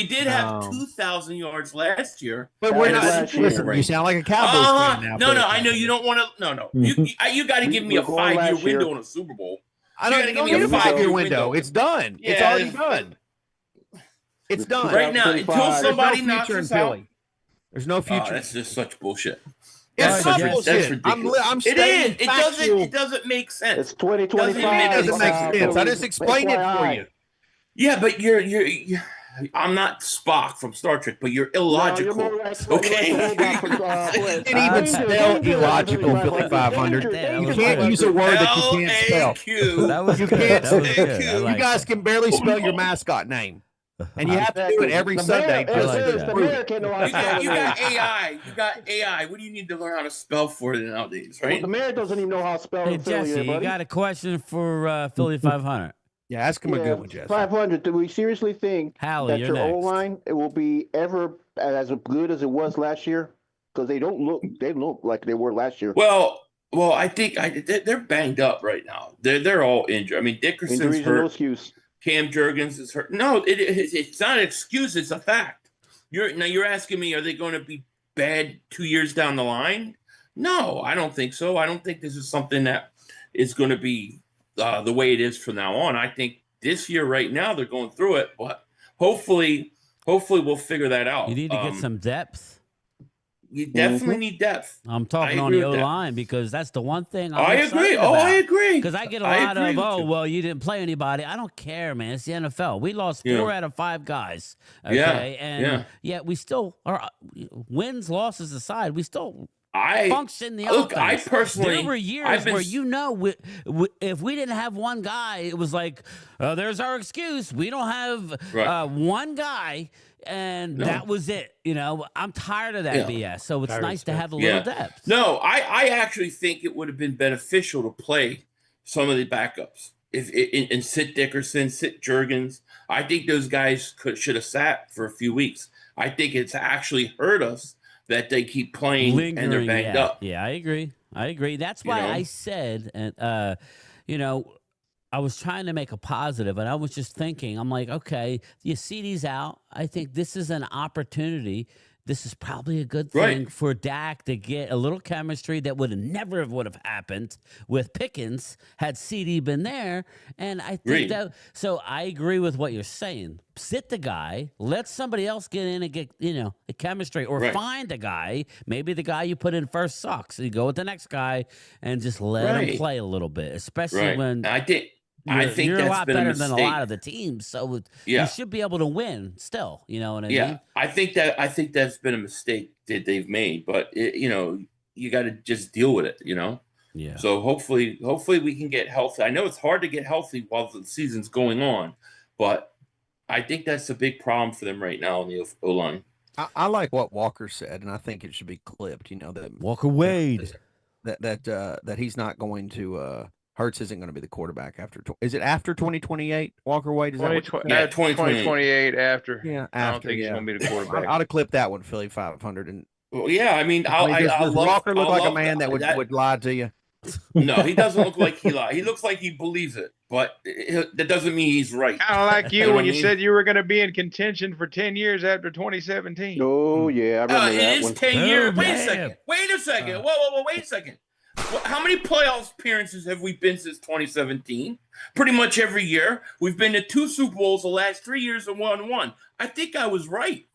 did have 2,000 yards last year. But we're not. Listen, you sound like a Cowboys fan now. No, I know you don't want to. No. You got to give me a 5-year window in a Super Bowl. I don't give me a 5-year window. It's done. It's already done. It's done right now. Until somebody knocks us out. There's no future. That's just such bullshit. Yes, That's bullshit. ridiculous. I'm it stating is. It factual. doesn't make sense. It's 2025. It doesn't make sense. I just explained it for you. Yeah, but you're I'm not Spock from Star Trek, but you're illogical. Okay. You can't even spell illogical, Philly 500. You can't use a word that you can't spell. That was You good. can't. That was good. I You like guys that. can barely spell your mascot name, and you have to do it every Sunday. I like that. You got AI. You got AI. What do you need to learn how to spell for it nowadays, right? Well, the mayor doesn't even know how to spell Hey, Philly, Jesse, you buddy. got a question for Philly 500? Yeah, ask him a good one, Jesse. 500. Do we seriously think Hallie, that you're your next. O-line it will be ever as good as it was last year? Because they look like they were last year. Well, I think they're banged up right now. They're all injured. I mean, Dickerson's Injuries are hurt. no excuse. Cam Jurgens is hurt. No, it's not an excuse. It's a fact. You're asking me, are they going to be bad 2 years down the line? No, I don't think so. I don't think this is something that is going to be the way it is from now on. I think this year, right now, they're going through it, but hopefully we'll figure that out. You need to get some depth. You definitely need depth. I'm talking on the O-line because that's the one thing I agree. Oh, I agree. Because I get a lot of, well, you didn't play anybody. I don't care, man. It's the NFL. We lost 4 out of 5 guys. Okay. And yet we still are, wins, losses aside, we still function the offense. I personally, there were years where if we didn't have one guy, it was like, there's our excuse. We don't have one guy, and that was it. I'm tired of that BS. So it's nice to have a little depth. No, I actually think it would have been beneficial to play some of the backups. And sit Dickerson, sit Jurgens. I think those guys should have sat for a few weeks. I think it's actually hurt us that they keep playing and they're banged up. Yeah, I agree. That's why I said, and I was trying to make a positive, and I was just thinking, I'm like, okay, you see these out. I think this is an opportunity. This is probably a good thing for Dak to get a little chemistry that would have happened with Pickens had CD been there. And I think so I agree with what you're saying. Sit the guy, let somebody else get in and get, a chemistry, or find a guy. Maybe the guy you put in first sucks. You go with the next guy and just let him play a little bit, especially when I think you're that's a lot been better a than a lot of the teams, so you should be able to win still. You know what I mean? I think that's been a mistake that they've made, but you got to just deal with it. Yeah. So hopefully we can get healthy. I know it's hard to get healthy while the season's going on, but I think that's a big problem for them right now on the O-line. I like what Walker said, and I think it should be clipped. That Walker Wade, that he's not going to. Hurts isn't going to be the quarterback after. Is it after 2028? Walker Wade is 2028 after. Yeah, I don't think he's going to be the quarterback. I ought to clip that one, Philly 500. And does Walker look like a man that would lie to you? No, he doesn't look like he lied. He looks like he believes it, but that doesn't mean he's right. Kind of like you when you said you were going to be in contention for 10 years after 2017. Oh yeah, I remember that it is one. 10 years. Wait a second. Whoa, wait a second. How many playoff appearances have we been since 2017? Pretty much every year. We've been to 2 Super Bowls the last 3 years and won 1. I think I was right.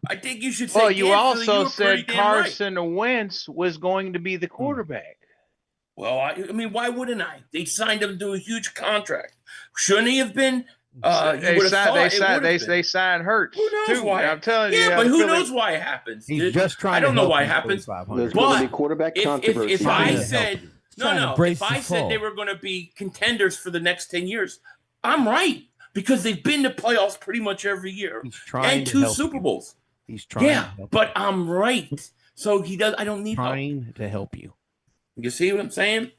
I think you should say. Well, you also said Carson Wentz was going to be the quarterback. Well, I mean, why wouldn't I? They signed him to a huge contract. Shouldn't he have been? They signed Hurts. Who knows why? I'm telling you. Yeah, but who knows why it happens? He's just trying. I don't know why it happens. There's going to be quarterback controversy. If I said if I said they were going to be contenders for the next 10 years, I'm right because they've been to playoffs pretty much every year and 2 Super Bowls. He's trying. Yeah, but I'm right. So he does. I don't need trying to help you. You see what I'm saying?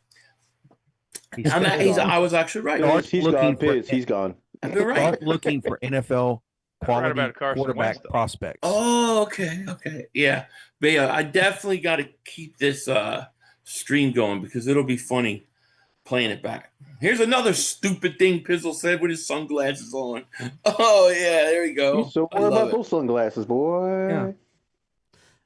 I was actually right. He's gone. He's gone. I've been right. Start looking for NFL quality quarterback prospects. Oh, okay. Yeah. But I definitely got to keep this stream going because it'll be funny playing it back. Here's another stupid thing Pizzle said with his sunglasses on. Oh, yeah, there we go. So what about those sunglasses, boy? Yeah.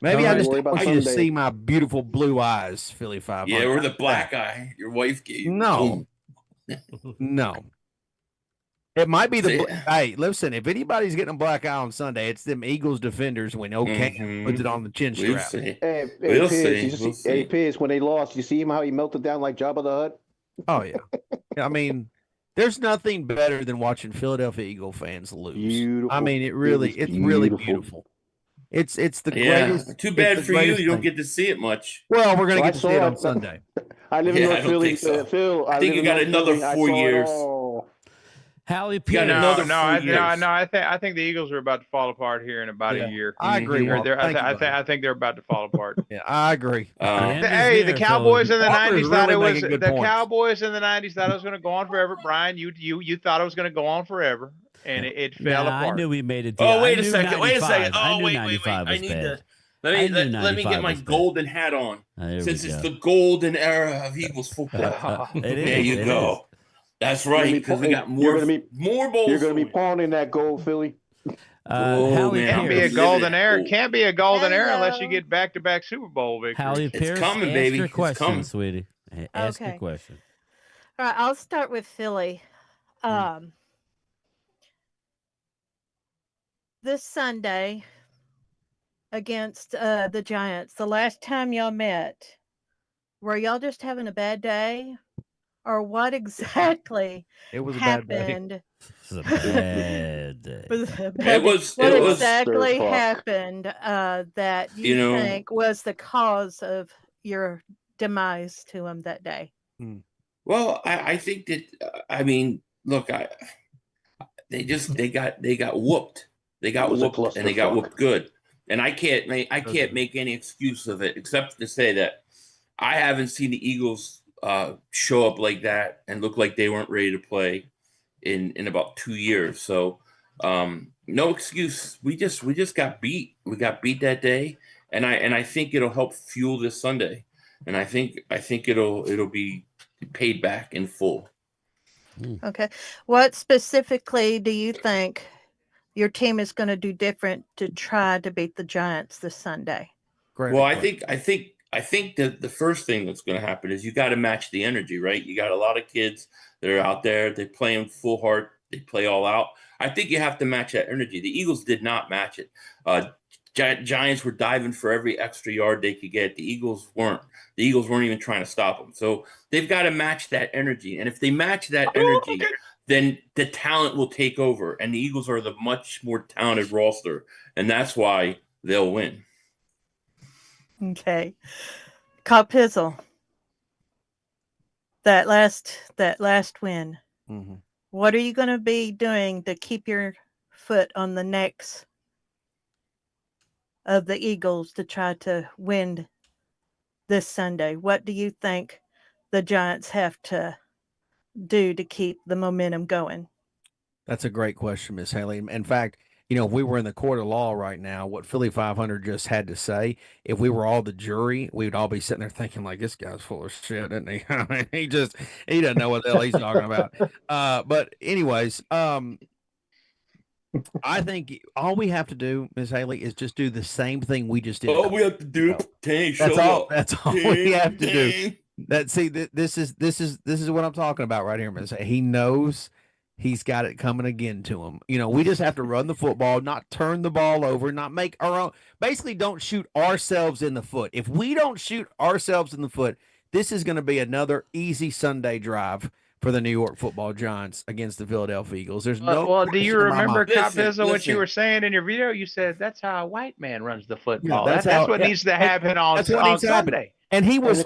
Maybe I just want you to see my beautiful blue eyes, Philly 500. Yeah, or the black eye your wife gave you. No. No. It might be hey, listen, if anybody's getting a black eye on Sunday, it's them Eagles defenders when Cam puts it on the chin We'll strap. see. Hey, We'll Piz, see. you We'll see, hey, see. Piz, when they lost, you see him how he melted down like Jabba the Hutt? Oh, yeah. I mean, there's nothing better than watching Philadelphia Eagle fans lose. Beautiful. I mean, it's really beautiful. It's the greatest. Too it's bad the for you. greatest You don't thing. get to see it much. Well, we're gonna Well, get to see it on Sunday. I live in I North don't Philly. think so. Phil, I think live you in got North another Philly. I 4 saw it years. all. Hallie You got Pierce. another 4 years. I think the Eagles are about to fall apart here in about a year. I agree. I think they're about to fall apart. Yeah, I agree. Hey, the Cowboys in the '90s thought it was good the points. Cowboys in the '90s thought it was going to go on forever. Brian, you thought it was going to go on forever, and it fell apart. I knew we made a deal. Oh, wait I a knew second. Wait a 95. second. I Oh, knew wait. 95 I was need bad. to I knew let me get 95 my was bad. golden hat on. There Since we it's go. the golden era of Eagles football. There you go. That's right, because we got more bowls. You're going to be pawning that gold, Philly. Hallie Can't be a golden era. Can't be a golden era unless you get back-to-back Super Bowl victories. Hallie Pierce, coming, ask baby. your It's question, coming. sweetie. Ask your question. All right, I'll start with Philly. This Sunday against the Giants, the last time y'all met, were y'all just having a bad day? Or what exactly happened? It was a bad day. What exactly happened that you think was the cause of your demise to him that day? Well, I think that I mean, look, they got whooped. They got whooped, and they got whooped good. And I can't make any excuse of it except to say that I haven't seen the Eagles show up like that and look like they weren't ready to play in about 2 years. So no excuse. We just got beat. We got beat that day, and I think it'll help fuel this Sunday. And I think it'll be paid back in full. Okay. What specifically do you think your team is going to do different to try to beat the Giants this Sunday? Well, I think that the first thing that's going to happen is you got to match the energy, right? You got a lot of kids that are out there. They play in full heart. They play all out. I think you have to match that energy. The Eagles did not match it. Giants were diving for every extra yard they could get. The Eagles weren't. The Eagles weren't even trying to stop them. So they've got to match that energy. And if they match that energy, then the talent will take over. And the Eagles are the much more talented roster. And that's why they'll win. Okay. Cop Pizzle. That last win. Mm-hmm. What are you going to be doing to keep your foot on the necks of the Eagles to try to win this Sunday? What do you think the Giants have to do to keep the momentum going? That's a great question, Miss Haley. In fact, if we were in the court of law right now, what Philly 500 just had to say, if we were all the jury, we would all be sitting there thinking like, this guy's full of shit, isn't he? I mean, he doesn't know what the hell he's talking about. But anyways, I think all we have to do, Miss Haley, is just do the same thing we just did. All we have to do, that's all we have to do. This is what I'm talking about right here, Miss Haley. He knows he's got it coming again to him. We just have to run the football, not turn the ball over, not make our own. Basically, don't shoot ourselves in the foot. If we don't shoot ourselves in the foot, this is going to be another easy Sunday drive for the New York Football Giants against the Philadelphia Eagles. There's no. Well, do you remember, Cop Pizzle, what you were saying in your video? You said that's how a white man runs the football. Yeah, that's what needs to happen on Sunday. And he was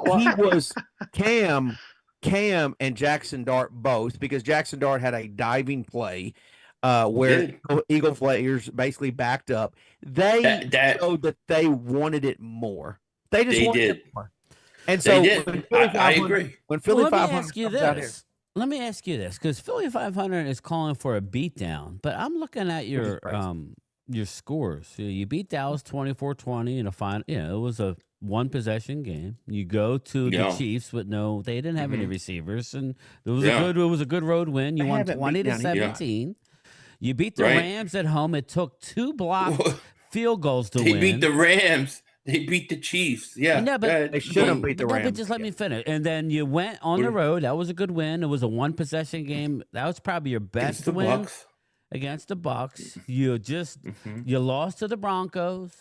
Cam and Jackson Dart both, because Jackson Dart had a diving play where Eagle players basically backed up. They showed that they wanted it more. They just wanted it more. And so I agree. When Philly 500 let me ask you this, because Philly 500 is calling for a beatdown, but I'm looking at your scores. You beat Dallas 24-20 in a final. It was a one possession game. You go to the Chiefs with they didn't have any receivers, and it was a good road win. You won 20-17. You beat the Rams at home. It took 2 blocked field goals to win. They beat the Rams. They beat the Chiefs. Yeah. No, but They shouldn't beat the but Rams. just let me finish. And then you went on the road. That was a good win. It was a 1-possession game. That was probably your best the win Bucks. against the Bucks. You just you lost to the Broncos.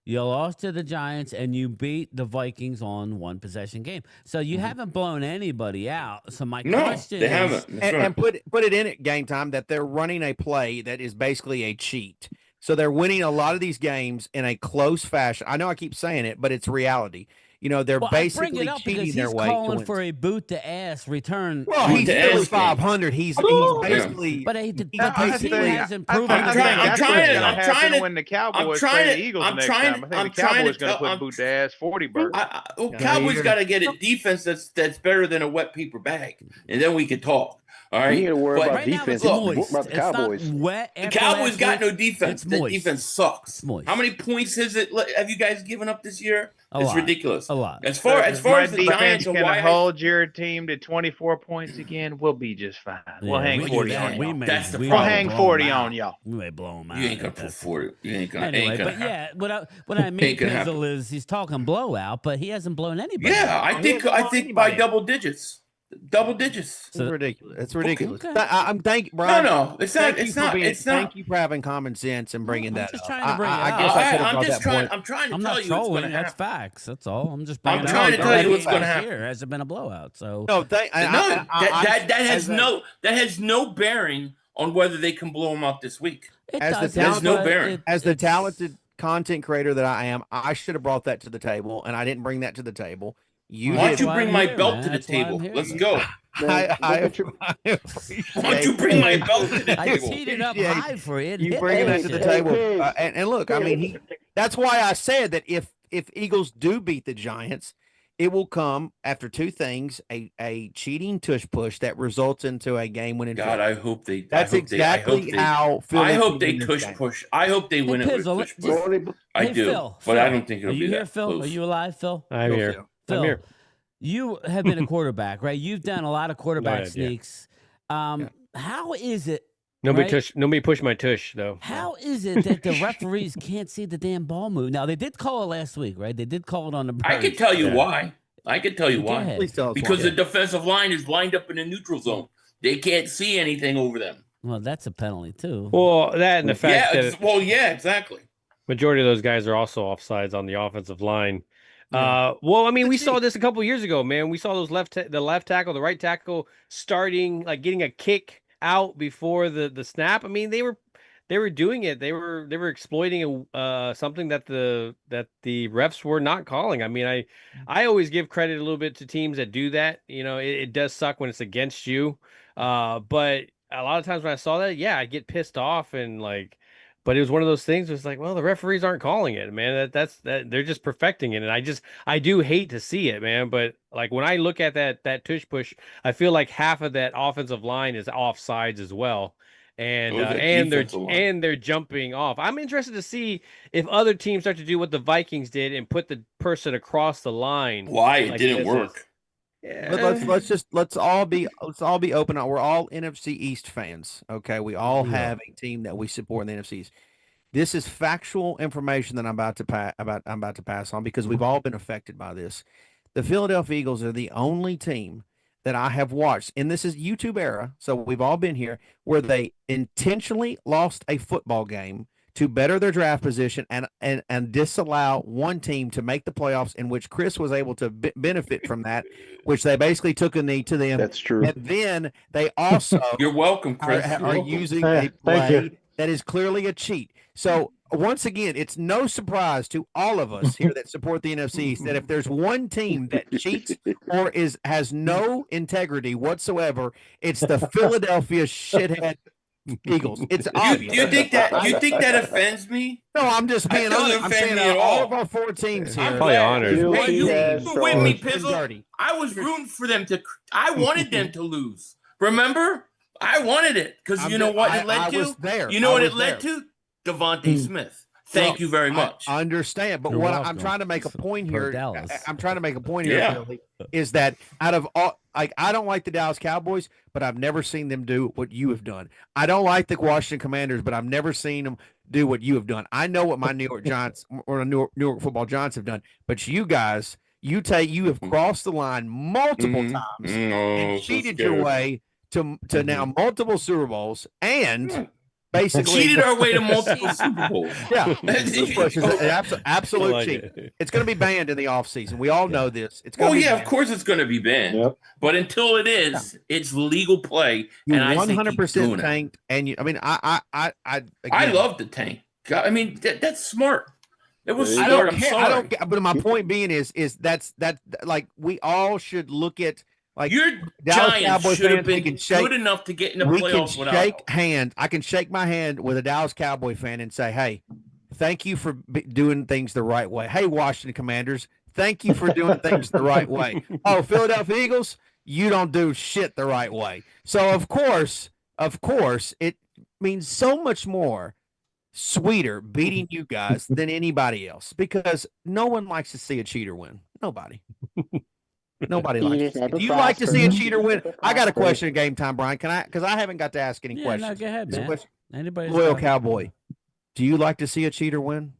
You lost to the Giants, and you beat the Vikings on 1-possession game. So you haven't blown anybody out. So my question they is, haven't. That's right. And put it in at game time that they're running a play that is basically a cheat. So they're winning a lot of these games in a close fashion. I know I keep saying it, but it's reality. You know, they're well, I bring basically it up because cheating their he's way to calling win. for a boot to ass return. Well, Boot he's to still ass 500. He's basically. But the I team think- hasn't I proven. think I'm trying that's what's to- gonna I'm happen trying to- when the Cowboys trying play to- the Eagles I'm next trying time. to- I think I'm the trying to Cowboys going to tell- put boot to ass 40 bird. Cowboys got to get a defense that's better than a wet paper bag, and then we can talk. All right. You need to worry about Right now defense. it's moist. About the Cowboys. It's not wet. The after Cowboys last got week. no defense. It's The moist. defense sucks. It's moist. How many points have you guys given up this year? A It's lot. ridiculous. A lot. As far My as the defense Giants and can why hold your team to 24 points again, we'll be just fine. We'll hang we 40 do on that. y'all. That's the We problem. We'll may hang blow 40 them on out. y'all. We may blow them out. you ain't gonna put 40. You ain't gonna. Anyway, ain't gonna but happen. yeah, what I mean, Ain't gonna Pizzle, happen. is he's talking blowout, but he hasn't blown anybody. Yeah, I think by double digits. Double digits. It's ridiculous. It's ridiculous. Okay. I'm thank Brian. No, it's not. Thank you It's for not. being. It's not. Thank you for having common sense and bringing I'm that just up. trying to bring it I up. guess I could have I'm brought just that trying. point. I'm trying to I'm tell not you what's trolling. going to That's happen. facts. That's all. I'm just bringing I'm it trying up. to tell you what's Games gonna this happen. year hasn't been a blowout. So No, that has no bearing on whether they can blow them out this week. it as the does. There's no bearing. As the it's- talented content creator that I am, I should have brought that to the table, and I didn't bring that to the table. You Why don't did. you why bring I'm my here, belt man. to the That's why I'm table? here, Let's man. go. Man, I appreciate- Why don't you bring my belt to the I table? teed it up Yeah, high for you. you bringing that to the table, Pigs. and look, I mean, that's why I said that if Eagles do beat the Giants, it will come after two things: a cheating tush push that results into a game-winning. God, I hope they. That's exactly how. I hope they win this tush game. push. I hope they win it with Pizzle, tush push. just- I hey, do, Phil, but Phil, I don't think it'll are be you here, that Phil? close. Are you alive, Phil? I'm here. Phil, I'm here. You have been a quarterback, right? You've done a lot of quarterback Yeah. sneaks. How is it? Nobody right? Nobody pushed my tush though. How is it that the referees can't see the damn ball move? Now they did call it last week, right? They did call it on the. I can birds. tell you Yeah. why. I can tell you Go why. ahead. Please tell us Because why. the defensive line is lined up in the neutral zone. They can't see anything over them. Well, that's a penalty too. Well, that and the fact Yeah. that Yeah. Exactly. majority of those guys are also offsides on the offensive line. Well, I mean, we saw this a couple years ago, man. We saw those the left tackle, the right tackle starting like getting a kick out before the snap. I mean, they were doing it. They were exploiting something that the refs were not calling. I mean, I always give credit a little bit to teams that do that. You know, it does suck when it's against you. But a lot of times when I saw that, yeah, I get pissed off and like. But it was one of those things. It was like, well, the referees aren't calling it, man. That's they're just perfecting it, and I do hate to see it, man. But like when I look at that tush push, I feel like half of that offensive line is offsides as well, and they're jumping off. I'm interested to see if other teams start to do what the Vikings did and put the person across the line. Why it like didn't this work? Yeah. But let's all be open. We're all NFC East fans. Okay, we all have a team that we support in the NFC East. This is factual information that I'm about to pass on because we've all been affected by this. The Philadelphia Eagles are the only team that I have watched, and this is YouTube era, so we've all been here, where they intentionally lost a football game to better their draft position and disallow one team to make the playoffs, in which Chris was able to benefit from that, which they basically took a knee to them. That's true. And then they also You're welcome, Chris. are using Hey, a thank you. play that is clearly a cheat. So once again, it's no surprise to all of us here that support the NFC East that if there's one team that cheats or has no integrity whatsoever, it's the Philadelphia shithead Eagles. It's obvious. You think that offends me? No, I'm just being That doesn't honest. I'm offend saying me out at of all all. of our four teams here. I'm Probably glad. honored. Hey, you Yes, were with me, Dirty. Pizzle. I was rooting for them to. I wanted them to lose. Remember, I wanted it because you know what it led to. was there. You know I what was it led there. to? Devontae Smith. Thank you very much. I understand, but You're what I'm welcome. trying to make a point Per here. Dallas. I'm trying to make a point here, Yeah. Billy, is that out of all, like, I don't like the Dallas Cowboys, but I've never seen them do what you have done. I don't like the Washington Commanders, but I've never seen them do what you have done. I know what my New York Giants or New York Football Giants have done, but you guys, you have crossed the line multiple times and cheated your way to now multiple Super Bowls and basically cheated our way to multiple Super Bowls. Yeah, tush push is an absolute like cheat. it. It's going to be banned in the offseason. We all know this. It's going Oh to be yeah, banned. of course it's going to be banned. Yep. But until it is, it's legal play, You and I say keep 100% doing it. tanked, and I mean, I I again, love the tank. I mean, that's smart. It was I smart. don't I'm care. sorry. I don't care. But my point being is that's like we all should look at like Your Dallas Giants Cowboys should have fans. We been can shake. good enough to get in the We can playoffs without. shake hand. I can shake my hand with a Dallas Cowboy fan and say, "Hey, thank you for doing things the right way." Hey, Washington Commanders, thank you for doing things the right way. Oh, Philadelphia Eagles, you don't do shit the right way. So of course, it means so much more sweeter beating you guys than anybody else because no one likes to see a cheater win. Nobody. Nobody likes to see. Do you like to see a cheater win? I got a question at game time, Brian. Can I? Because I haven't got to ask any questions. No, go ahead, man. Anybody? Loyal Cowboy. Do you like to see a cheater win?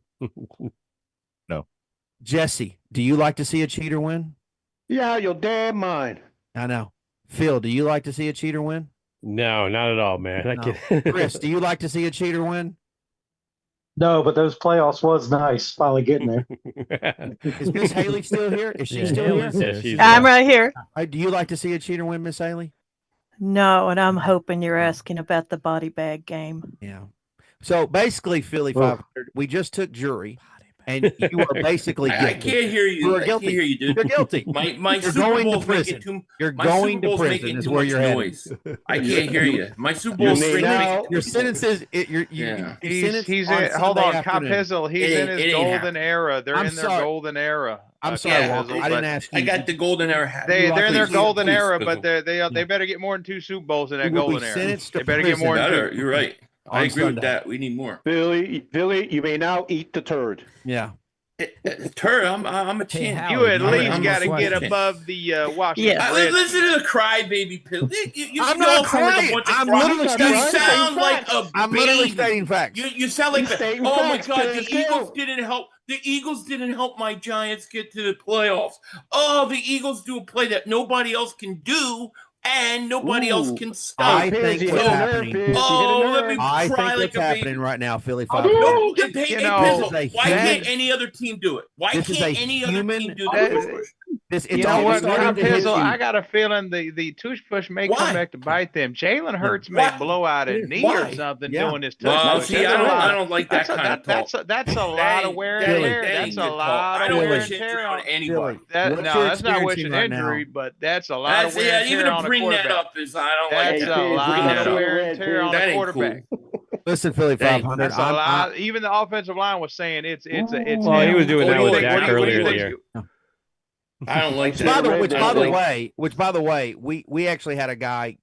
No. Jesse, do you like to see a cheater win? Yeah, your damn mind. I know. Phil, do you like to see a cheater win? No, not at all, man. I No. can't. Chris, do you like to see a cheater win? No, but those playoffs was nice. Finally getting there. Is Miss Haley still here? Is she still Haley's here? here. I'm right here. Do you like to see a cheater win, Miss Haley? No, and I'm hoping you're asking about the body bag game. Yeah. So basically, Philly 500, we just took jury, and you are basically guilty. I can't hear you. You are I guilty. can't hear you, dude. You're guilty. My You're Super going to Bowl's making prison. too. You're my going Super to Bowl's prison making is too where much you're headed. noise. I can't hear you. My Super You Bowl's mean making now- Your sentences. He's on in. Hold Sunday on, afternoon. Copizzle. He's in his golden era. They're I'm in their sorry. golden era. I'm sorry, Walker. Copizzle, I didn't but ask you. I got the golden era hat. they're in their Please, golden please, era, Pizzle. but they better get more than 2 Super Bowls in that Will be golden era. sentenced to They better get prison. more than Better. 2. You're right. I On agree with Sunday. that. We need more. Billy, you may now eat the turd. Yeah. Turd, I'm a champ. Howard, You at I'm least a got to get question. above the Washington Yes. Redskins. Listen to the crybaby pill. You I'm all not sound like a crying. bunch of I'm cry- literally You stating sound like facts. a I'm literally baby. stating facts. You sound like He's stating oh my facts, god, Piz, the Eagles go. didn't help. The Eagles didn't help my Giants get to the playoffs. Oh, the Eagles do a play that nobody else can do, and nobody else Ooh. can stop. I Piz, think you what's hit a nerve, happening. Piz. You hit a Oh, let nerve. me I think cry like what's a happening baby. right now, Philly 500. No, hey, You hey, know, Pizzle, this is a why human- can't any other team do it? Why this is can't a any other human- team do the That- push push? It's You know all what, starting to hit Copizzle? you. I got a feeling the tush push may Why? come back to bite them. Jalen Hurts Why? may blow out a knee or Why? something Yeah. doing this tush Well, push. see, I don't like that kind of talk. That's a lot of wear and tear. That's a lot I of don't wear wish and injury tear on on. anybody. That, What no, you're that's not experiencing wishing right injury, now. but that's a lot of wear Yeah, and even tear to on a bring that quarterback. up is I don't like That's that. a Piz, lot Bring that of up. wear and tear on That a ain't quarterback. cool. Listen, Philly Thank you. 500. That's a lot. Even the offensive line was saying it's Well, he was doing What that do you with think? Dak What do you earlier in the think? year. I don't like Which, that. by the way, we actually had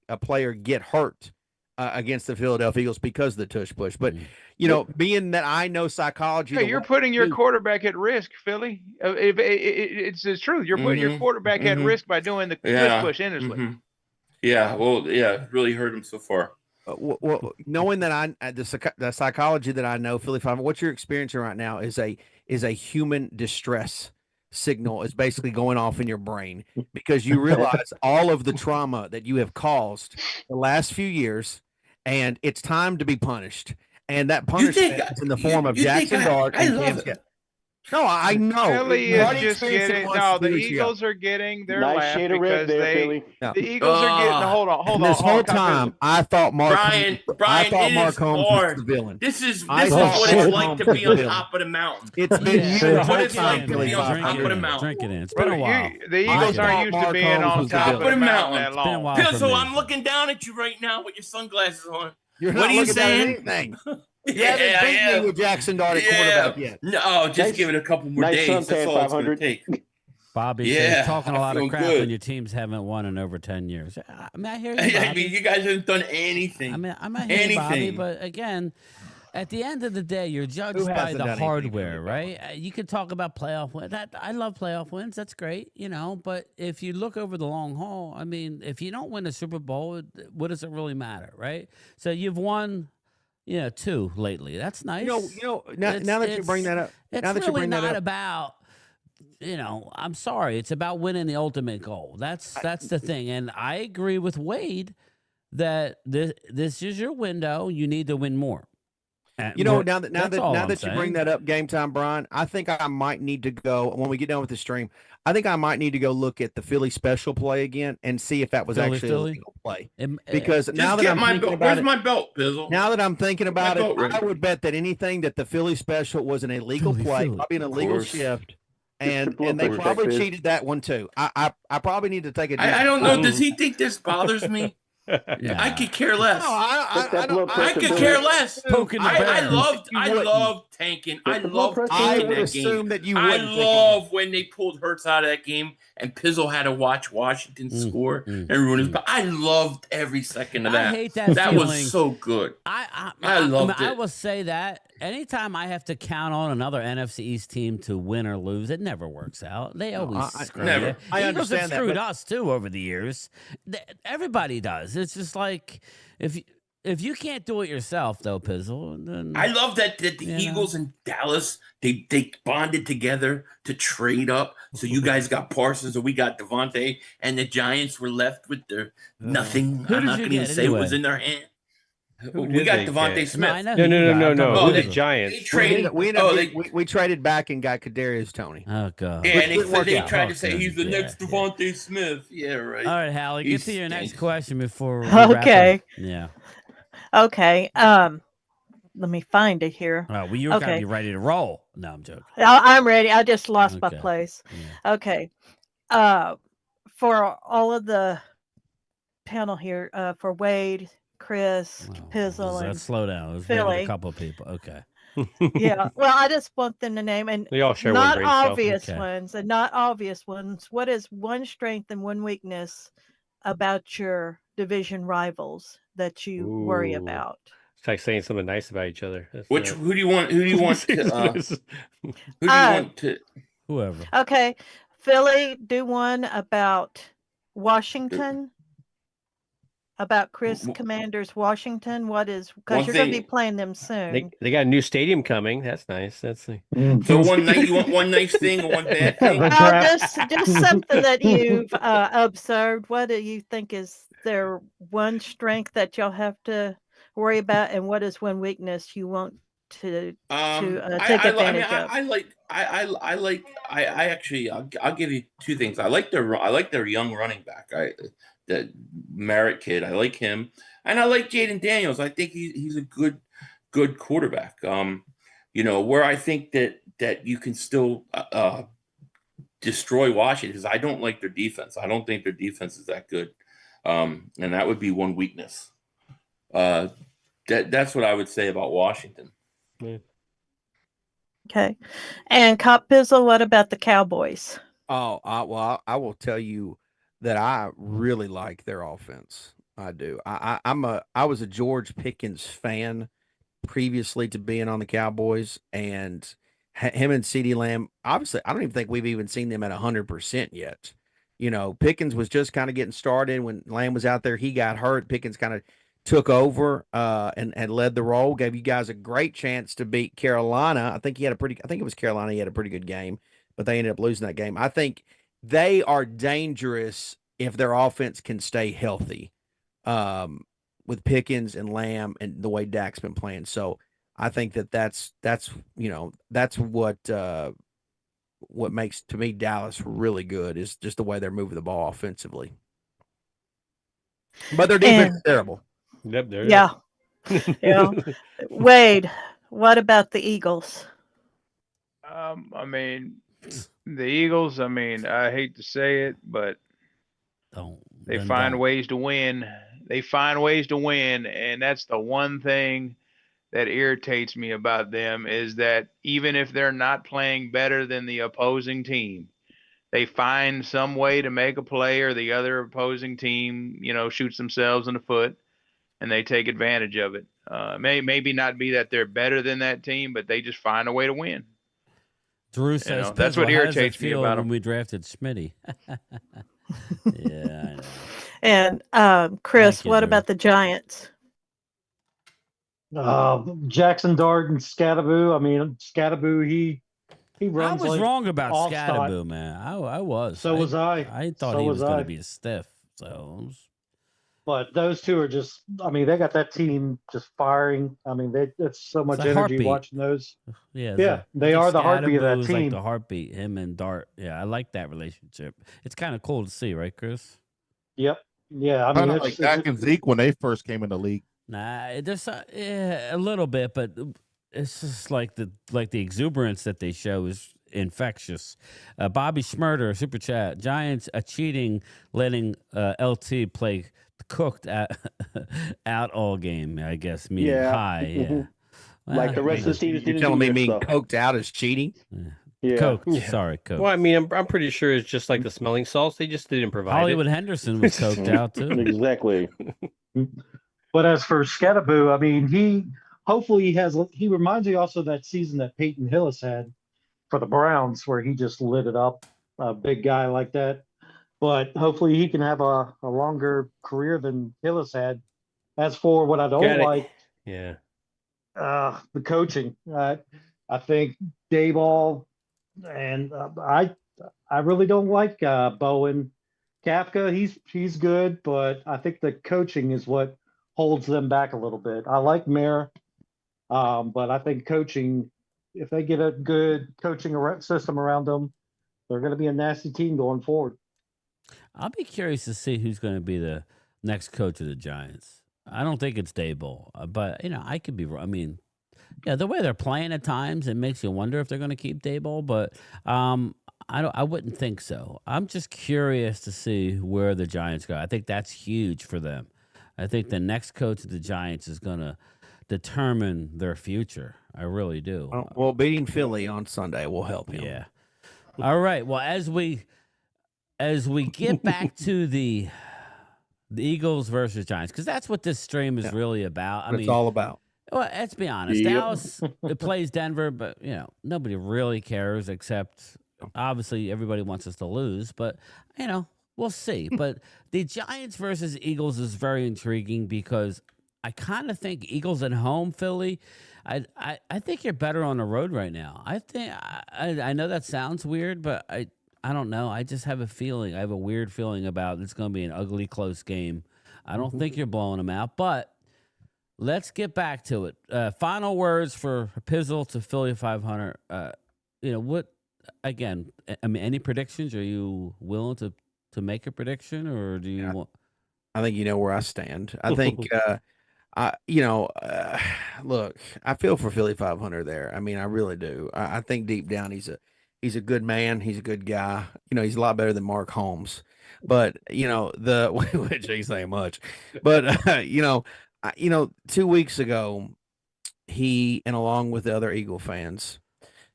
a player get hurt against the Philadelphia Eagles because of the tush push. But you know, being that I know psychology, Hey, you're putting your quarterback at risk, Philly. It's true. You're putting your quarterback at risk by doing the tush push endlessly. Yeah, well, yeah, it really hurt him so far. well, knowing that the psychology that I know, Philly 500, what you're experiencing right now is a human distress signal is basically going off in your brain because you realize all of the trauma that you have caused the last few years, and it's time to be punished. And that punishment is in the form of Jackson Dart and Cam Scott. No, I know. Philly is just getting. No, the Eagles are getting their Nice laugh shade of red because there, they. Philly. The Eagles are getting. Hold on. This whole time, I thought Mark Brian, Holmes was hard. the villain. This is I what thought it's Mark like Holmes to was be the on villain. top of the mountain. It's been Yeah. you This the is whole what it's time, like to Philly be on top 500. of the mountain. Drink it in. It's been a while. The Eagles I aren't thought used to Mark being Holmes on was the top of villain. the mountain that It's been a long. while for Pizzle, me. I'm looking down at you right now with your sunglasses on. You're What not are you looking saying? at anything. You Yeah, haven't I beat am. me with Jackson Dart at quarterback yet. No, just Nice- give it a couple more nice days. That's suntan, all it's going to 500. take. Bobby Yeah, says talking a I lot of feel crap good. when your teams haven't won in over 10 years. I mean, I hear you, I Bobby. mean, you guys haven't done anything. I mean, I hear you, Bobby, anything. but again, at the end of the day, you're judged Who by hasn't the done anything hardware, really, right? You could talk about playoff wins. I love playoff wins. That's great, you know. But if you look over the long haul, I mean, if you don't win a Super Bowl, what does it really matter, right? So you've won 2 lately. That's nice. Now that you bring that up, it's really not about. I'm sorry. It's about winning the ultimate goal. That's the thing, and I agree with Wade that this is your window. You need to win more. Now that you bring that up, Game Time, Brian, I think I might need to go when we get done with the stream. I think I might need to go look at the Philly special play again and see if that was actually a legal play. Because now that I'm thinking about where's my belt, Bizzle? Now that I'm thinking about it, I would bet that anything that the Philly special was an illegal play, probably an illegal shift. And they probably cheated that one too. I probably need to take a. I don't know. Does he think this bothers me? I could care less. No, I could care less. I loved tanking. I loved tanking that game. That you I love when they pulled Hurts out of that game and Pizzle had to watch Washington score and ruin his. I loved every second of that. I hate that. That feeling. was so good. I loved it. I will say that anytime I have to count on another NFC East team to win or lose, it never works out. They always screw never. you. I Eagles understand have screwed that, us too over the years. Everybody does. It's just like if you can't do it yourself, though, Pizzle. Then, I love that the Eagles and Dallas they bonded together to trade up. So you guys got Parsons and we got Devontae, and the Giants were left with their nothing. I'm not going to say what was in their hand. We got Devontae Smith. No. The Giants. They traded. We traded back and got Kadarius Toney. Oh god. Yeah, and they tried to say he's the next Devontae Smith. Yeah, right. All right, Hallie, get to your next question before we Okay. wrap up. Yeah. Okay. Let me find it here. Oh, well, you gotta be ready to roll. No, I'm joking. I'm ready. I just lost my place. Yeah. Okay. For all of the panel here, for Wade, Chris, Pizzle, and slow down. There's Philly. maybe a couple of people. Okay. Yeah. Well, I just want them to name and they all share not one brain obvious cell. ones and not obvious ones. What is one strength and one weakness about your division rivals that you worry about? It's like saying something nice about each other. Who do you want? Who do you want to? Whoever. Okay, Philly, do one about Washington. About Chris Commander's Washington. What is because you're going to be playing them soon? They got a new stadium coming. That's nice. That's so one night you want one nice thing or one bad thing? Just something that you've observed. What do you think is their one strength that you'll have to worry about, and what is one weakness you want to take advantage of? I'll give you two things. I like their young running back. The Merritt kid. I like him, and I like Jaden Daniels. I think he's a good quarterback. Where I think that you can still destroy Washington because I don't like their defense. I don't think their defense is that good, and that would be one weakness. That's what I would say about Washington. Okay, and Cop Pizzle, what about the Cowboys? Oh, I will tell you that I really like their offense. I do. I was a George Pickens fan previously to being on the Cowboys, and him and CeeDee Lamb. Obviously, I don't even think we've even seen them at 100% yet. Pickens was just kind of getting started when Lamb was out there. He got hurt. Pickens kind of took over and led the role. Gave you guys a great chance to beat Carolina. I think it was Carolina. He had a pretty good game, but they ended up losing that game. I think they are dangerous if their offense can stay healthy with Pickens and Lamb and the way Dak's been playing. So I think that's what makes, to me, Dallas really good is just the way they're moving the ball offensively. But their defense is terrible. Yep, there yeah. Yeah. Wade, what about the Eagles? The Eagles, I hate to say it, but they find ways to win. They find ways to win, and that's the one thing that irritates me about them is that even if they're not playing better than the opposing team, they find some way to make a play or the other opposing team, shoots themselves in the foot, and they take advantage of it. Maybe not be that they're better than that team, but they just find a way to win. Drew says that's what irritates me about when we drafted Smitty. Yeah, I know. And Chris, what about the Giants? Jackson Dart and Scattaboo. I mean, Scattaboo, he I runs was like wrong about off style. Scattaboo, man. I was. So was I. I thought So he was was going to I. be a stiff. So But those two are just, I mean, they got that team just firing. I mean, it's so it's much a energy heartbeat. watching those. Yeah, Yeah, I they think are the heartbeat of that Scattaboo is like the team. heartbeat. Him and Dart. Yeah, I like that relationship. It's kind of cool to see, right, Chris? Yep. Yeah, I Kind mean, of like Dak and Zeke when they first came in the league. Nah, there's yeah, a little bit, but it's just like the exuberance that they show is infectious. Bobby Schmurder, super chat. Giants cheating, letting LT play cooked out all game. I guess meaning high. Yeah. Like the rest of the teams You're didn't telling do me their being stuff. coked out is cheating? Yeah. Coked. Sorry, coked. Well, I mean, I'm pretty sure it's just like the smelling salts. They just didn't provide Hollywood it. Henderson was coked out too. Exactly. But as for Scattaboo, I mean, he reminds me also of that season that Peyton Hillis had for the Browns, where he just lit it up, a big guy like that. But hopefully he can have a longer career than Hillis had. As for what I don't like, yeah, the coaching. I think Dayball and I really don't like Bowen. Kafka, he's good, but I think the coaching is what holds them back a little bit. I like Mayer, but I think coaching, if they get a good coaching system around them, they're going to be a nasty team going forward. I'll be curious to see who's going to be the next coach of the Giants. I don't think it's Dayball, but I could be wrong. I mean, yeah, the way they're playing at times, it makes you wonder if they're going to keep Dayball, but I wouldn't think so. I'm just curious to see where the Giants go. I think that's huge for them. I think the next coach of the Giants is going to determine their future. I really do. Well, beating Philly on Sunday will help him. Yeah. All right. Well, as we get back to the Eagles versus Giants, because that's what this stream is really about. I mean, it's all about. Well, let's be honest. Yep. Dallas it plays Denver, but nobody really cares except obviously everybody wants us to lose. But we'll see. But the Giants versus Eagles is very intriguing because I kind of think Eagles at home, Philly. I think you're better on the road right now. I think I know that sounds weird, but I don't know. I just have a feeling. I have a weird feeling about it's going to be an ugly, close game. I don't think you're blowing them out, but let's get back to it. Final words for Pizzle to Philly 500. What? Again, I mean, any predictions? Are you willing to make a prediction, or do you want? I think you know where I stand. I think, look, I feel for Philly 500 there. I mean, I really do. I think deep down he's a good man. He's a good guy. He's a lot better than Mark Holmes. But which ain't saying much. But 2 weeks ago, he and along with the other Eagle fans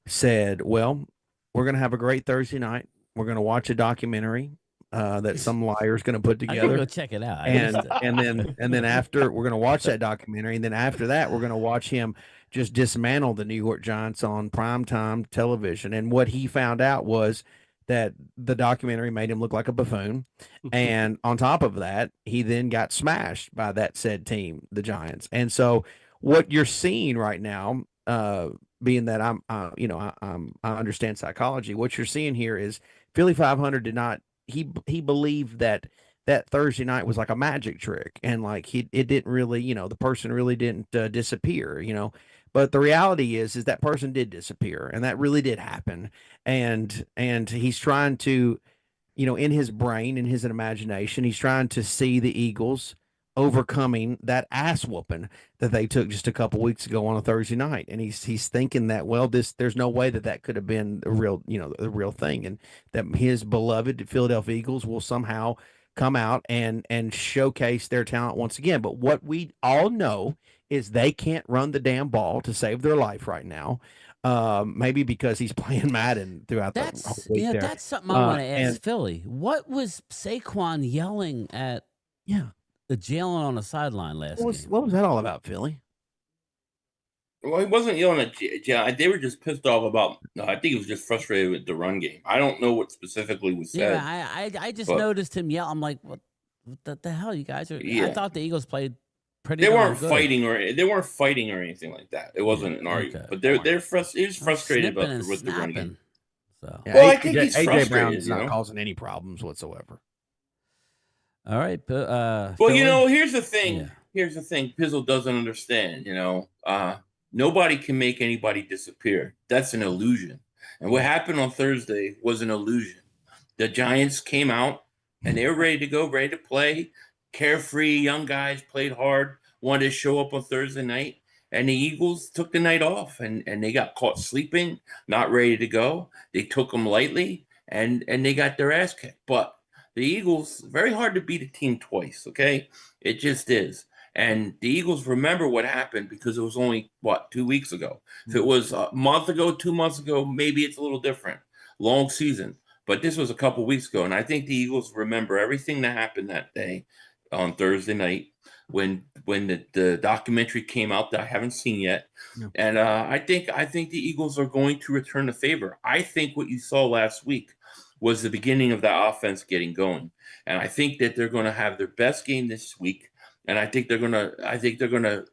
said, "Well, we're going to have a great Thursday night. We're going to watch a documentary that some liar's going to put together. I'm gonna go check it out. And then after we're going to watch that documentary, and then after that, we're going to watch him just dismantle the New York Giants on primetime television." And what he found out was that the documentary made him look like a buffoon. And on top of that, he then got smashed by that said team, the Giants. And so what you're seeing right now, being that I understand psychology, what you're seeing here is Philly 500 did not, he believed that Thursday night was like a magic trick, and like it didn't really, the person really didn't disappear, but the reality is that person did disappear, and that really did happen. And he's trying to, in his brain, in his imagination, he's trying to see the Eagles overcoming that ass whooping that they took just a couple weeks ago on a Thursday night. And he's thinking that, well, there's no way that could have been the real thing. And that his beloved Philadelphia Eagles will somehow come out and showcase their talent once again. But what we all know is they can't run the damn ball to save their life right now. Maybe because he's playing Madden throughout the whole week there. That's something I want to ask Philly. What was Saquon yelling at? Yeah. The Jalen on the sideline last game. What was that all about, Philly? Well, he wasn't yelling at Jalen. They were just pissed off about. I think he was just frustrated with the run game. I don't know what specifically was said. Yeah, I just noticed him yell. I'm like, what the hell, you guys are? Yeah. I thought the Eagles played pretty They darn weren't good. fighting or anything like that. It wasn't an argument, but he was frustrated Snipping and with the run game. snapping. So. Yeah, Well, I think he's AJ Brown frustrated. is not causing any problems whatsoever. All right, well, Philly? here's the thing. Yeah. Here's the thing. Pizzle doesn't understand. Nobody can make anybody disappear. That's an illusion. And what happened on Thursday was an illusion. The Giants came out and they were ready to go, ready to play. Carefree, young guys played hard, wanted to show up on Thursday night. And the Eagles took the night off and they got caught sleeping, not ready to go. They took them lightly and they got their ass kicked. But the Eagles, very hard to beat a team twice, okay? It just is. And the Eagles remember what happened because it was only, 2 weeks ago. If it was a month ago, 2 months ago, maybe it's a little different. Long season. But this was a couple weeks ago. And I think the Eagles remember everything that happened that day on Thursday night when the documentary came out that I haven't seen yet. No. And I think the Eagles are going to return the favor. I think what you saw last week was the beginning of that offense getting going. And I think that they're going to have their best game this week. And I think they're going to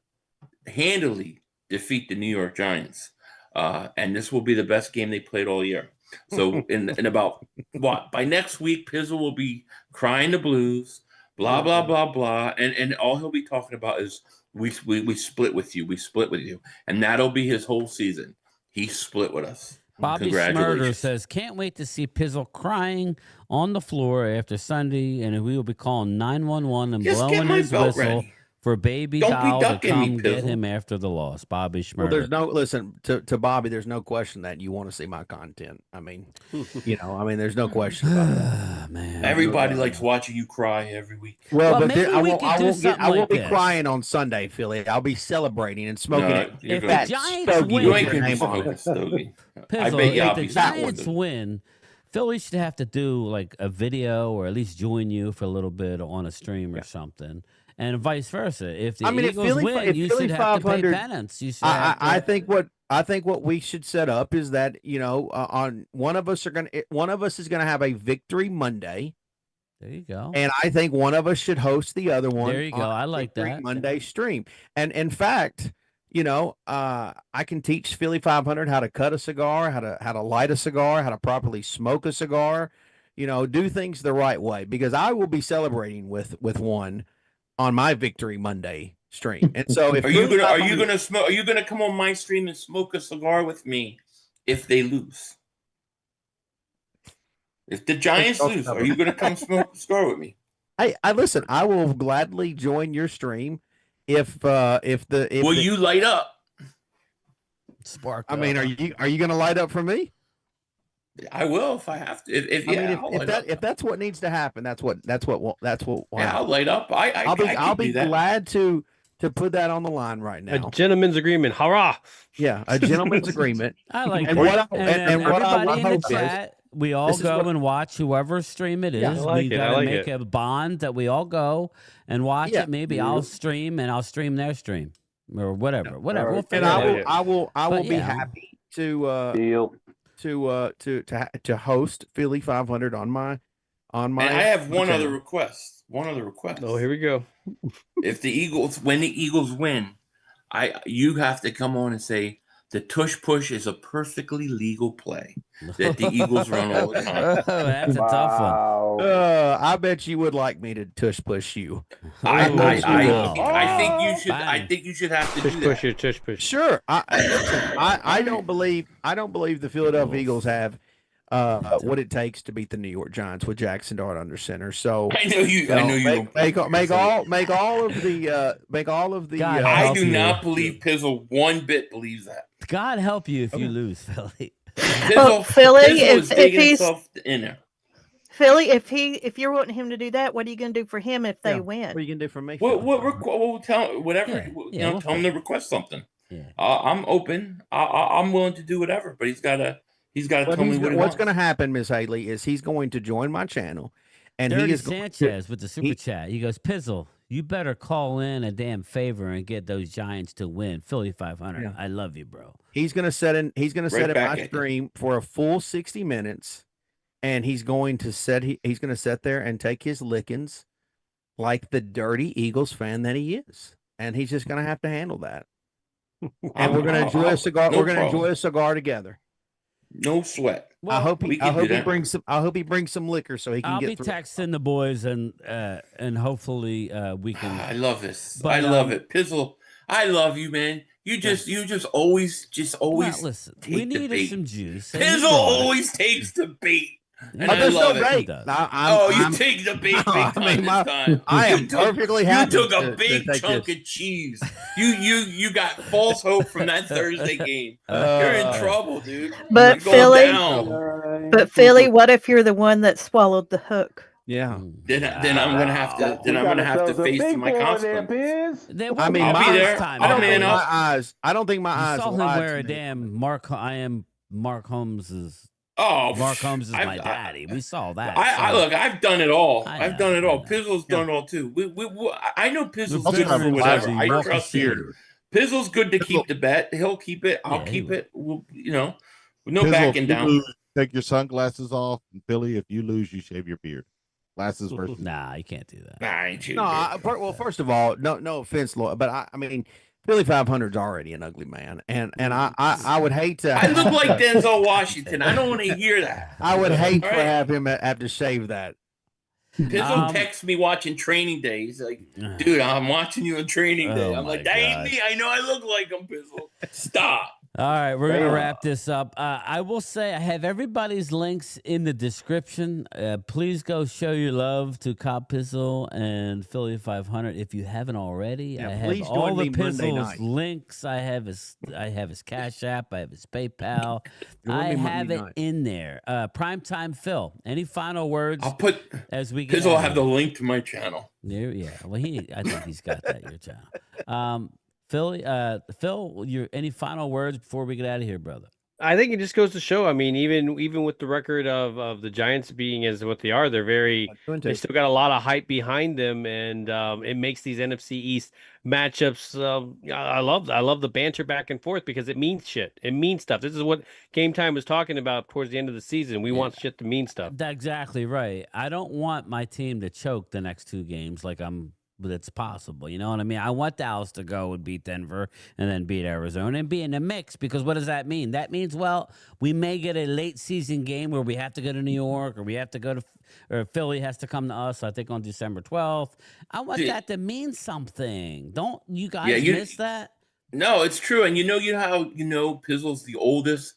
handily defeat the New York Giants. And this will be the best game they played all year. So in about by next week, Pizzle will be crying the blues, blah, blah, blah, blah. And all he'll be talking about is we split with you. We split with you. And that'll be his whole season. He split with us. Bobby Schmurder says, can't wait to see Pizzle crying on the floor after Sunday, and we will be calling 911 and blowing his whistle ready. For Baby Doll to come get him after the loss. Bobby Schmurder. Well, there's no, listen, to Bobby, there's no question that you want to see my content. I mean, there's no question about that. Man, everybody likes watching you cry every week. Well, but I won't be crying on Sunday, Philly. I'll be celebrating and smoking it. If the Giants win, if the Giants win, Philly should have to do like a video or at least join you for a little bit on a stream or something. And vice versa. If the Eagles win, you should have to pay penance. You should I think what we should set up is that on one of us is gonna have a victory Monday. There you go. And I think one of us should host the other one. There you go. I like that Monday stream. And in fact, I can teach Philly 500 how to cut a cigar, how to light a cigar, how to properly smoke a cigar. Do things the right way because I will be celebrating with one on my Victory Monday stream. And so if are you gonna come on my stream and smoke a cigar with me if they lose? If the Giants lose, are you gonna come smoke a cigar with me? I listen, I will gladly join your stream if you light up? Spark. I mean, are you gonna light up for me? I will if I have to. If that's what needs to happen, that's what. Yeah, I'll light up. I'll be glad to put that on the line right now. A gentleman's agreement, hurrah! Yeah, a gentleman's agreement. I like and that. And everybody in the chat, we all go and watch whoever stream it is. Yeah, we gotta make a bond that we all go and watch it. Maybe I'll stream and I'll stream their stream or whatever. We'll and I will be happy to. To host Philly 500 on my. And I have one other request. Oh, here we go. When the Eagles win, you have to come on and say the tush push is a perfectly legal play that the Eagles run all the time. That's a tough one. I bet you would like me to tush push you. I think you should have to do that. Tush push. Sure. I don't believe the Philadelphia Eagles have what it takes to beat the New York Giants with Jackson Dart under center. So I know you. Make all of the. I do not believe Pizzle one bit believes that. God help you if you lose, Philly. Philly, if he's in there. Philly, if you're wanting him to do that, what are you going to do for him if they win? What are you going to do for me? We'll tell whatever. Tell him to request something. Yeah. I'm open. I'm willing to do whatever, but he's got to tell me what's going to happen, Miss Haley, is he's going to join my channel, and Dirty he is Sanchez with the super chat. He goes, Pizzle, you better call in a damn favor and get those Giants to win. Philly 500. Yeah. I love you, bro. He's going to set in my stream for a full 60 minutes, and he's going to sit there and take his lickings like the dirty Eagles fan that he is. and he's just going to have to handle that. And we're going to enjoy a cigar. No we're going to problem. enjoy a cigar together. No sweat. I hope we he can do that. brings some. I hope he brings some liquor so he can I'll get be through. texting the boys and hopefully we can. I love this. But, I love it, Pizzle. I love you, man. You just always Well, listen, take we the needed bait. some juice. and he Pizzle brought it. always takes the bait. And Oh, I there's love no it. bait. You take the bait big time this time. I am You took- perfectly happy. You took a to big take chunk this. of cheese. You got false hope from that Thursday game. You're in trouble, dude. But You're going Philly, down. but Philly, what if you're the one that swallowed the hook? Yeah. Then I'm gonna have to. Then I'm gonna have to face my consequences. I mean, I'll be there. time. I'll man my up. eyes. I don't think my You eyes. saw him lied wear to a me. damn Mark. I am Mark Holmes's. Oh, Mark Holmes is my I've- daddy. We saw that. I so- look. I've done it all. I I've know, done it all. I know. Pizzle's done it all too. I know Pizzle's We're good for veterans whatever. of the I Walk of trust him. Shame. Pizzle's good to keep the bet. He'll keep it. I'll Yeah, he keep will. it. We'll, no Pizzle, backing if you down. lose, take your sunglasses off. And Philly, if you lose, you shave your beard. Glasses versus. Nah, you can't do that. Nah, I ain't No, well, first of all, no offense, Lloyd, but I mean, Philly 500's already an ugly man, and I would hate to. I look like Denzel Washington. I don't want to hear that. I would hate All to right? have him have to shave that. Pizzle texts me watching Training Day. He's like, dude, I'm watching you on Training Day. Oh I'm my like, that ain't gosh. me. I know I look like him, Pizzle. Stop. All right, we're going to wrap this up. I will say I have everybody's links in the description. Please go show your love to Cop Pizzle and Philly 500 if you haven't already. Yeah, I have please all join the me Monday Pizzle's night. links. I have his Cash App. I have his PayPal. Join I me Monday have it night. in there. Primetime Phil. Any final words? I'll put as we get Pizzle will out have of the here? link to my channel. Yeah. Well, I think he's got that. Your channel. Philly, Phil, any final words before we get out of here, brother? I think it just goes to show. I mean, even with the record of the Giants being as what they are, they still got a lot of hype behind them, and it makes these NFC East matchups. I love the banter back and forth because it means shit. It means stuff. This is what Game Time was talking about towards the end of the season. We want shit to mean stuff. That's exactly right. I don't want my team to choke the next two games but it's possible. You know what I mean? I want Dallas to go and beat Denver and then beat Arizona and be in the mix because what does that mean? That means, well, we may get a late season game where we have to go to New York or we have to go to, or Philly has to come to us, I think on December 12th. I want that to mean something. Don't you guys miss that? No, it's true. And you know how Pizzle's the oldest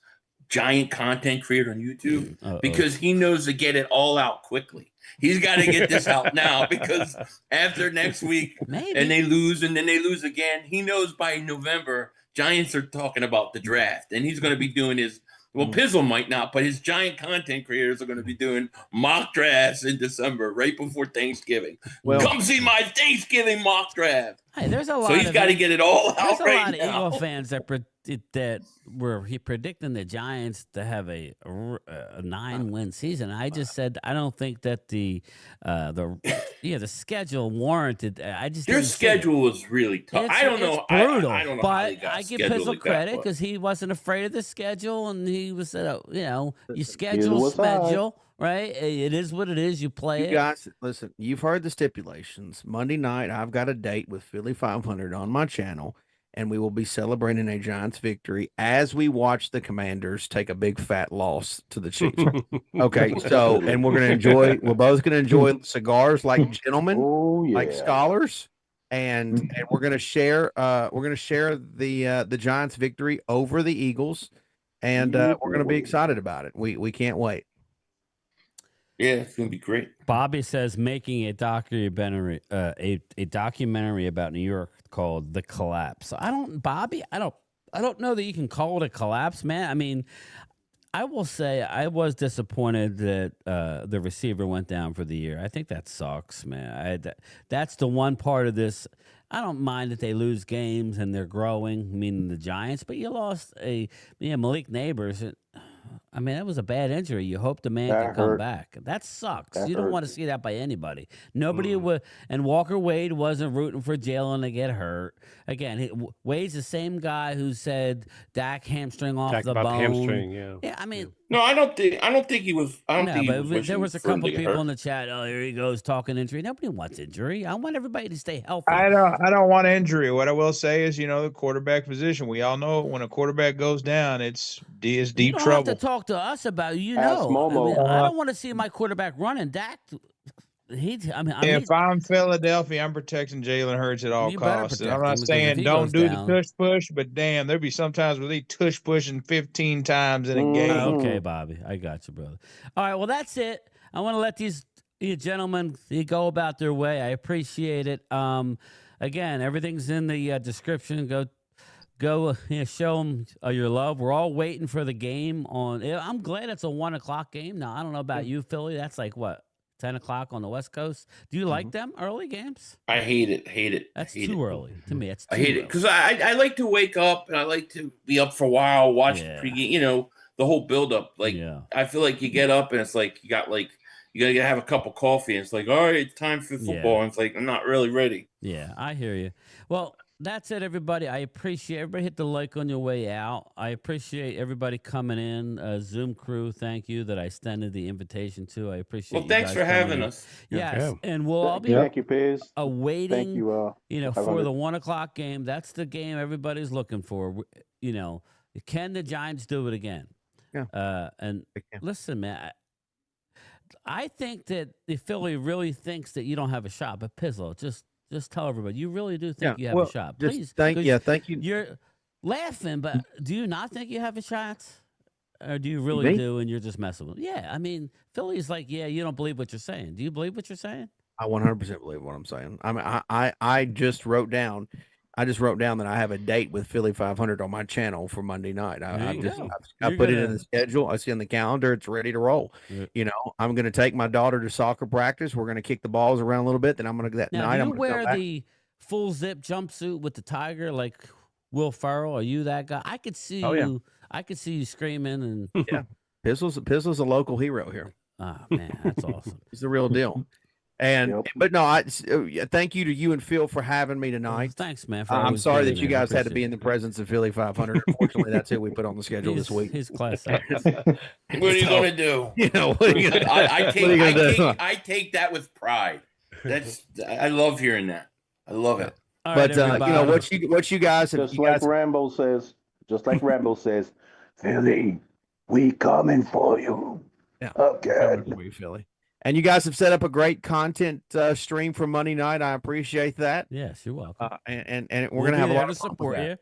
giant content creator on YouTube? Because he knows to get it all out quickly. He's got to get this out now because after next week and they lose and then they lose again, he knows by November Giants are talking about the draft and he's going to be doing his Pizzle might not, but his giant content creators are going to be doing mock drafts in December right before Thanksgiving. Come see my Thanksgiving mock draft. Hey, there's a lot. So he's got to get it all out right now. There's a lot of Eagle fans that were predicting the Giants to have a 9-win season. I just said I don't think that the schedule warranted. Their schedule was really tough. I don't know. Brutal. I don't know. But I give Pizzle credit because he wasn't afraid of the schedule and he was, your schedule's schedule. Right? It is what it is. You play it. You guys, listen, you've heard the stipulations. Monday night, I've got a date with Philly 500 on my channel, and we will be celebrating a Giants victory as we watch the Commanders take a big fat loss to the Chiefs. Okay, so, and we're both going to enjoy cigars like gentlemen, like scholars, and we're going to share the Giants victory over the Eagles, and we're going to be excited about it. We can't wait. Yeah, it's gonna be great. Bobby says making a documentary, a documentary about New York called "The Collapse." I don't know that you can call it a collapse, man. I mean, I will say I was disappointed that the receiver went down for the year. I think that sucks, man. That's the one part of this. I don't mind that they lose games and they're growing, meaning the Giants, but you lost Malik Neighbors. I mean, that was a bad injury. You hope the man can come back. That sucks. You don't want to see that by anybody. Nobody would. And Walker Wade wasn't rooting for Jalen to get hurt. Again, Wade's the same guy who said Dak hamstring off the bone. Hamstring, Yeah, I mean, No, I don't think he was. I don't think he was but there wishing was a for him couple to get people hurt. in the chat. Oh, here he goes talking injury. Nobody wants injury. I want everybody to stay healthy. I don't want injury. What I will say is, the quarterback position. We all know when a quarterback goes down, it's deep you don't trouble. have to talk to us about it. Ask Momo. I don't want to see my quarterback running. Dak, if I'm Philadelphia, I'm protecting Jalen Hurts at all You better costs. And protect I'm not him, because if saying he don't goes do down- the tush push, but damn, there'd be some times where they tush pushing 15 times in a game. Okay, Bobby, I got you, brother. All right, well, that's it. I want to let these gentlemen go about their way. I appreciate it. Again, everything's in the description. Go show them your love. We're all waiting for the game on. I'm glad it's a 1 o'clock game. Now, I don't know about you, Philly. That's like what, 10 o'clock on the West Coast. Do you like them early games? I hate it. That's too early to me. It's too I hate it because I like to wake up and I like to be up for a while, watch the pregame. The whole build up. Like I feel like you get up and it's like you got you gotta have a cup of coffee and it's like, all right, it's time for football. And it's like I'm not really ready. Yeah, I hear you. Well, that's it, everybody. I appreciate everybody. Hit the like on your way out. I appreciate everybody coming in. Zoom crew, thank you that I extended the invitation to. I appreciate. Well, thanks for having us. Yes, and we'll all be Thank you, Piz. awaiting. Thank you. For the 1 o'clock game. That's the game everybody's looking for. Can the Giants do it again? Yeah. And listen, man. I think that the Philly really thinks that you don't have a shot, but Pizzo, just tell everybody you really do think you have a shot. Please, thank you. You're laughing, but do you not think you have a shot, or do you really do, and you're just messing with? Yeah, I mean, Philly's like, yeah, you don't believe what you're saying. Do you believe what you're saying? I 100% believe what I'm saying. I mean, I just wrote down. That I have a date with Philly 500 on my channel for Monday night. I put it in the schedule. I see on the calendar. It's ready to roll. Yeah. I'm going to take my daughter to soccer practice. We're going to kick the balls around a little bit. Then I'm going to do you wear the full zip jumpsuit with the tiger like Will Ferrell? Are you that guy? I could see you. I could see you screaming and yeah. Pizzle's a local hero here. Oh man, that's awesome. He's the real deal. And but no, thank you to you and Phil for having me tonight. Thanks, man. I'm sorry that you guys had to be in the presence of Philly 500. Unfortunately, that's who we put on the schedule this week. His class. What are you going to do? What are you gonna I take that with pride. I love hearing that. I love it. But what you guys have, just like Rambo says, Philly, we coming for you. Yeah. Okay. For you, Philly. And you guys have set up a great content stream for Monday night. I appreciate that. Yes, you're welcome. And we're gonna have a lot of support you.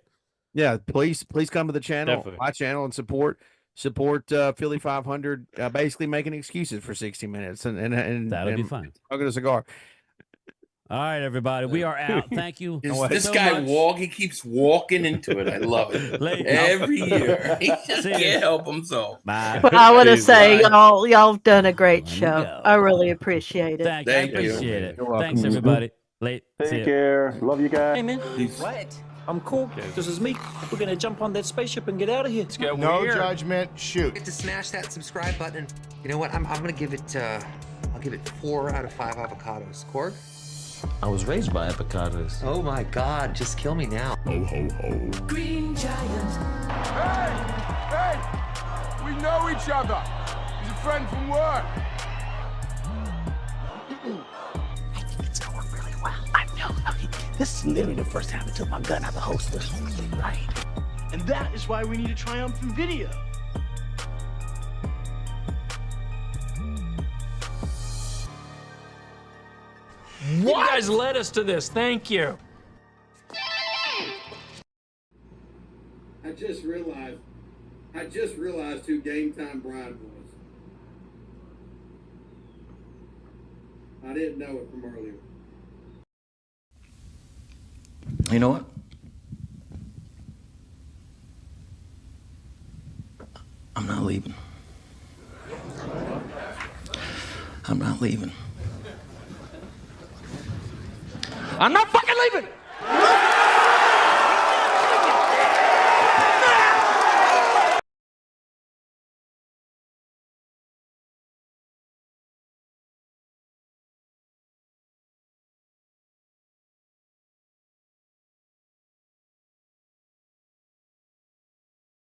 Yeah, please come to the channel, Definitely. my channel, and support Philly 500. Basically making excuses for 60 minutes, and that'll be fun. Smoking a cigar. All right, everybody, we are out. Thank you. This guy he keeps walking into it. I love it. Every year. He just can't help himself. Bye. But I want to say, y'all done a great show. I really appreciate it. Thank you. I appreciate it. Thanks, everybody. Late. Take care. Love you guys. Hey, man. What? I'm cool. This is me. We're going to jump on that spaceship and get out of here. Let's go. No judgment. Shoot. To smash that subscribe button. You know what? I'm going to give it, I'll give it 4 out of 5 avocados. Korg? I was raised by avocados. Oh my God, just kill me now. Ho, ho, ho. Green Giant. Hey! We know each other. He's a friend from work. I think it's going really well. I know. This is literally the first time I took my gun out of the holster. Right. And that is why we need a triumphant video. What? You guys led us to this. Thank you. I just realized who Game Time Brian was. I didn't know it from earlier. You know what? I'm not leaving. I'm not leaving. I'm not fucking leaving!